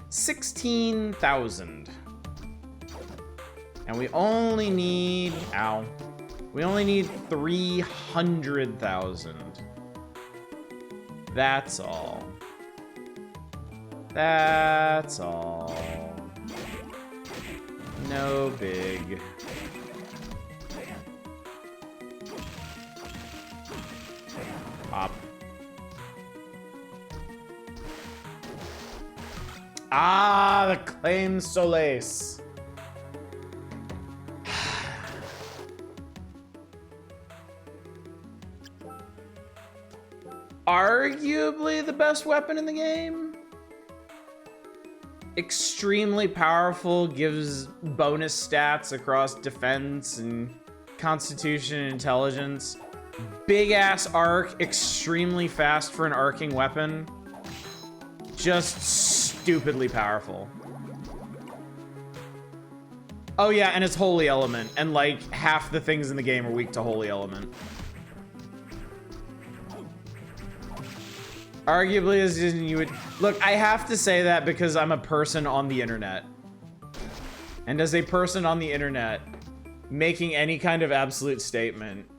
S1: 16,000. And we only need, ow. We only need 300,000. That's all. That's all. No big. Pop. Ah, the Claim Solace. Arguably the best weapon in the game. Extremely powerful, gives bonus stats across defense and constitution and intelligence. Big ass arc, extremely fast for an arcing weapon. Just stupidly powerful. Oh yeah, and it's Holy Element, and like half the things in the game are weak to Holy Element. Arguably, as you would look, I have to say that because I'm a person on the internet, and as a person on the internet, making any kind of absolute statement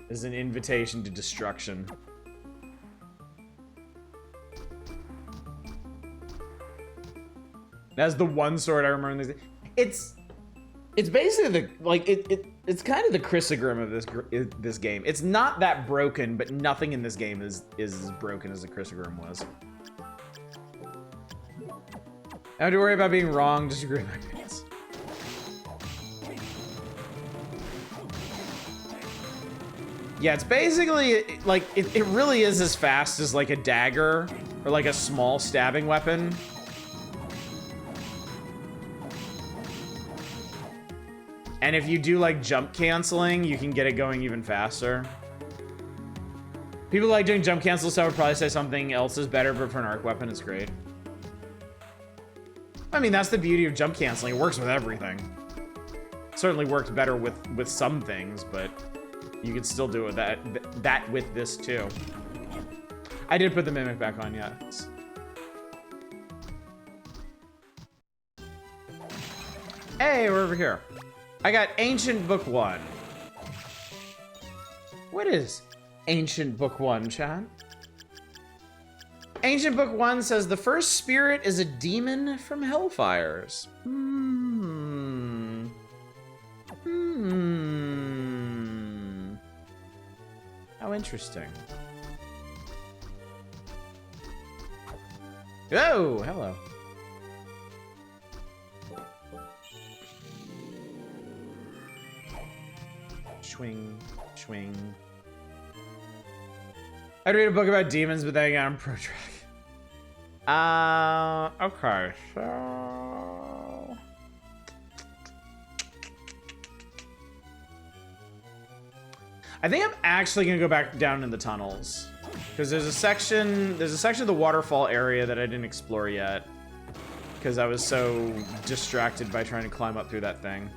S1: is an invitation to destruction. That's the one sword I remember. It's basically it's kind of the Chrysogrim of this game. It's not that broken, but nothing in this game is as broken as the Chrysogrim was. I have to worry about being wrong. Disagree with my opinions. Yeah, it's basically like it really is as fast as like a dagger or like a small stabbing weapon. And if you do like jump canceling, you can get it going even faster. People like doing jump cancel stuff would probably say something else is better, but for an arc weapon, it's great. I mean, that's the beauty of jump canceling. It works with everything. It certainly worked better with some things, but you can still do it that with this too. I did put the mimic back on, yes. Hey, we're over here. I got Ancient Book 1. What is Ancient Book 1, chat? Ancient Book 1 says the first spirit is a demon from Hellfires. How interesting. Oh, hello. Swing, swing. I'd read a book about demons, but then again, I'm pro track. Okay, so I think I'm actually gonna go back down in the tunnels because there's a section of the waterfall area that I didn't explore yet because I was so distracted by trying to climb up through that thing.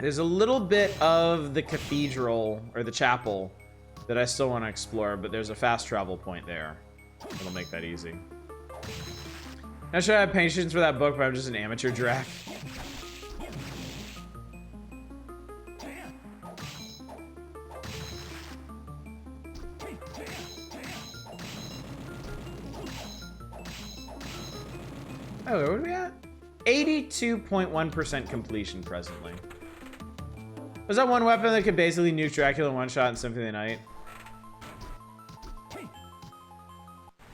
S1: There's a little bit of the cathedral, or the chapel, that I still want to explore, but there's a fast travel point there. It'll make that easy. Not sure I have patience for that book, but I'm just an amateur drac. Oh, where are we at? 82.1% completion presently. Was that one weapon that could basically nuke Dracula in one shot in Symphony of the Night?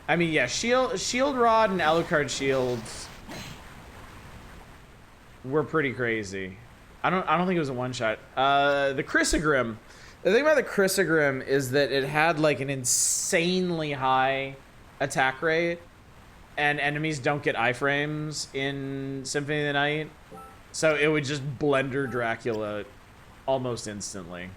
S1: I mean, yeah, shield rod and Alucard shields were pretty crazy. I don't think it was a one shot. The Chrysogrim. The thing about the Chrysogrim is that it had like an insanely high attack rate, and enemies don't get iframes in Symphony of the Night, so it would just blender Dracula almost instantly.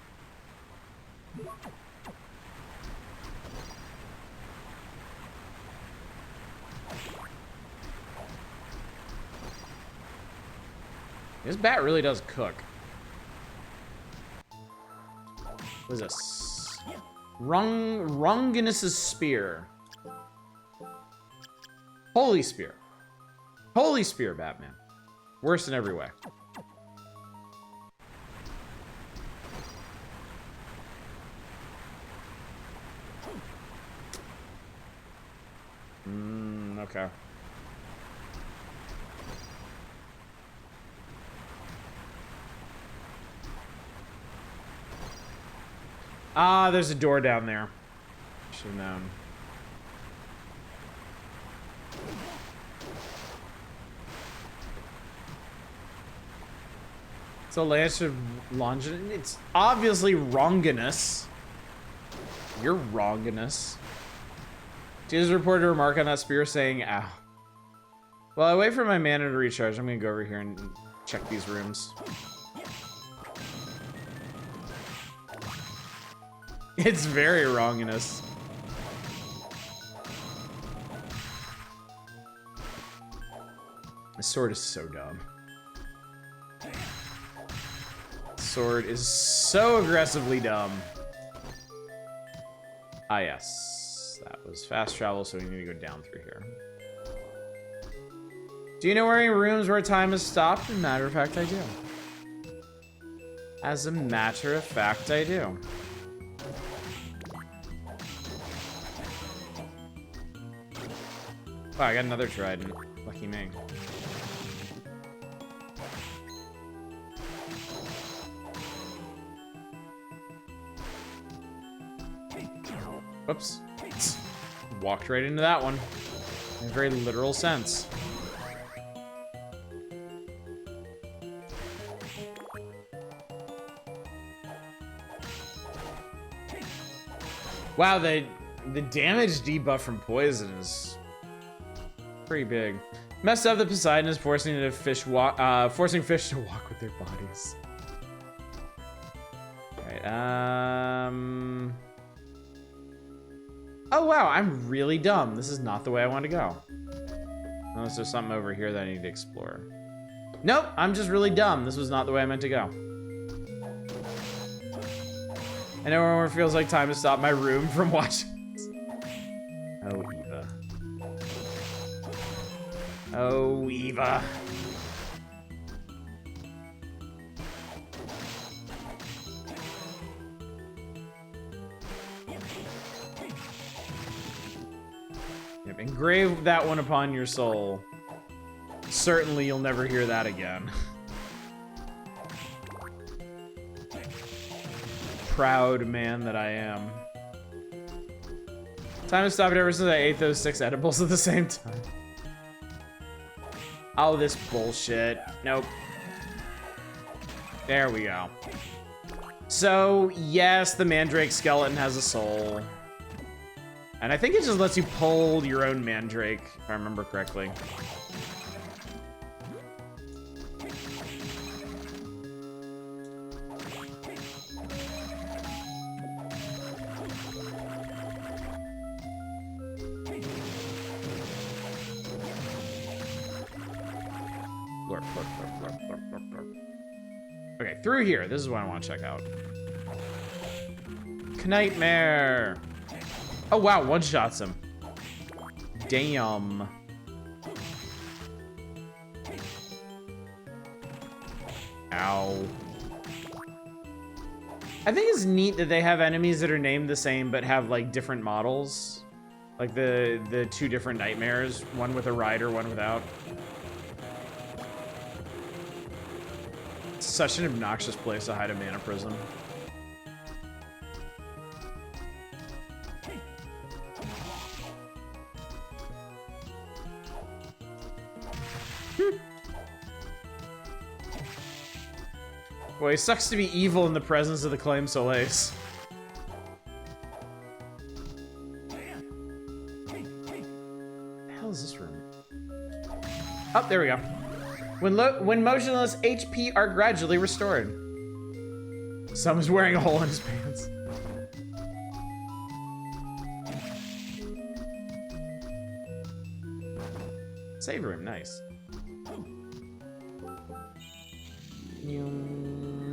S1: This bat really does cook. What is this? Ronginus's spear. Holy spear. Holy spear, Batman. Worse in every way. Okay. Ah, there's a door down there. Should have known. So Lance of Longinus. It's obviously Ronginus. You're Ronginus. Jesus reported a remark on that spear saying, ow. Well, I wait for my mana to recharge. I'm gonna go over here and check these rooms. It's very Ronginus. This sword is so dumb. Sword is so aggressively dumb. Ah, yes. That was fast travel, so we need to go down through here. Do you know any rooms where time has stopped? As a matter of fact, I do. As a matter of fact, I do. Wow, I got another trident. Lucky me. Whoops. Walked right into that one. In a very literal sense. Wow, the damage debuff from poison is pretty big. Messed up that Poseidon is forcing fish to walk with their bodies. Alright, oh wow, I'm really dumb. This is not the way I want to go. Unless there's something over here that I need to explore. Nope, I'm just really dumb. This was not the way I meant to go. I know everyone feels like time to stop my room from watching this. Oh, Eva. Oh, Eva. Yep, engrave that one upon your soul. Certainly you'll never hear that again. Proud man that I am. Time to stop it ever since I ate those 6 edibles at the same time. Oh, this bullshit. Nope. There we go. So, yes, the Mandrake skeleton has a soul. And I think it just lets you pull your own Mandrake, if I remember correctly. Okay, through here. This is what I want to check out. Knightmare. Oh, wow. One-shots him. Damn. Ow. I think it's neat that they have enemies that are named the same but have, like, different models. Like the 2 different nightmares. One with a rider, one without. Such an obnoxious place to hide a mana prism. Well, it sucks to be evil in the presence of the Claim Solace. What the hell is this room? Oh, there we go. When motionless, HP are gradually restored. Someone's wearing a hole in his pants. Save room, nice.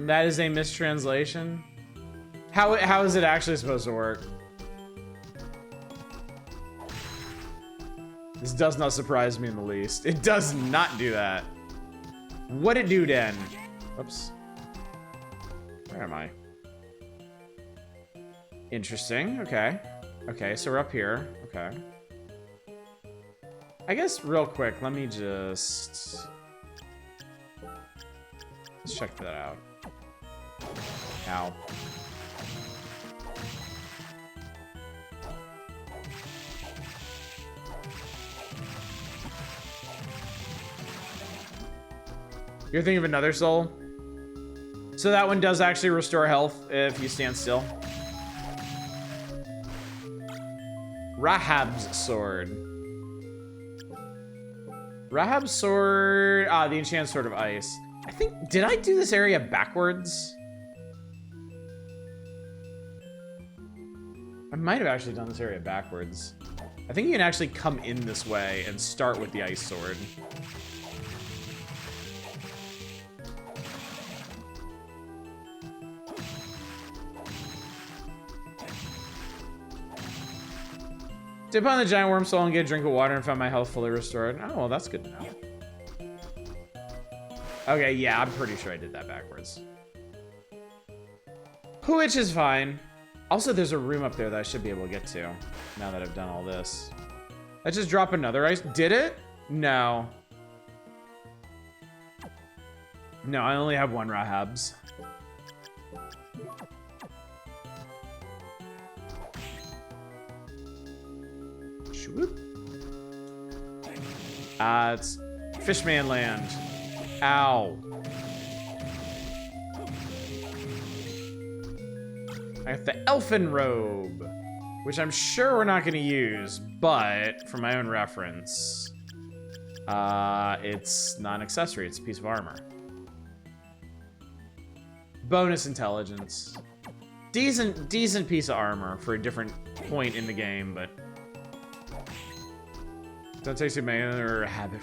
S1: That is a mistranslation. How is it actually supposed to work? This does not surprise me in the least. It does not do that. What it do then? Oops. Where am I? Interesting. Okay. Okay, so we're up here. Okay. I guess real quick, let me just... Let's check that out. Ow. You're thinking of another soul? So that one does actually restore health if you stand still. Rahab's sword. Rahab's sword. Ah, the enchanted sword of ice. I think, did I do this area backwards? I might have actually done this area backwards. I think you can actually come in this way and start with the ice sword. Dip on the giant worm soul and get a drink of water and found my health fully restored. Oh, well, that's good to know. Okay, yeah, I'm pretty sure I did that backwards. Which is fine. Also, there's a room up there that I should be able to get to now that I've done all this. Let's just drop another ice. Did it? No. No, I only have one Rahabs. Swoop. It's Fishman Land. Ow. I got the Elfin Robe, which I'm sure we're not going to use, but for my own reference, it's not an accessory, it's a piece of armor. Bonus intelligence. Decent piece of armor for a different point in the game, but don't take too many or habit.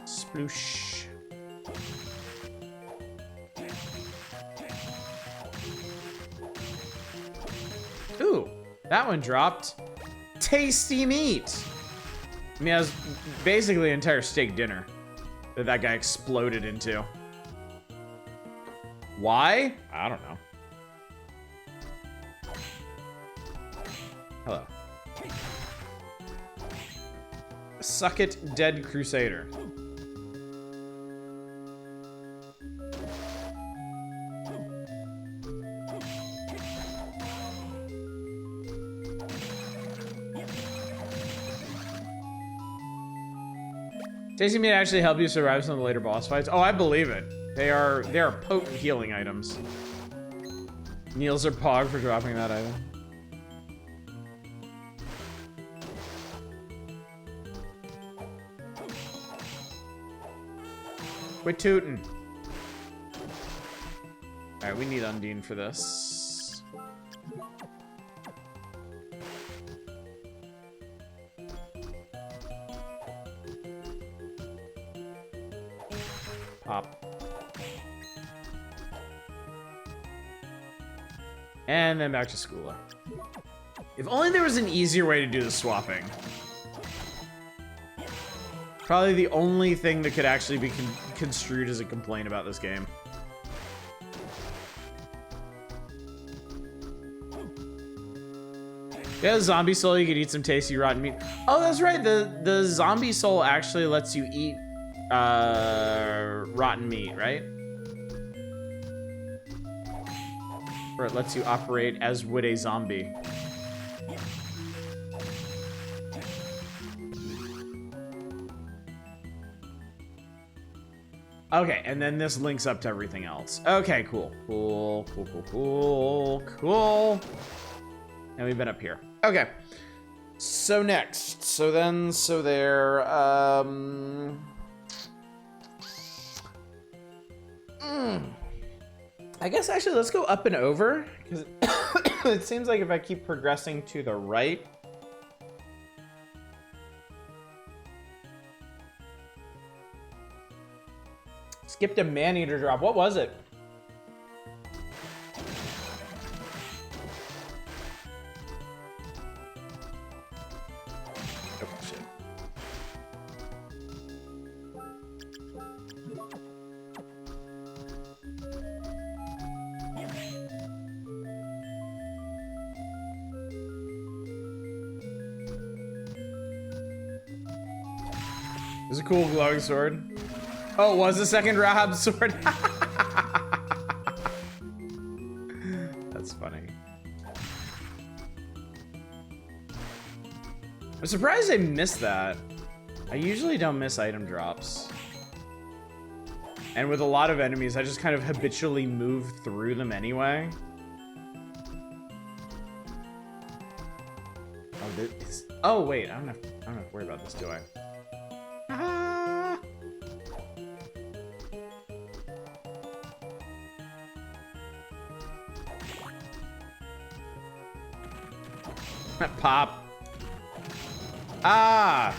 S1: Sploosh. Ooh, that one dropped. Tasty meat. I mean, that was basically an entire steak dinner that guy exploded into. Why? I don't know. Hello. Suck it, dead crusader. Tasty meat actually help you survive some of the later boss fights. Oh, I believe it. They are potent healing items. Niels or Pog for dropping that item. Quit tootin'. Alright, we need Undine for this. Pop. And then back to Schooler. If only there was an easier way to do the swapping. Probably the only thing that could actually be construed as a complaint about this game. Yeah, zombie soul, you could eat some tasty rotten meat. Oh, that's right. The zombie soul actually lets you eat rotten meat, right? Or it lets you operate as would a zombie. Okay, and then this links up to everything else. Okay, cool. Cool. And we've been up here. Okay. So next. So then, so there. I guess actually let's go up and over. Because it seems like if I keep progressing to the right. Skipped a man-eater drop. What was it? Oh, shit. This is a cool glowing sword. Oh, it was the second Rahab sword. That's funny. I'm surprised I missed that. I usually don't miss item drops. And with a lot of enemies, I just kind of habitually move through them anyway. Oh, wait, I don't have to worry about this, do I? Pop. Ah!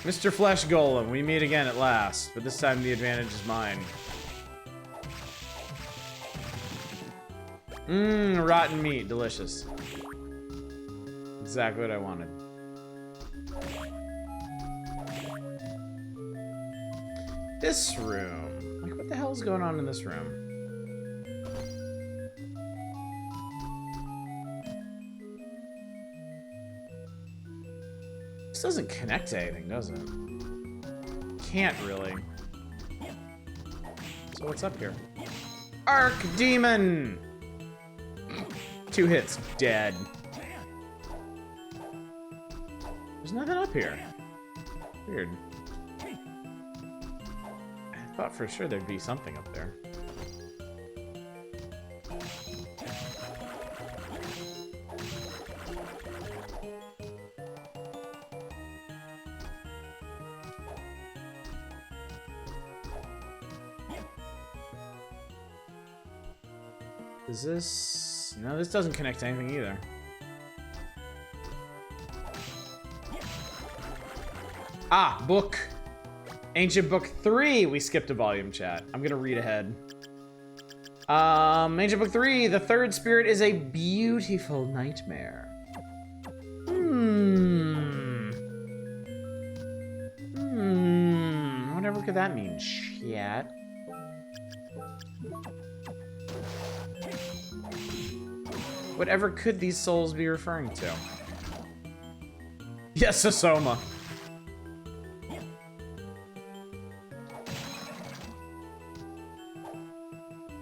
S1: Mr. Flesh Golem, we meet again at last, but this time the advantage is mine. Mmm, rotten meat, delicious. Exactly what I wanted. This room. Like, what the hell is going on in this room? This doesn't connect to anything, does it? Can't really. So what's up here? Arc Demon! 2 hits, dead. There's nothing up here. Weird. I thought for sure there'd be something up there. Is this... No, this doesn't connect to anything either. Ah, book. Ancient Book 3. We skipped a volume, chat. I'm gonna read ahead. Ancient Book 3. The third spirit is a beautiful nightmare. Whatever could that mean, chat? Whatever could these souls be referring to? Yes, Sosoma.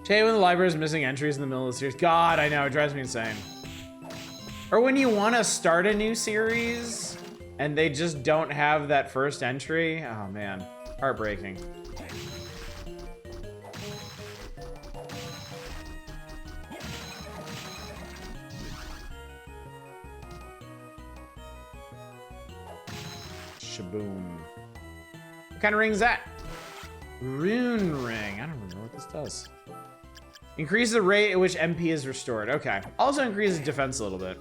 S1: Jay, when the library is missing entries in the middle of the series. God, I know, it drives me insane. Or when you want to start a new series and they just don't have that first entry. Oh man, heartbreaking. Shaboom. What kind of ring is that? Rune ring. I don't remember what this does. Increase the rate at which MP is restored. Okay. Also increases defense a little bit.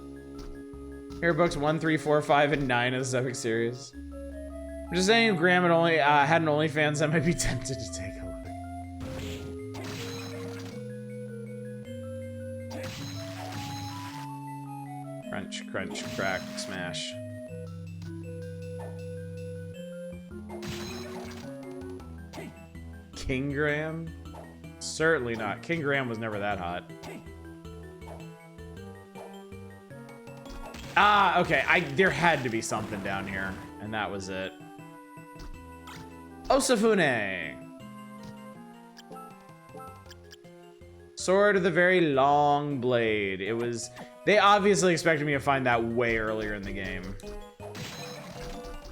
S1: Here are books 1, 3, 4, 5, and 9 of this epic series. I'm just saying if Graham had only had an OnlyFans, I might be tempted to take a look. Crunch, crunch, crack, smash. King Graham? Certainly not. King Graham was never that hot. Ah, okay. There had to be something down here, and that was it. Osafune. Sword of the very long blade. It was... They obviously expected me to find that way earlier in the game.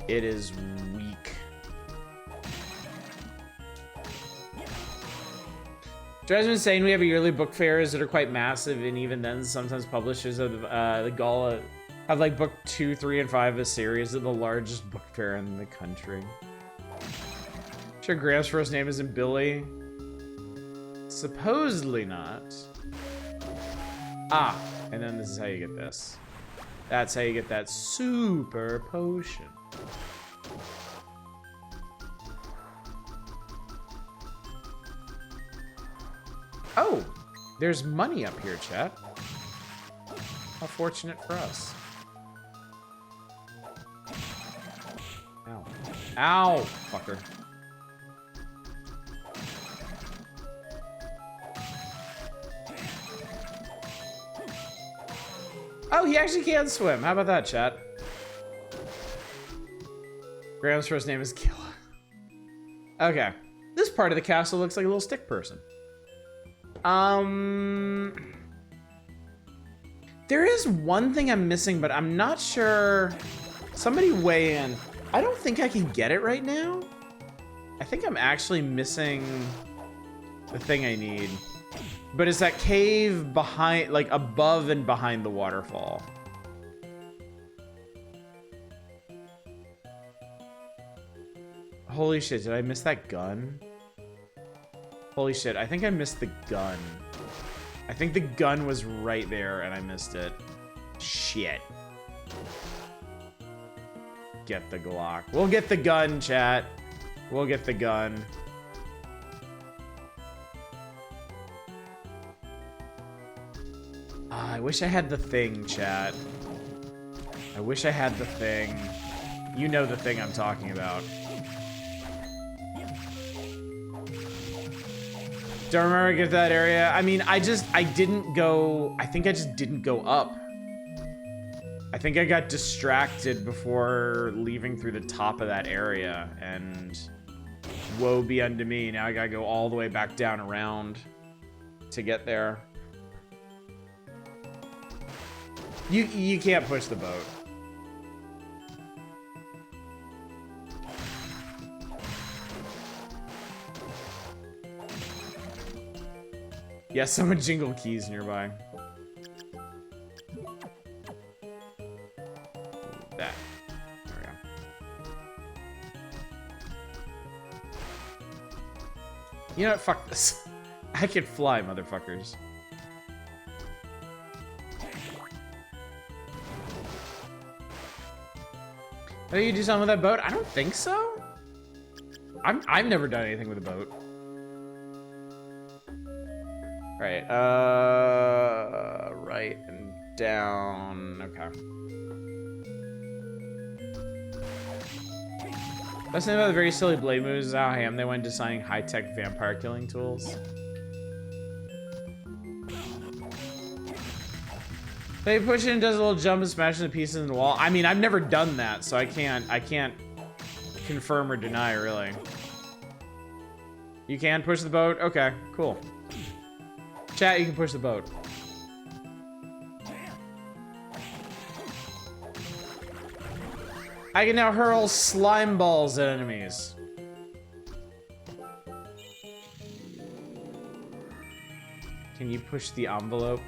S1: It is weak. Drives me insane. We have yearly book fairs that are quite massive, and even then, sometimes publishers of the Gala have like book 2, 3, and 5 of a series of the largest book fair in the country. Sure, Graham's first name isn't Billy. Supposedly not. Ah, and then this is how you get this. That's how you get that super potion. Oh, there's money up here, chat. How fortunate for us. Ow. Ow, fucker. Oh, he actually can swim. How about that, chat? Graham's first name is Killa. Okay. This part of the castle looks like a little stick person. There is one thing I'm missing, but I'm not sure. Somebody weigh in. I don't think I can get it right now. I think I'm actually missing the thing I need. But it's that cave behind, like above and behind the waterfall. Holy shit, did I miss that gun? Holy shit, I think I missed the gun. I think the gun was right there and I missed it. Shit. Get the Glock. We'll get the gun, chat. We'll get the gun. I wish I had the thing, chat. I wish I had the thing. You know the thing I'm talking about. Don't remember get to that area. I mean, I didn't go, I think I just didn't go up. I think I got distracted before leaving through the top of that area, and woe be unto me. Now I gotta go all the way back down around to get there. You can't push the boat. Yeah, someone jingle keys nearby. That. There we go. You know what? Fuck this. I can fly, motherfuckers. Oh, you do something with that boat? I don't think so. I've never done anything with a boat. Right, right and down, okay. Best thing about the very silly blade moves is how ham they went designing high-tech vampire killing tools. They push it and does a little jump and smash the pieces in the wall. I mean, I've never done that, so I can't confirm or deny, really. You can push the boat? Okay, cool. Chat, you can push the boat. I can now hurl slime balls at enemies. Can you push the envelope?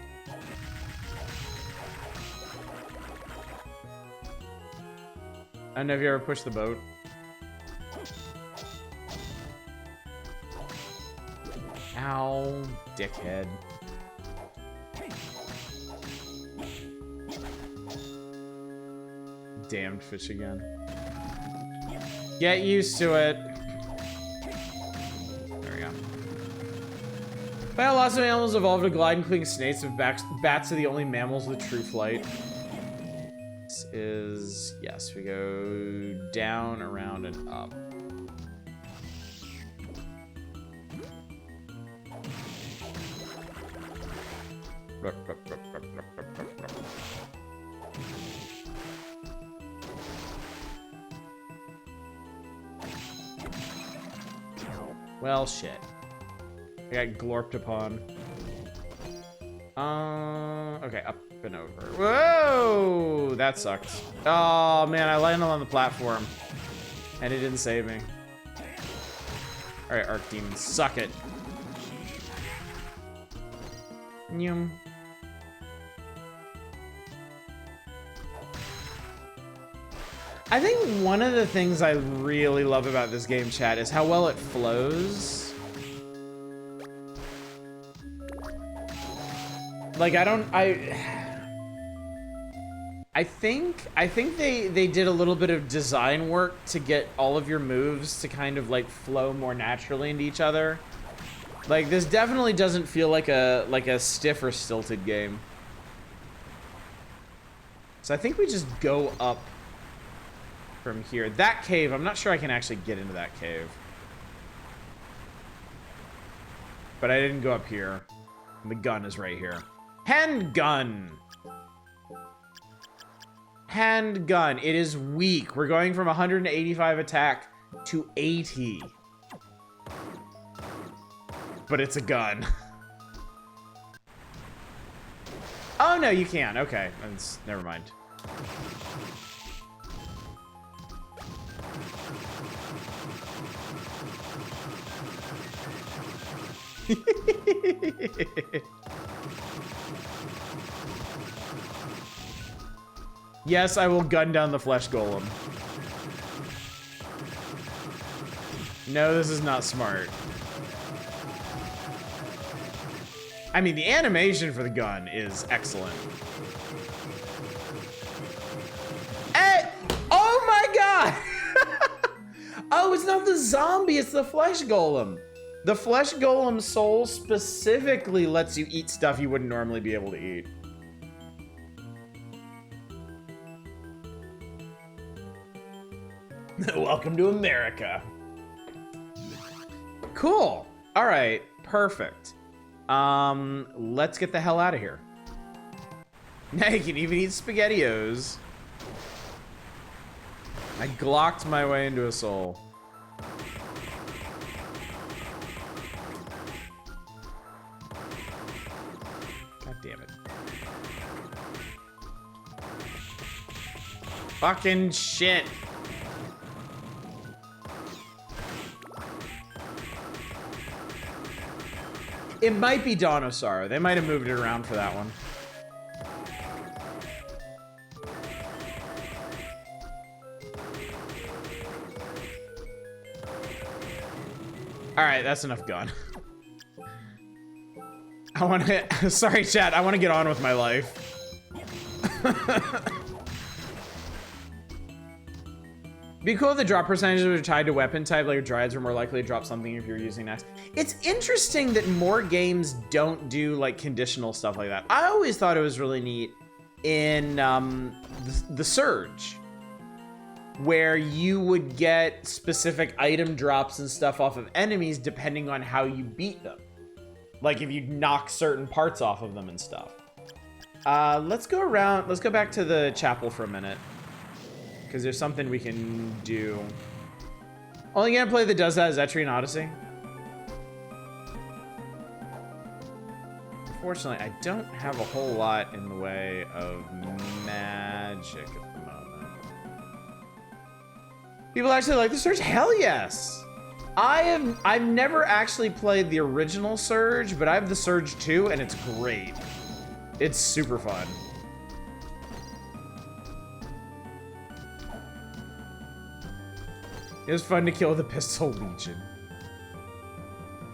S1: I don't know if you ever pushed the boat. Ow, dickhead. Damned fish again. Get used to it. There we go. Well, lots of animals evolved to glide, including snakes, and bats are the only mammals with true flight. This is... yes, we go down, around, and up. Well, shit. I got glorped upon. Okay, up and over. Whoa! That sucked. Oh, man, I landed on the platform. And it didn't save me. Alright, Arc Demon, suck it. Nyum. I think one of the things I really love about this game, chat, is how well it flows. Like, I think they did a little bit of design work to get all of your moves to kind of like flow more naturally into each other. Like, this definitely doesn't feel like a stiff or stilted game. So I think we just go up from here. That cave, I'm not sure I can actually get into that cave. But I didn't go up here. And the gun is right here. Handgun! Handgun. It is weak. We're going from 185 attack to 80. But it's a gun. Oh, no, you can. Okay. Never mind. Yes, I will gun down the flesh golem. No, this is not smart. I mean, the animation for the gun is excellent. Hey! Oh my god! Oh, it's not the zombie, it's the flesh golem. The flesh golem soul specifically lets you eat stuff you wouldn't normally be able to eat. Welcome to America. Cool. All right, perfect. Let's get the hell out of here. Now you can even eat SpaghettiOs. I glocked my way into a soul. God damn it. Fucking shit. It might be Dawn of Sorrow. They might have moved it around for that one. All right, that's enough gun. I want to, sorry chat, I want to get on with my life. Be cool if the drop percentages were tied to weapon type, like Dryads were more likely to drop something if you're using Axe. It's interesting that more games don't do like conditional stuff like that. I always thought it was really neat in the Surge, where you would get specific item drops and stuff off of enemies depending on how you beat them. Like if you knock certain parts off of them and stuff. Let's go around, let's go back to the chapel for a minute. Because there's something we can do. Only gameplay that does that is Etrian Odyssey. Unfortunately, I don't have a whole lot in the way of magic at the moment. People actually like the Surge? Hell yes! I've never actually played the original Surge, but I have the Surge 2 and it's great. It's super fun. It was fun to kill the Pistol Legion.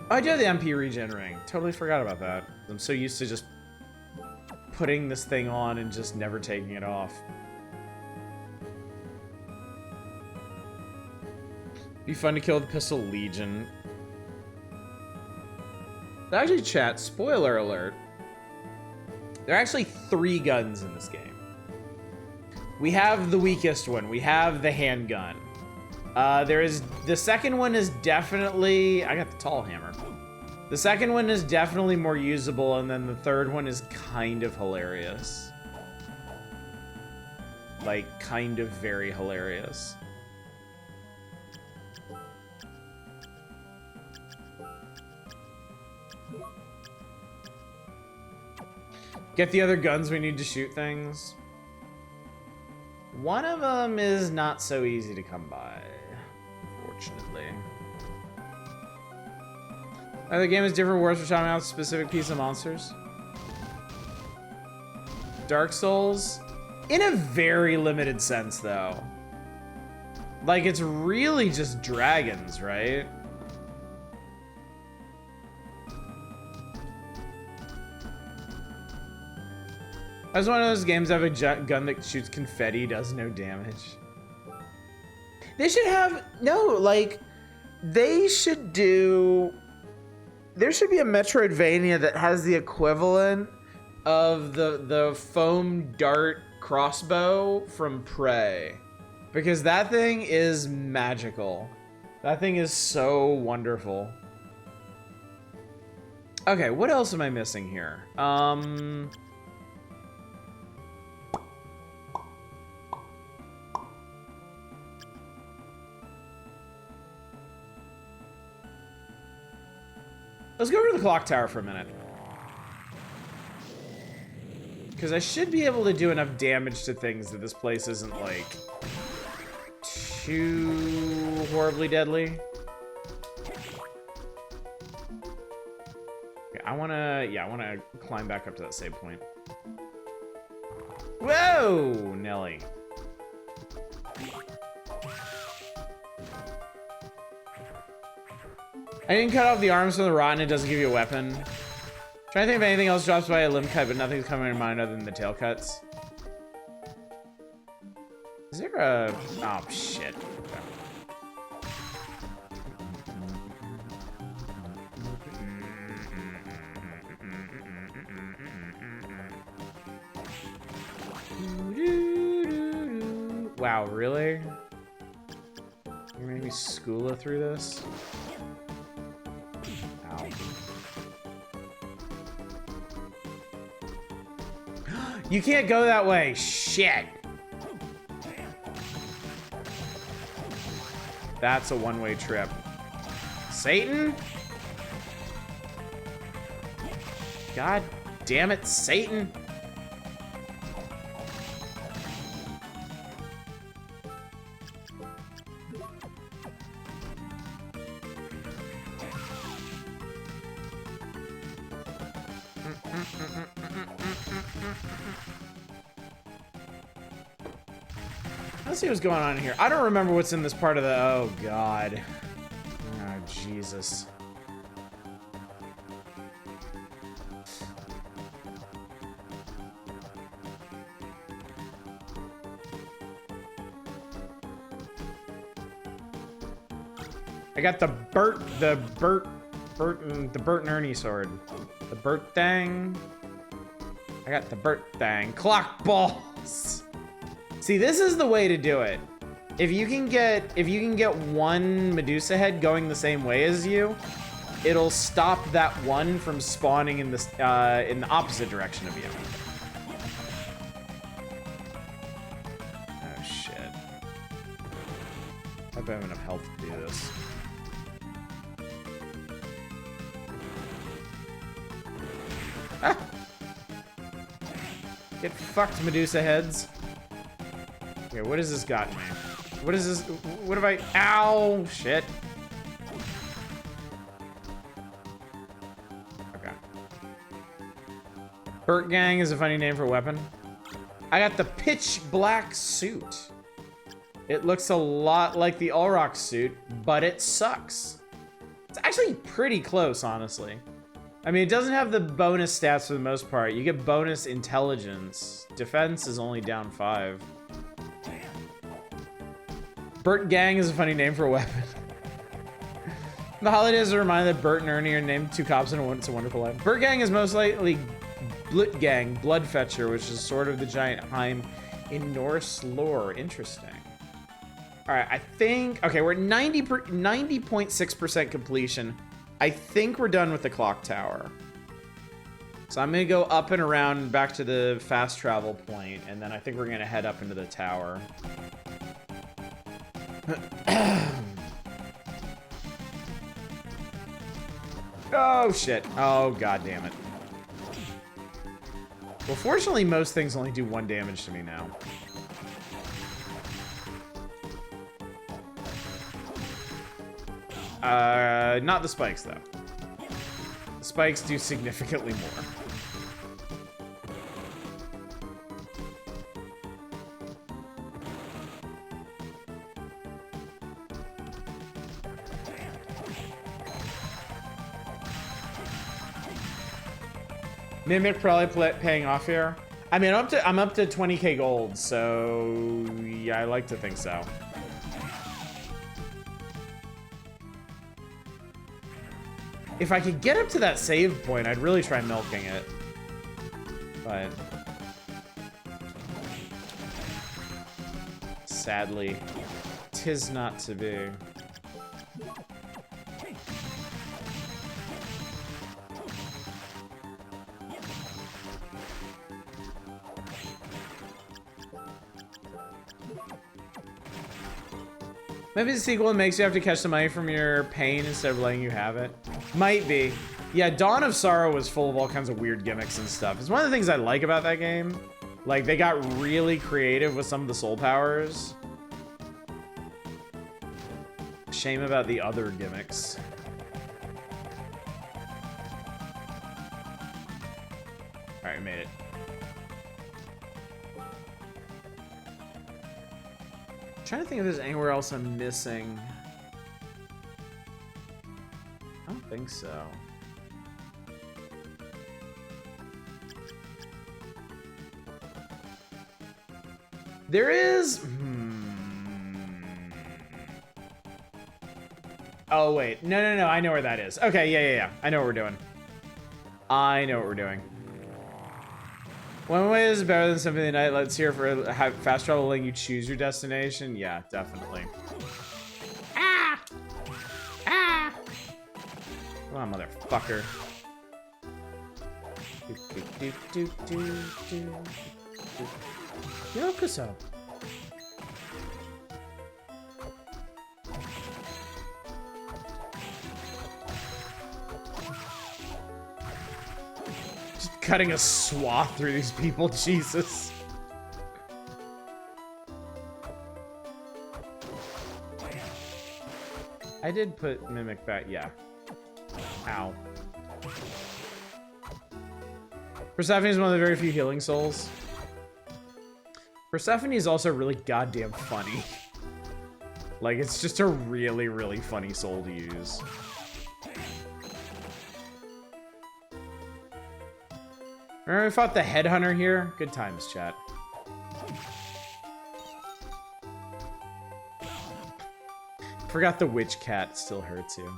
S1: Oh, I do have the MP regen ring. Totally forgot about that. I'm so used to just putting this thing on and just never taking it off. Be fun to kill the Pistol Legion. Actually, chat, spoiler alert. There are actually 3 guns in this game. We have the weakest one. We have the handgun. The second one is definitely, I got the tall hammer. The second one is definitely more usable, and then the third one is kind of hilarious. Like, kind of very hilarious. Get the other guns we need to shoot things. One of them is not so easy to come by, unfortunately. The game is different words for shouting out a specific piece of monsters. Dark Souls, in a very limited sense, though. Like, it's really just dragons, right? That's one of those games that have a gun that shoots confetti, does no damage. They should have, no, like, they should do, there should be a Metroidvania that has the equivalent of the foam dart crossbow from Prey. Because that thing is magical. That thing is so wonderful. Okay, what else am I missing here? Let's go over to the clock tower for a minute. Because I should be able to do enough damage to things that this place isn't, like, too horribly deadly. Okay, I wanna climb back up to that save point. Whoa, Nelly. I didn't cut off the arms from the rot and it doesn't give you a weapon. Trying to think if anything else drops by a limb cut, but nothing's coming to mind other than the tail cuts. Is there a... oh, shit. Okay. Wow, really? You make me Skula through this? Ow. You can't go that way. Shit. That's a one-way trip. Satan? God damn it, Satan. Let's see what's going on here. I don't remember what's in this part of the... Oh, God. Oh, Jesus. I got the Bert and Ernie sword. The Bert thing. I got the Bert thing. Clock balls. See, this is the way to do it. If you can get one Medusa head going the same way as you, it'll stop that one from spawning in the opposite direction of you. Oh shit. I hope I have enough health to do this. Ah! Get fucked, Medusa heads. Okay, what has this got me? What is this? What have I? Ow! Shit. Okay. Burt Gang is a funny name for a weapon. I got the pitch black suit. It looks a lot like the Ulrock suit, but it sucks. It's actually pretty close, honestly. I mean, it doesn't have the bonus stats for the most part. You get bonus intelligence. Defense is only down 5. Burt Gang is a funny name for a weapon. The holidays are a reminder that Bert and Ernie are named two cops in It's a Wonderful Life. Burt Gang is most likely Blut Gang, Bloodfetcher, which is sort of the giant Heim in Norse lore. Interesting. All right, I think... Okay, we're at 90.6% completion. I think we're done with the clock tower. So I'm going to go up and around back to the fast travel point, and then I think we're going to head up into the tower. Oh, shit. Oh, god damn it. Well, fortunately, most things only do 1 damage to me now. Not the spikes, though. The spikes do significantly more. Mimic probably paying off here. I mean, I'm up to 20k gold, so yeah, I like to think so. If I could get up to that save point, I'd really try milking it. But sadly, 'tis not to be. Maybe the sequel makes you have to catch the money from your pain instead of letting you have it. Might be. Yeah, Dawn of Sorrow was full of all kinds of weird gimmicks and stuff. It's one of the things I like about that game. Like, they got really creative with some of the soul powers. Shame about the other gimmicks. Alright, we made it. Trying to think if there's anywhere else I'm missing. I don't think so. There is... Oh, wait. No, I know where that is. Okay, yeah. I know what we're doing. I know what we're doing. One way is better than Symphony of the Night. Let's hear for fast travel letting you choose your destination. Yeah, definitely. Come on, motherfucker. Yokoso. Just cutting a swath through these people, Jesus. I did put Mimic back, yeah. Ow. Persephone is one of the very few healing souls. Persephone is also really goddamn funny. Like, it's just a really, really funny soul to use. Remember we fought the headhunter here? Good times, chat. Forgot the witch cat still hurts you.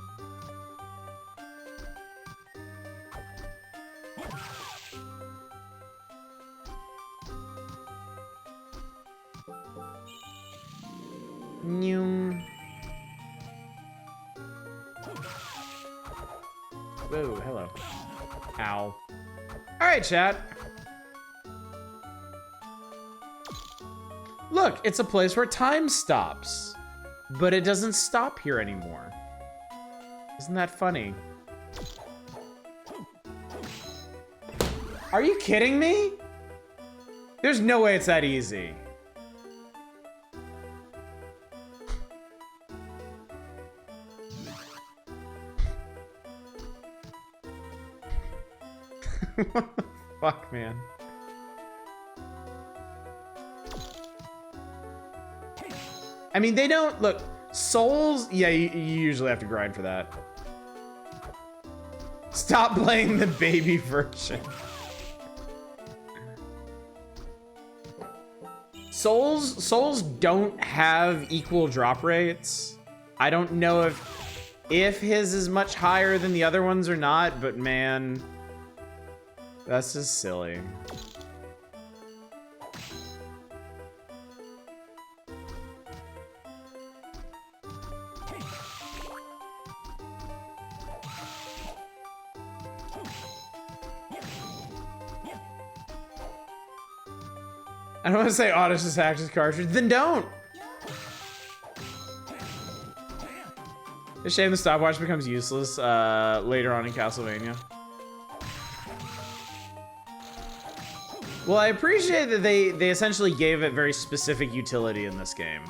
S1: Noom. Whoa, hello. Ow. Alright, chat. Look, it's a place where time stops. But it doesn't stop here anymore. Isn't that funny? Are you kidding me? There's no way it's that easy. What the fuck, man? I mean, they don't look souls. Yeah, you usually have to grind for that. Stop playing the baby version. Souls don't have equal drop rates. I don't know if his is much higher than the other ones or not, but man, that's just silly. I don't want to say Otis just hacked his cartridge. Then don't. It's a shame the stopwatch becomes useless later on in Castlevania. Well, I appreciate that they essentially gave it very specific utility in this game.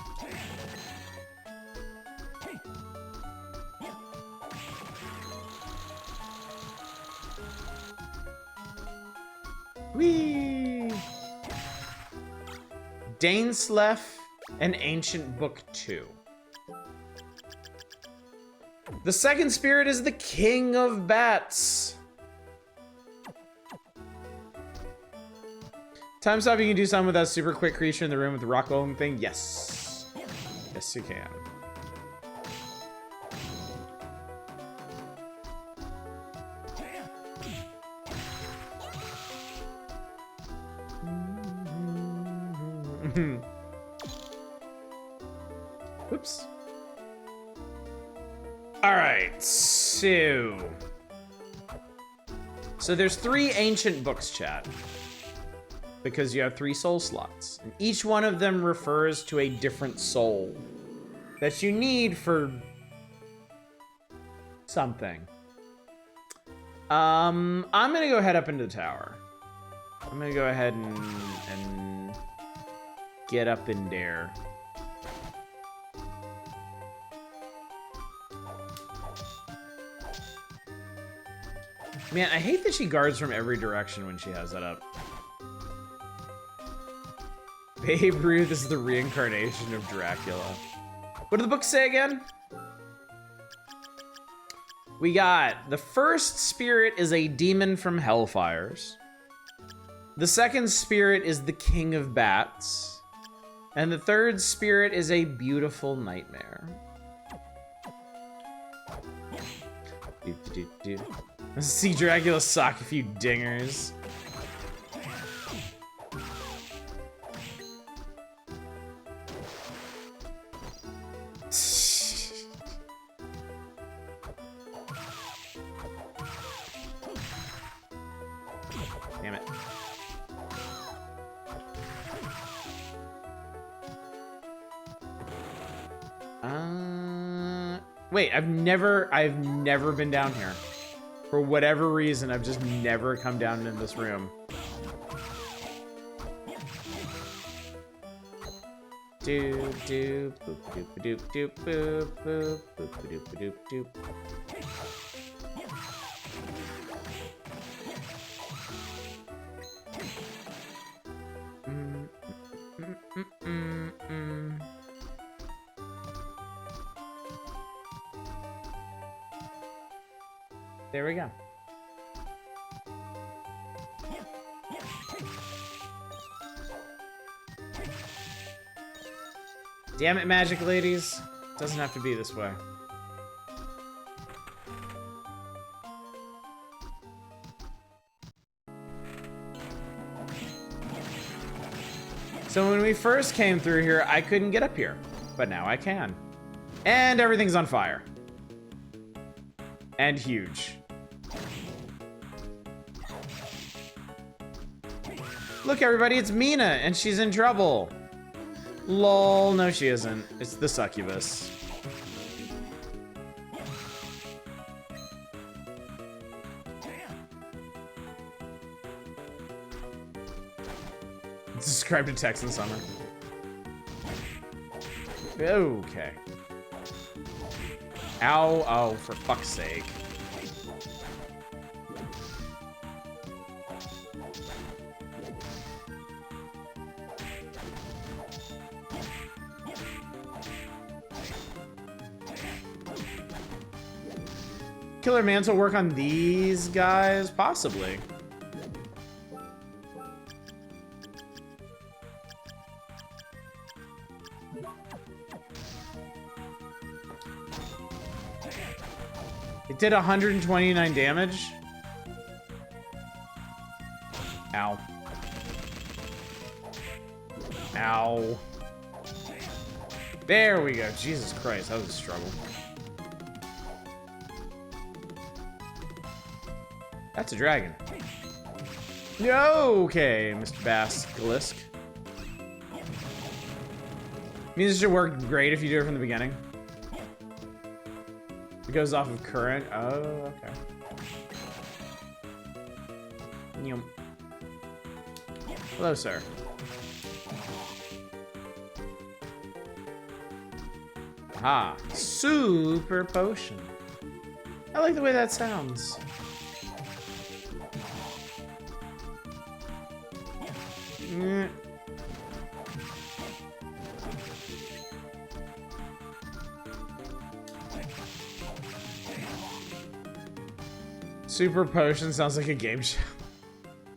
S1: Whee! Daneslef, an Ancient Book 2. The second spirit is the King of Bats. Time stop, you can do something with that super quick creature in the room with the rock rolling thing? Yes. Yes, you can. Oops. All right, so there's 3 ancient books, chat, because you have 3 soul slots, and each one of them refers to a different soul that you need for something. I'm gonna go head up into the tower. I'm gonna go ahead and get up in there. Man, I hate that she guards from every direction when she has that up. Babe Ruth is the reincarnation of Dracula. What do the books say again? We got the first spirit is a demon from Hellfires. The second spirit is the King of Bats. And the third spirit is a beautiful nightmare. Let's see Dracula sock a few dingers. Wait, I've never been down here. For whatever reason, I've just never come down in this room. Doop doop boop doop doop doop boop boop boop doop doop doop. There we go. Damn it, magic ladies. Doesn't have to be this way. So when we first came through here, I couldn't get up here, but now I can. And everything's on fire. And huge. Look, everybody, it's Mina, and she's in trouble. Lol, no she isn't. It's the succubus. It's described in Texan summer. Okay. Ow, oh, for fuck's sake. Killer Mantle work on these guys? Possibly. It did 129 damage. Ow. Ow. There we go. Jesus Christ, that was a struggle. That's a dragon. Okay, Mr. Basilisk. Means it should work great if you do it from the beginning. It goes off of current. Oh, okay. Yum. Hello, sir. Ah, super potion. I like the way that sounds. Super potion sounds like a game show.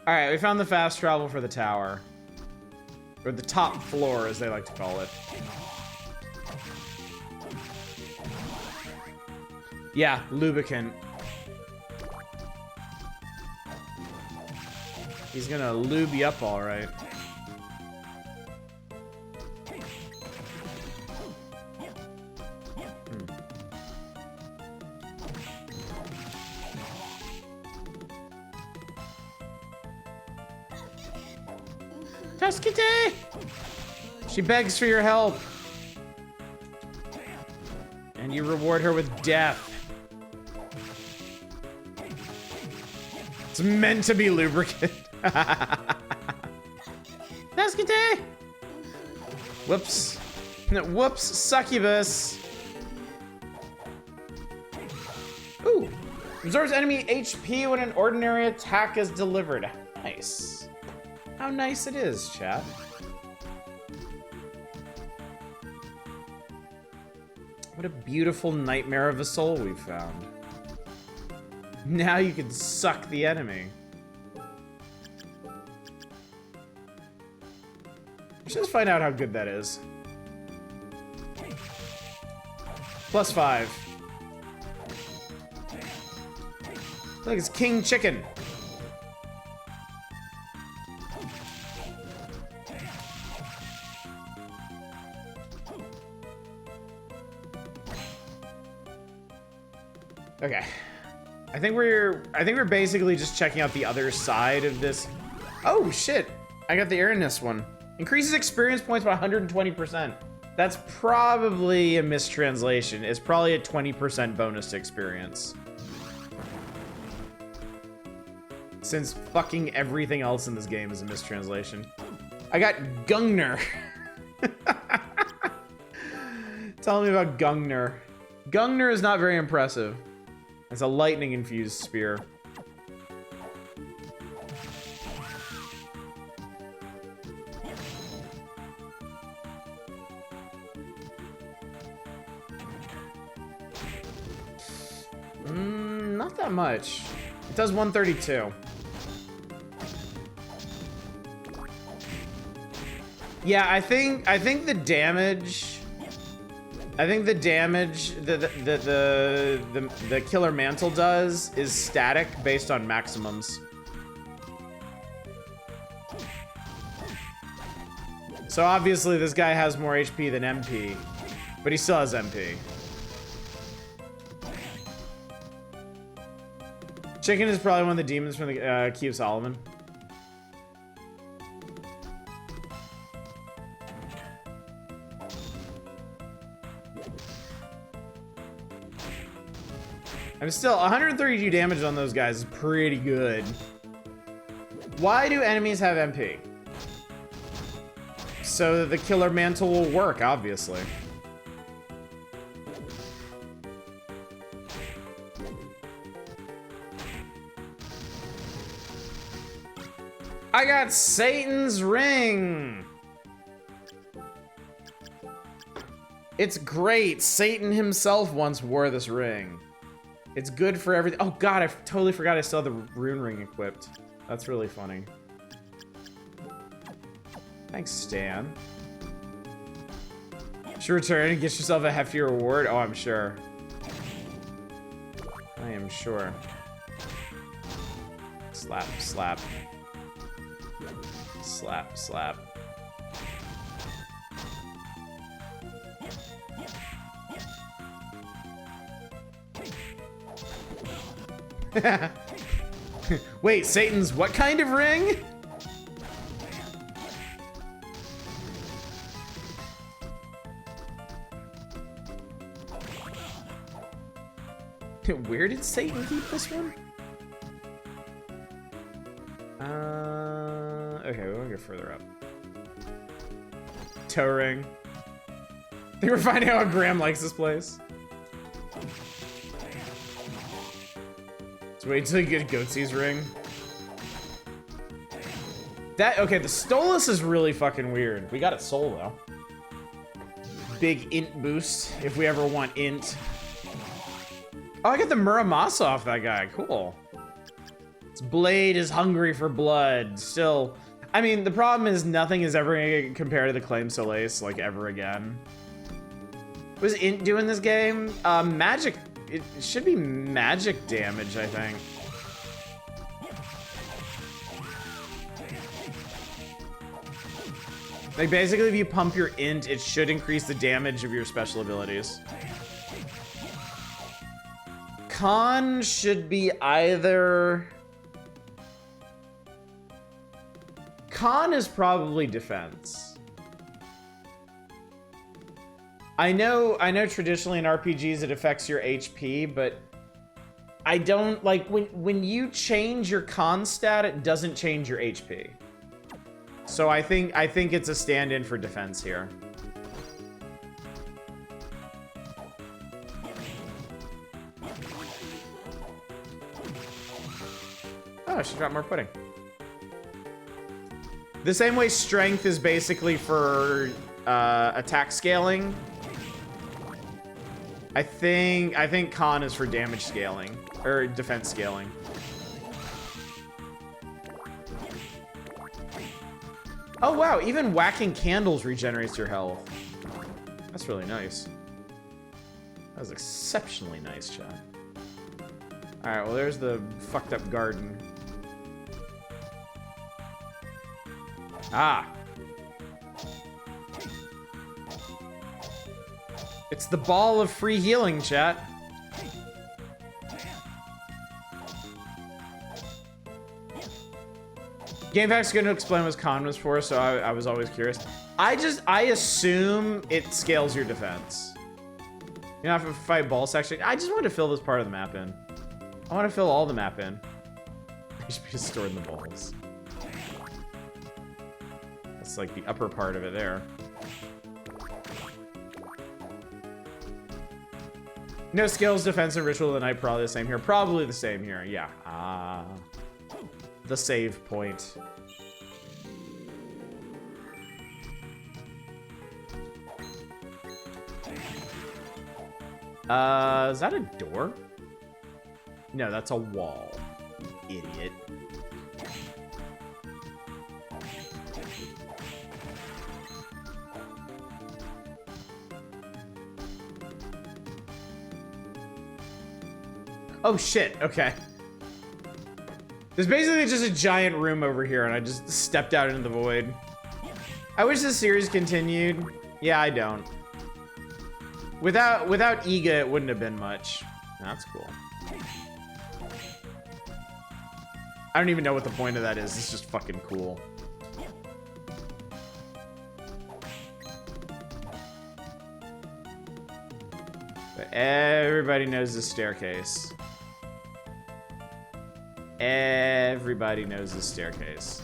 S1: All right, we found the fast travel for the tower. Or the top floor, as they like to call it. Yeah, lubricant. He's gonna lube you up all right. Tuskite! She begs for your help. And you reward her with death. It's meant to be lubricant. Tuskite! Whoops. Whoops, succubus. Ooh. Absorbs enemy HP when an ordinary attack is delivered. Nice. How nice it is, chat. What a beautiful nightmare of a soul we've found. Now you can suck the enemy. Let's just find out how good that is. +5. Look, it's King Chicken. Okay. I think we're basically just checking out the other side of this. Oh shit. I got the Aranus one. Increases experience points by 120%. That's probably a mistranslation. It's probably a 20% bonus to experience. Since fucking everything else in this game is a mistranslation. I got Gungner. Tell me about Gungner. Gungner is not very impressive. It's a lightning-infused spear. Not that much. It does 132. Yeah, I think the damage. I think the damage the Killer Mantle does is static based on maximums. So obviously this guy has more HP than MP, but he still has MP. Chicken is probably one of the demons from the Key of Solomon. I'm still 132 damage on those guys is pretty good. Why do enemies have MP? So that the Killer Mantle will work, obviously. I got Satan's ring. It's great. Satan himself once wore this ring. It's good for everything. Oh god, I totally forgot I still have the rune ring equipped. That's really funny. Thanks, Stan. Should return and get yourself a hefty reward? Oh, I'm sure. I am sure. Slap, slap. Slap, slap. Wait, Satan's what kind of ring? Where did Satan keep this one? Okay, we want to go further up. Toe ring. I think we're finding out how Graham likes this place. Let's wait until you get Goatsee's ring. Okay, the Stolas is really fucking weird. We got it soul though. Big int boost if we ever want int. Oh, I got the Muramasa off that guy. Cool. Its blade is hungry for blood. Still, I mean, the problem is nothing is ever gonna compare to the Claim Solace, like, ever again. What is int doing this game? Magic. It should be magic damage, I think. Like, basically, if you pump your int, it should increase the damage of your special abilities. Con should be either... Con is probably defense. I know traditionally in RPGs it affects your HP, but I don't like when you change your con stat, it doesn't change your HP. So I think it's a stand-in for defense here. Oh, she got more pudding. The same way strength is basically for attack scaling. I think con is for damage scaling or defense scaling. Oh wow, even whacking candles regenerates your health. That's really nice. That was exceptionally nice, Chad. Alright, well there's the fucked up garden. Ah. It's the ball of free healing, chat. GameFAQ's gonna explain what con was for, so I was always curious. I assume it scales your defense. You don't have to fight ball section. I just want to fill this part of the map in. I want to fill all the map in. I should be stored in the balls. That's like the upper part of it there. No skills, defense, and ritual of the night. Probably the same here. Probably the same here. Yeah. The save point. Is that a door? No, that's a wall. Idiot. Oh shit, okay. There's basically just a giant room over here and I just stepped out into the void. I wish this series continued. Yeah, I don't. Without Iga, it wouldn't have been much. That's cool. I don't even know what the point of that is. It's just fucking cool. But everybody knows the staircase. Everybody knows the staircase.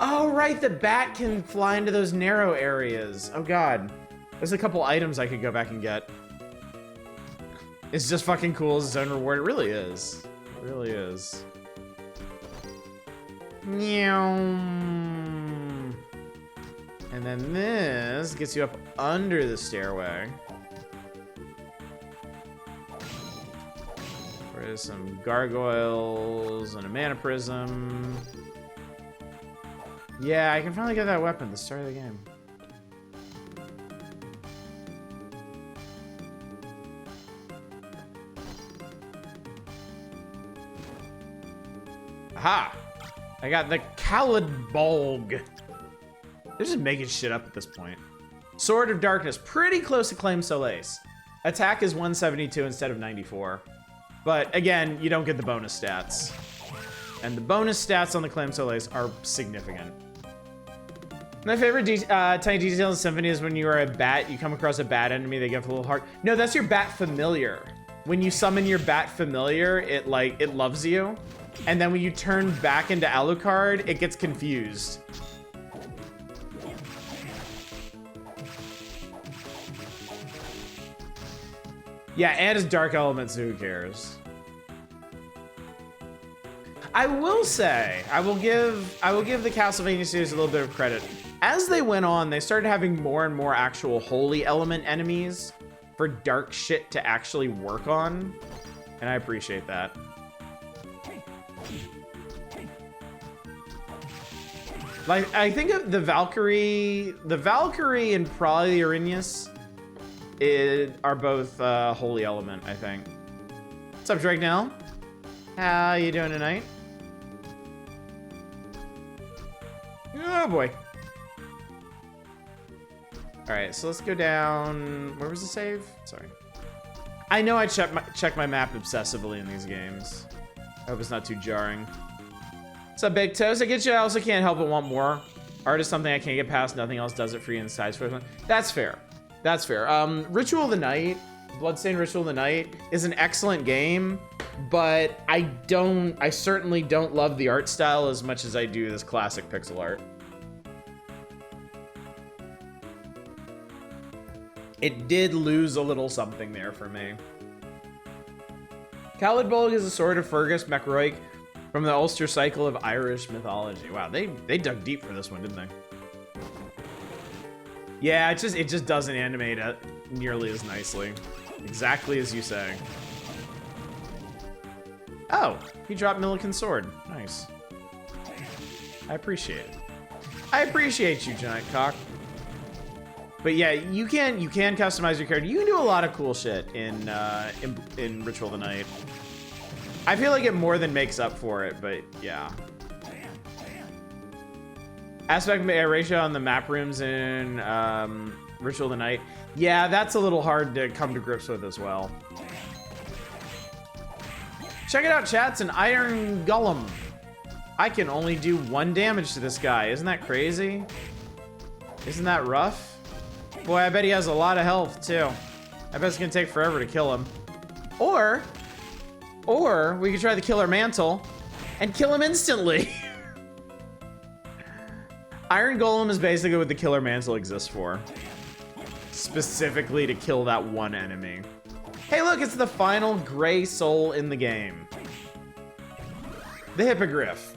S1: Oh, right, the bat can fly into those narrow areas. Oh, God. There's a couple items I could go back and get. It's just fucking cool as its own reward. It really is. It really is. Meow. And then this gets you up under the stairway. There's some gargoyles and a mana prism. Yeah, I can finally get that weapon at the start of the game. Aha! I got the Calidbolg. They're just making shit up at this point. Sword of Darkness, pretty close to Claim Solace. Attack is 172 instead of 94. But again, you don't get the bonus stats. And the bonus stats on the Claim Solace are significant. My favorite tiny detail in Symphony is when you are a bat, you come across a bat enemy, they give a little heart. No, that's your bat familiar. When you summon your bat familiar, it loves you. And then when you turn back into Alucard, it gets confused. Yeah, and it's dark elements, so who cares? I will say, I will give the Castlevania series a little bit of credit. As they went on, they started having more and more actual holy element enemies for dark shit to actually work on. And I appreciate that. Like, I think of the Valkyrie and probably the Arrhenius are both holy element, I think. What's up, Drake Nell? How you doing tonight? Oh boy. All right, so let's go down. Where was the save? Sorry. I know I check my map obsessively in these games. I hope it's not too jarring. What's up, Big Toast? I get you. I also can't help but want more. Art is something I can't get past. Nothing else does it for you in size. That's fair. That's fair. Ritual of the Night, Bloodstained Ritual of the Night is an excellent game, but I certainly don't love the art style as much as I do this classic pixel art. It did lose a little something there for me. Calidbolg is a sword of Fergus MacRoig from the Ulster cycle of Irish mythology. Wow, they dug deep for this one, didn't they? Yeah, it just doesn't animate it nearly as nicely. Exactly as you say. Oh, he dropped Milliken's sword. Nice. I appreciate it. I appreciate you, Giant Cock. But yeah, you can customize your character. You can do a lot of cool shit in Ritual of the Night. I feel like it more than makes up for it, but yeah. Aspect ratio on the map rooms in Ritual of the Night. Yeah, that's a little hard to come to grips with as well. Check it out, chat. It's an Iron Golem. I can only do 1 damage to this guy. Isn't that crazy? Isn't that rough? Boy, I bet he has a lot of health, too. I bet it's gonna take forever to kill him. Or we could try the Killer Mantle and kill him instantly. Iron Golem is basically what the Killer Mantle exists for. Specifically to kill that one enemy. Hey, look, it's the final gray soul in the game. The Hippogriff.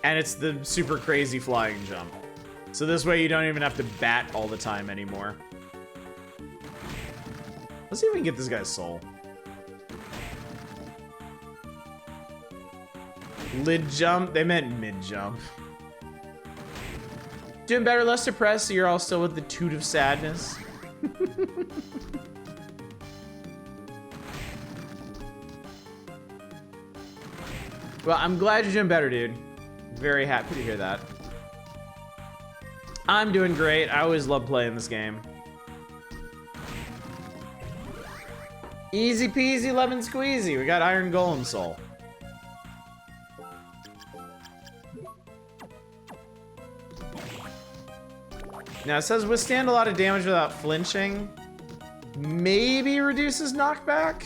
S1: And it's the super crazy flying jump. So this way you don't even have to bat all the time anymore. Let's see if we can get this guy's soul. Lid jump? They meant mid jump. Doing better, less depressed, so you're all still with the toot of sadness. Well, I'm glad you're doing better, dude. Very happy to hear that. I'm doing great. I always love playing this game. Easy peasy lemon squeezy. We got Iron Golem Soul. Now it says withstand a lot of damage without flinching. Maybe reduces knockback.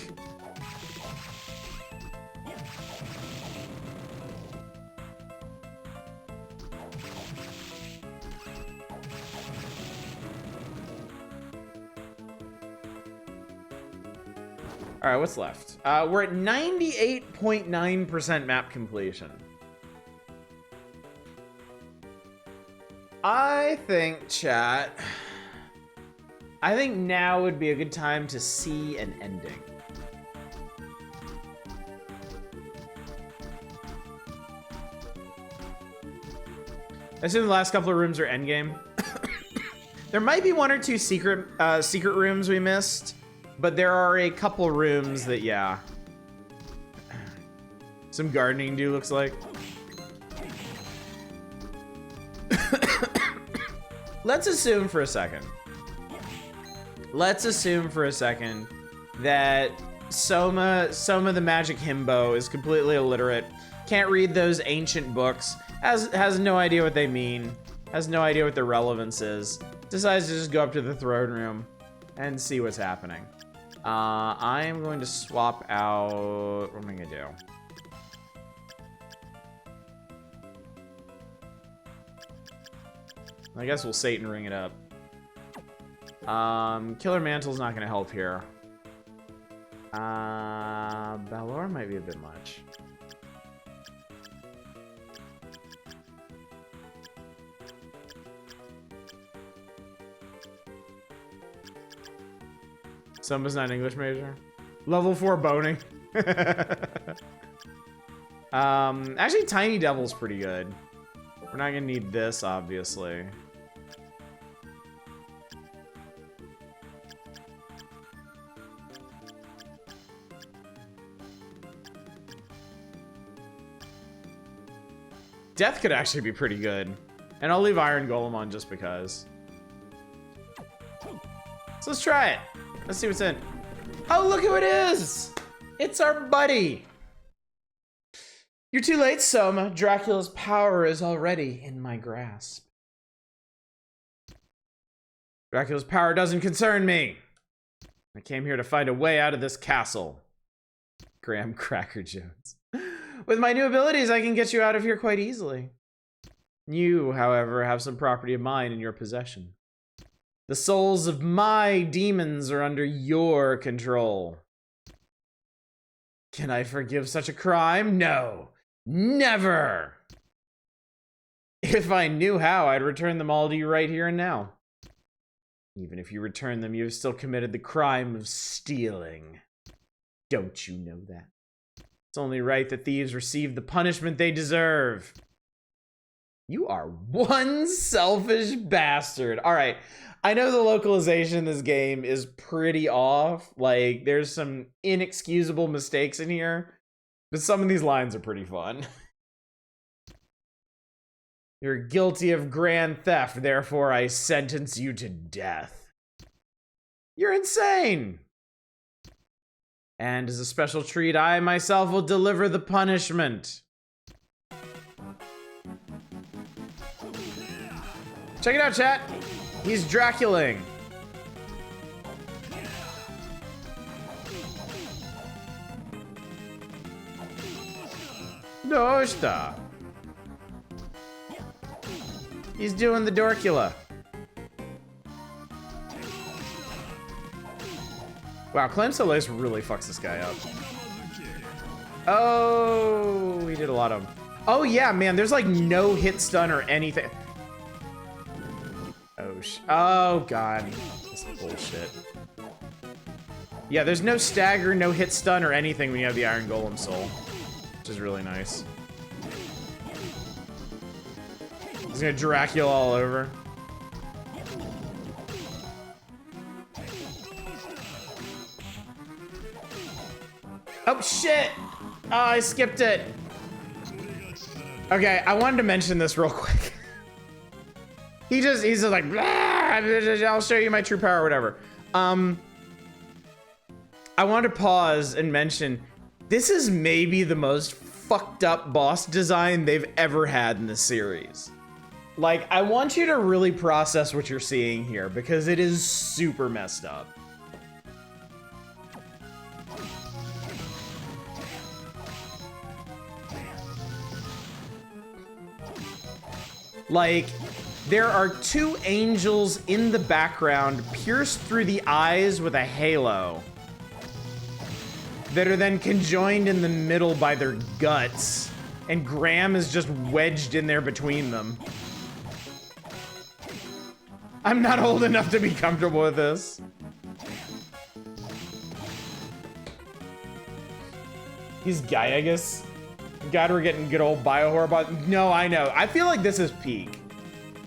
S1: All right, what's left? We're at 98.9% map completion. I think, chat, I think now would be a good time to see an ending. I assume the last couple of rooms are endgame. There might be 1 or 2 secret rooms we missed, but there are a couple rooms that, yeah. Some gardening do, looks like. Let's assume for a second. Let's assume for a second that Soma the Magic Himbo is completely illiterate, can't read those ancient books, has no idea what they mean, has no idea what their relevance is, decides to just go up to the throne room and see what's happening. I am going to swap out, what am I gonna do? I guess we'll Satan ring it up. Killer Mantle's not gonna help here. Balor might be a bit much. Soma's not an English major. Level 4 boning. Actually, Tiny Devil's pretty good. We're not gonna need this, obviously. Death could actually be pretty good. And I'll leave Iron Golem on just because. So let's try it. Let's see what's in. Oh, look who it is! It's our buddy! You're too late, Soma. Dracula's power is already in my grasp. Dracula's power doesn't concern me. I came here to find a way out of this castle. Graham Cracker Jones. With my new abilities, I can get you out of here quite easily. You, however, have some property of mine in your possession. The souls of my demons are under your control. Can I forgive such a crime? No. Never! If I knew how, I'd return them all to you right here and now. Even if you return them, you've still committed the crime of stealing. Don't you know that? It's only right that thieves receive the punishment they deserve. You are one selfish bastard. All right. I know the localization in this game is pretty off. Like, there's some inexcusable mistakes in here. But some of these lines are pretty fun. You're guilty of grand theft, therefore I sentence you to death. You're insane. And as a special treat, I myself will deliver the punishment. Check it out, chat. He's Draculaing. Dosta. He's doing the Dorkula. Wow, Clem Solis really fucks this guy up. Oh, he did a lot of them. Oh yeah, man, there's like no hit stun or anything. Oh god, this is bullshit. Yeah, there's no stagger, no hit stun or anything when you have the Iron Golem Soul, which is really nice. He's gonna Dracula all over. Oh shit! Oh, I skipped it. Okay, I wanted to mention this real quick. He's just like, I'll show you my true power or whatever. I wanted to pause and mention, this is maybe the most fucked up boss design they've ever had in the series. Like, I want you to really process what you're seeing here because it is super messed up. Like, there are two angels in the background pierced through the eyes with a halo that are then conjoined in the middle by their guts, and Graham is just wedged in there between them. I'm not old enough to be comfortable with this. He's Gaiagus. God, we're getting good old Biohorror bot. No, I know. I feel like this is peak.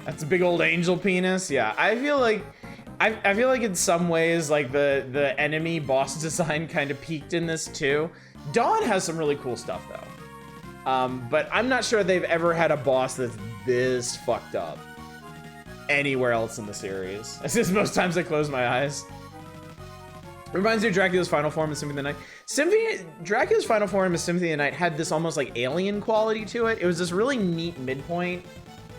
S1: That's a big old angel penis. Yeah, I feel like in some ways, like the enemy boss design kind of peaked in this too. Dawn has some really cool stuff though. But I'm not sure they've ever had a boss that's this fucked up anywhere else in the series. It's just most times I close my eyes. Reminds me of Dracula's final form in Symphony of the Night. Dracula's final form in Symphony of the Night had this almost like alien quality to it. It was this really neat midpoint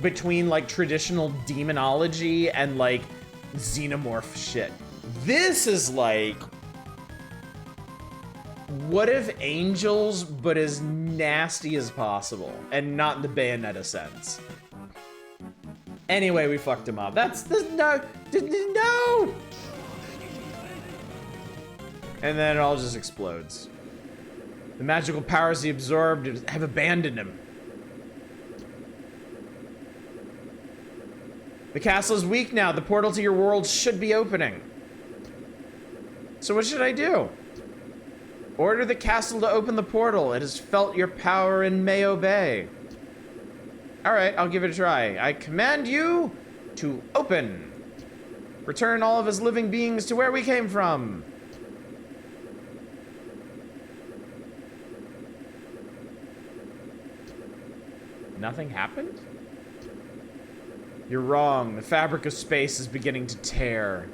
S1: between like traditional demonology and like xenomorph shit. This is like, what if angels, but as nasty as possible, and not in the Bayonetta sense. Anyway, we fucked him up. No. And then it all just explodes. The magical powers he absorbed have abandoned him. The castle is weak now. The portal to your world should be opening. So what should I do? Order the castle to open the portal. It has felt your power and may obey. All right, I'll give it a try. I command you to open. Return all of his living beings to where we came from. Nothing happened? You're wrong. The fabric of space is beginning to tear.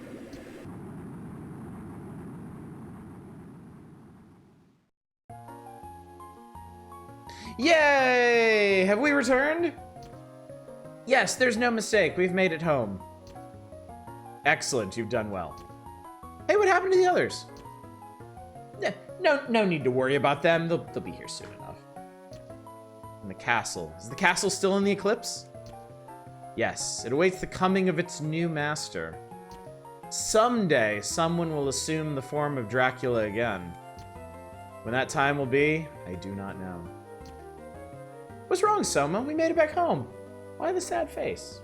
S1: Yay! Have we returned? Yes, there's no mistake. We've made it home. Excellent. You've done well. Hey, what happened to the others? No need to worry about them. They'll be here soon enough. And the castle. Is the castle still in the eclipse? Yes, it awaits the coming of its new master. Someday, someone will assume the form of Dracula again. When that time will be, I do not know. What's wrong, Soma? We made it back home. Why the sad face?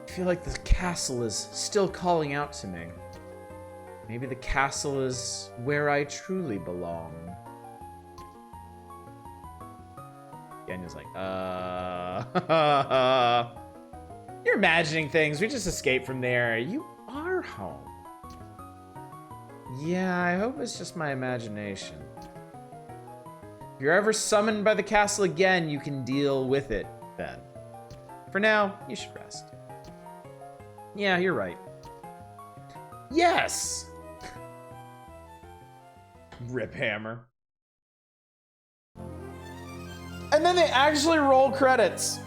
S1: I feel like the castle is still calling out to me. Maybe the castle is where I truly belong. Ganya's like, You're imagining things. We just escaped from there. You are home. Yeah, I hope it's just my imagination. If you're ever summoned by the castle again, you can deal with it then. For now, you should rest. Yeah, you're right. Yes! Rip Hammer. And then they actually roll credits.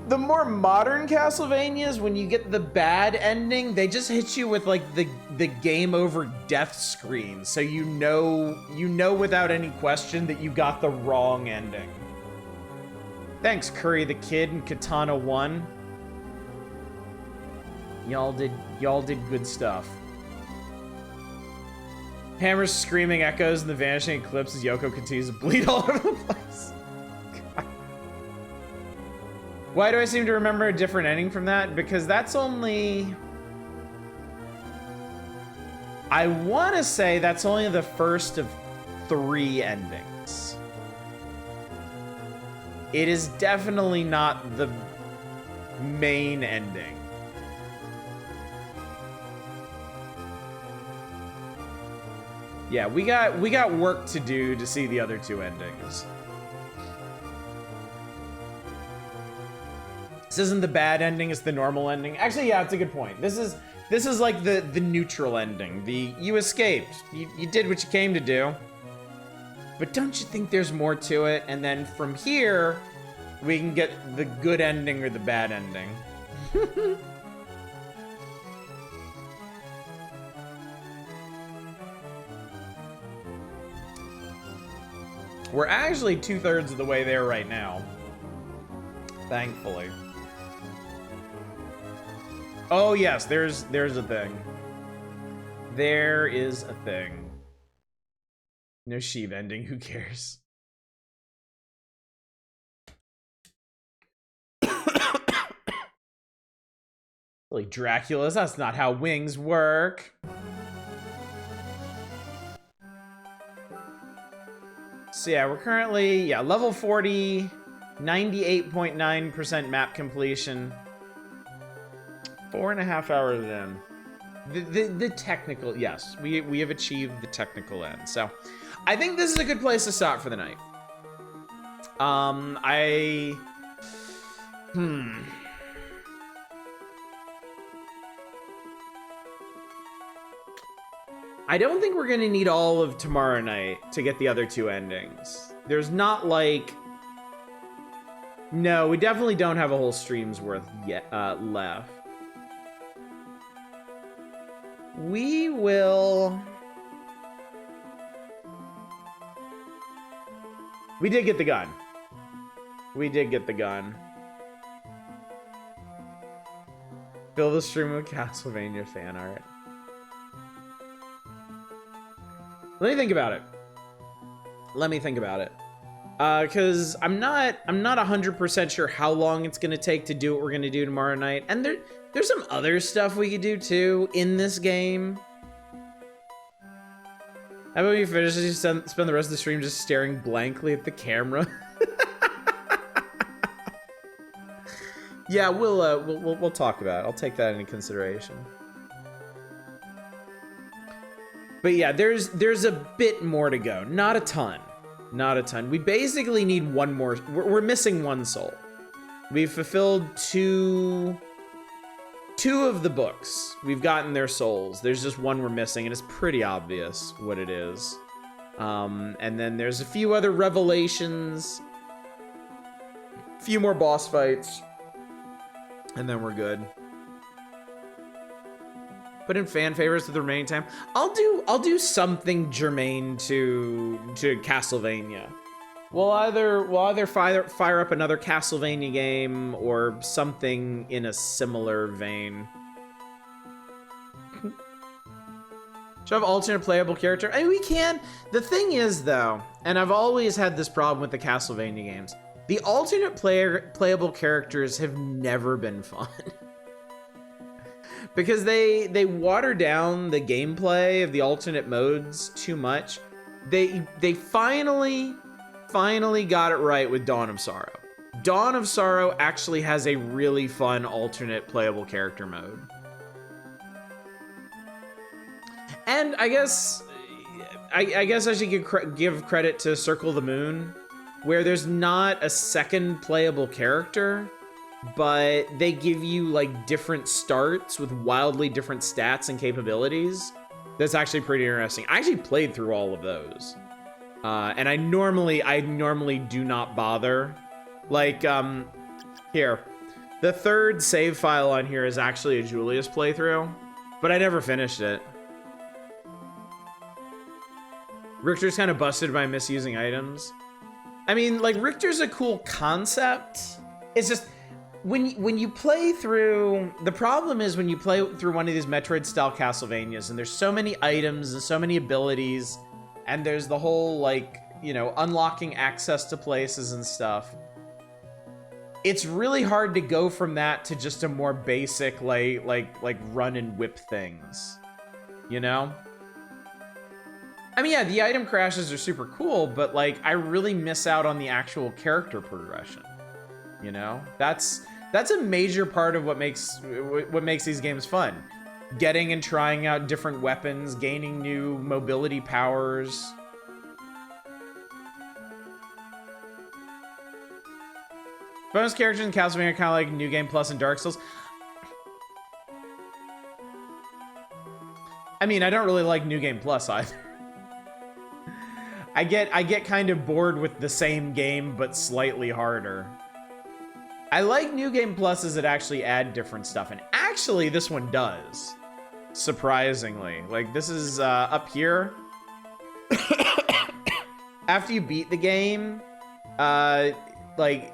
S1: The more modern Castlevanias, when you get the bad ending, they just hit you with like the game over death screen, so you know without any question that you got the wrong ending. Thanks, Curry the Kid and Katana 1. Y'all did good stuff. Hammer's screaming echoes in the vanishing eclipse as Yoko continues to bleed all over the place. God. Why do I seem to remember a different ending from that? Because that's only... I want to say that's only the first of 3 endings. It is definitely not the main ending. Yeah, we got work to do to see the other 2 endings. This isn't the bad ending, it's the normal ending. Actually, yeah, it's a good point. This is like the neutral ending. You escaped. You did what you came to do. But don't you think there's more to it? And then from here, we can get the good ending or the bad ending. We're actually 2/3 of the way there right now. Thankfully. Oh yes, there's a thing. There is a thing. No Sheev ending, who cares? Like Dracula's, that's not how wings work. So yeah, we're currently, level 40, 98.9% map completion. 4.5 hours in. The technical, yes, we have achieved the technical end. So I think this is a good place to stop for the night. I don't think we're gonna need all of tomorrow night to get the other 2 endings. There's not like... No, we definitely don't have a whole stream's worth yet left. We will... We did get the gun. We did get the gun. Fill the stream with Castlevania fan art. Let me think about it. Let me think about it. Because I'm not 100% sure how long it's gonna take to do what we're gonna do tomorrow night. And there's some other stuff we could do too in this game. How about we finish and spend the rest of the stream just staring blankly at the camera? Yeah, we'll talk about it. I'll take that into consideration. But yeah, there's a bit more to go. Not a ton. Not a ton. We basically need one more. We're missing 1 soul. We've fulfilled two of the books. We've gotten their souls. There's just 1 we're missing, and it's pretty obvious what it is. And then there's a few other revelations. A few more boss fights. And then we're good. Put in fan favorites with the remaining time. I'll do something germane to Castlevania. We'll either fire up another Castlevania game or something in a similar vein. Should have alternate playable character? I mean, we can. The thing is though, and I've always had this problem with the Castlevania games, the alternate playable characters have never been fun. Because they water down the gameplay of the alternate modes too much. They finally got it right with Dawn of Sorrow. Dawn of Sorrow actually has a really fun alternate playable character mode. And I guess I should give credit to Circle of the Moon, where there's not a second playable character, but they give you like different starts with wildly different stats and capabilities. That's actually pretty interesting. I actually played through all of those. And I normally do not bother. Like, here. The third save file on here is actually a Julius playthrough, but I never finished it. Richter's kind of busted by misusing items. I mean, like, Richter's a cool concept. It's just, when you play through, the problem is when you play through one of these Metroid-style Castlevanias, and there's so many items and so many abilities, and there's the whole, like, you know, unlocking access to places and stuff. It's really hard to go from that to just a more basic, like run and whip things, you know? I mean, yeah, the item crashes are super cool, but like, I really miss out on the actual character progression. You know, that's a major part of what makes these games fun. Getting and trying out different weapons, gaining new mobility powers. Bonus characters in Castlevania are kind of like New Game Plus and Dark Souls. I mean, I don't really like New Game Plus either. I get kind of bored with the same game, but slightly harder. I like New Game Pluses that actually add different stuff, and actually this one does. Surprisingly. Like, this is up here. After you beat the game, like,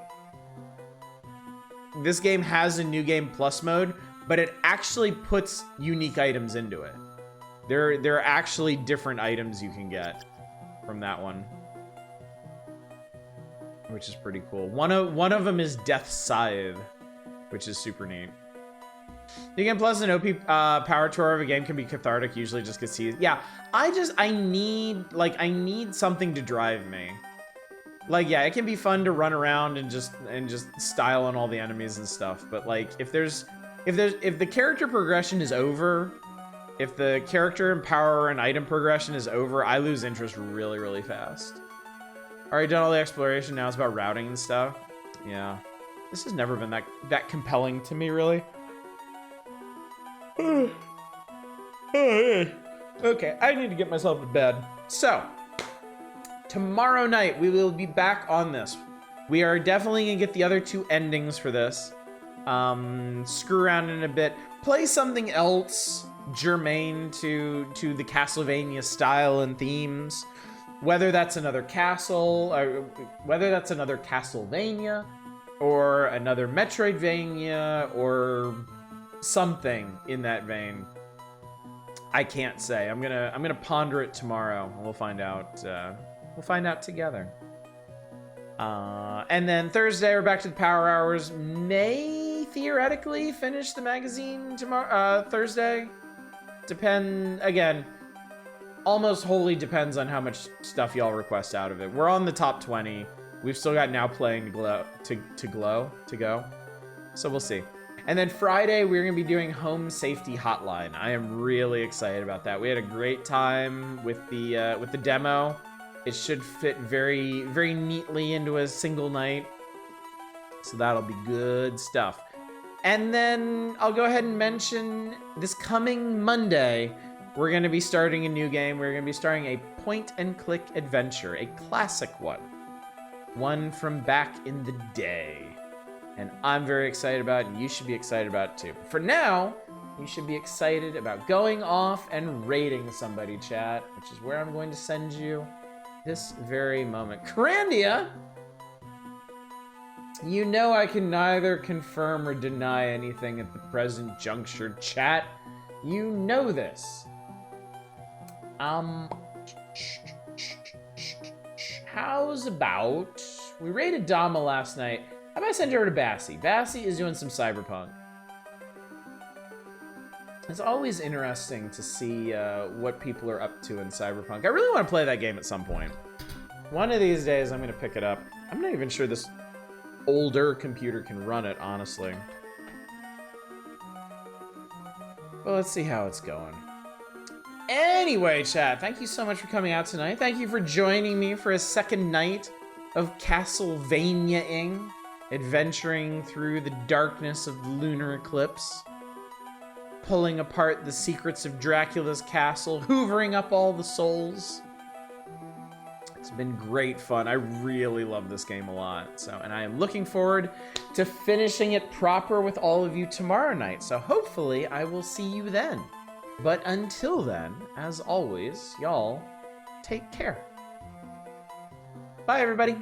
S1: this game has a New Game Plus mode, but it actually puts unique items into it. There are actually different items you can get from that one, which is pretty cool. One of them is Death's Scythe, which is super neat. New Game Plus and OP power tour of a game can be cathartic. Usually just gets seized. Yeah, I need something to drive me. Like, yeah, it can be fun to run around and just style on all the enemies and stuff. But like, if the character progression is over, if the character and power and item progression is over, I lose interest really, really fast. Already done all the exploration, now it's about routing and stuff. Yeah. This has never been that compelling to me, really. Okay, I need to get myself to bed. So, tomorrow night, we will be back on this. We are definitely gonna get the other two endings for this. Screw around in a bit. Play something else germane to the Castlevania style and themes. Whether that's another castle, or whether that's another Castlevania, or another Metroidvania, or something in that vein. I can't say. I'm gonna ponder it tomorrow, and we'll find out. We'll find out together. And then Thursday, we're back to the Power Hours. May theoretically finish the magazine tomorrow. Thursday. Again, almost wholly depends on how much stuff y'all request out of it. We're on the top 20. We've still got Now Playing to go. So we'll see. And then Friday, we're gonna be doing Home Safety Hotline. I am really excited about that. We had a great time with the demo. It should fit very, very neatly into a single night. So that'll be good stuff. And then I'll go ahead and mention this coming Monday, we're going to be starting a new game. We're going to be starting a point-and-click adventure, a classic one. One from back in the day. And I'm very excited about it, and you should be excited about it too. For now, you should be excited about going off and raiding somebody, chat, which is where I'm going to send you this very moment. Carandia! You know I can neither confirm or deny anything at the present juncture, chat. You know this. How's about... We raided Dama last night. How about I send her to Bassie? Bassie is doing some Cyberpunk. It's always interesting to see what people are up to in Cyberpunk. I really want to play that game at some point. One of these days, I'm going to pick it up. I'm not even sure this older computer can run it, honestly. Well, let's see how it's going. Anyway, chat, thank you so much for coming out tonight. Thank you for joining me for a second night of Castlevania-ing, adventuring through the darkness of the lunar eclipse. pulling apart the secrets of Dracula's castle, hoovering up all the souls. It's been great fun. I really love this game a lot. So, and I am looking forward to finishing it proper with all of you tomorrow night. So hopefully I will see you then. But until then, as always, y'all, take care. Bye, everybody.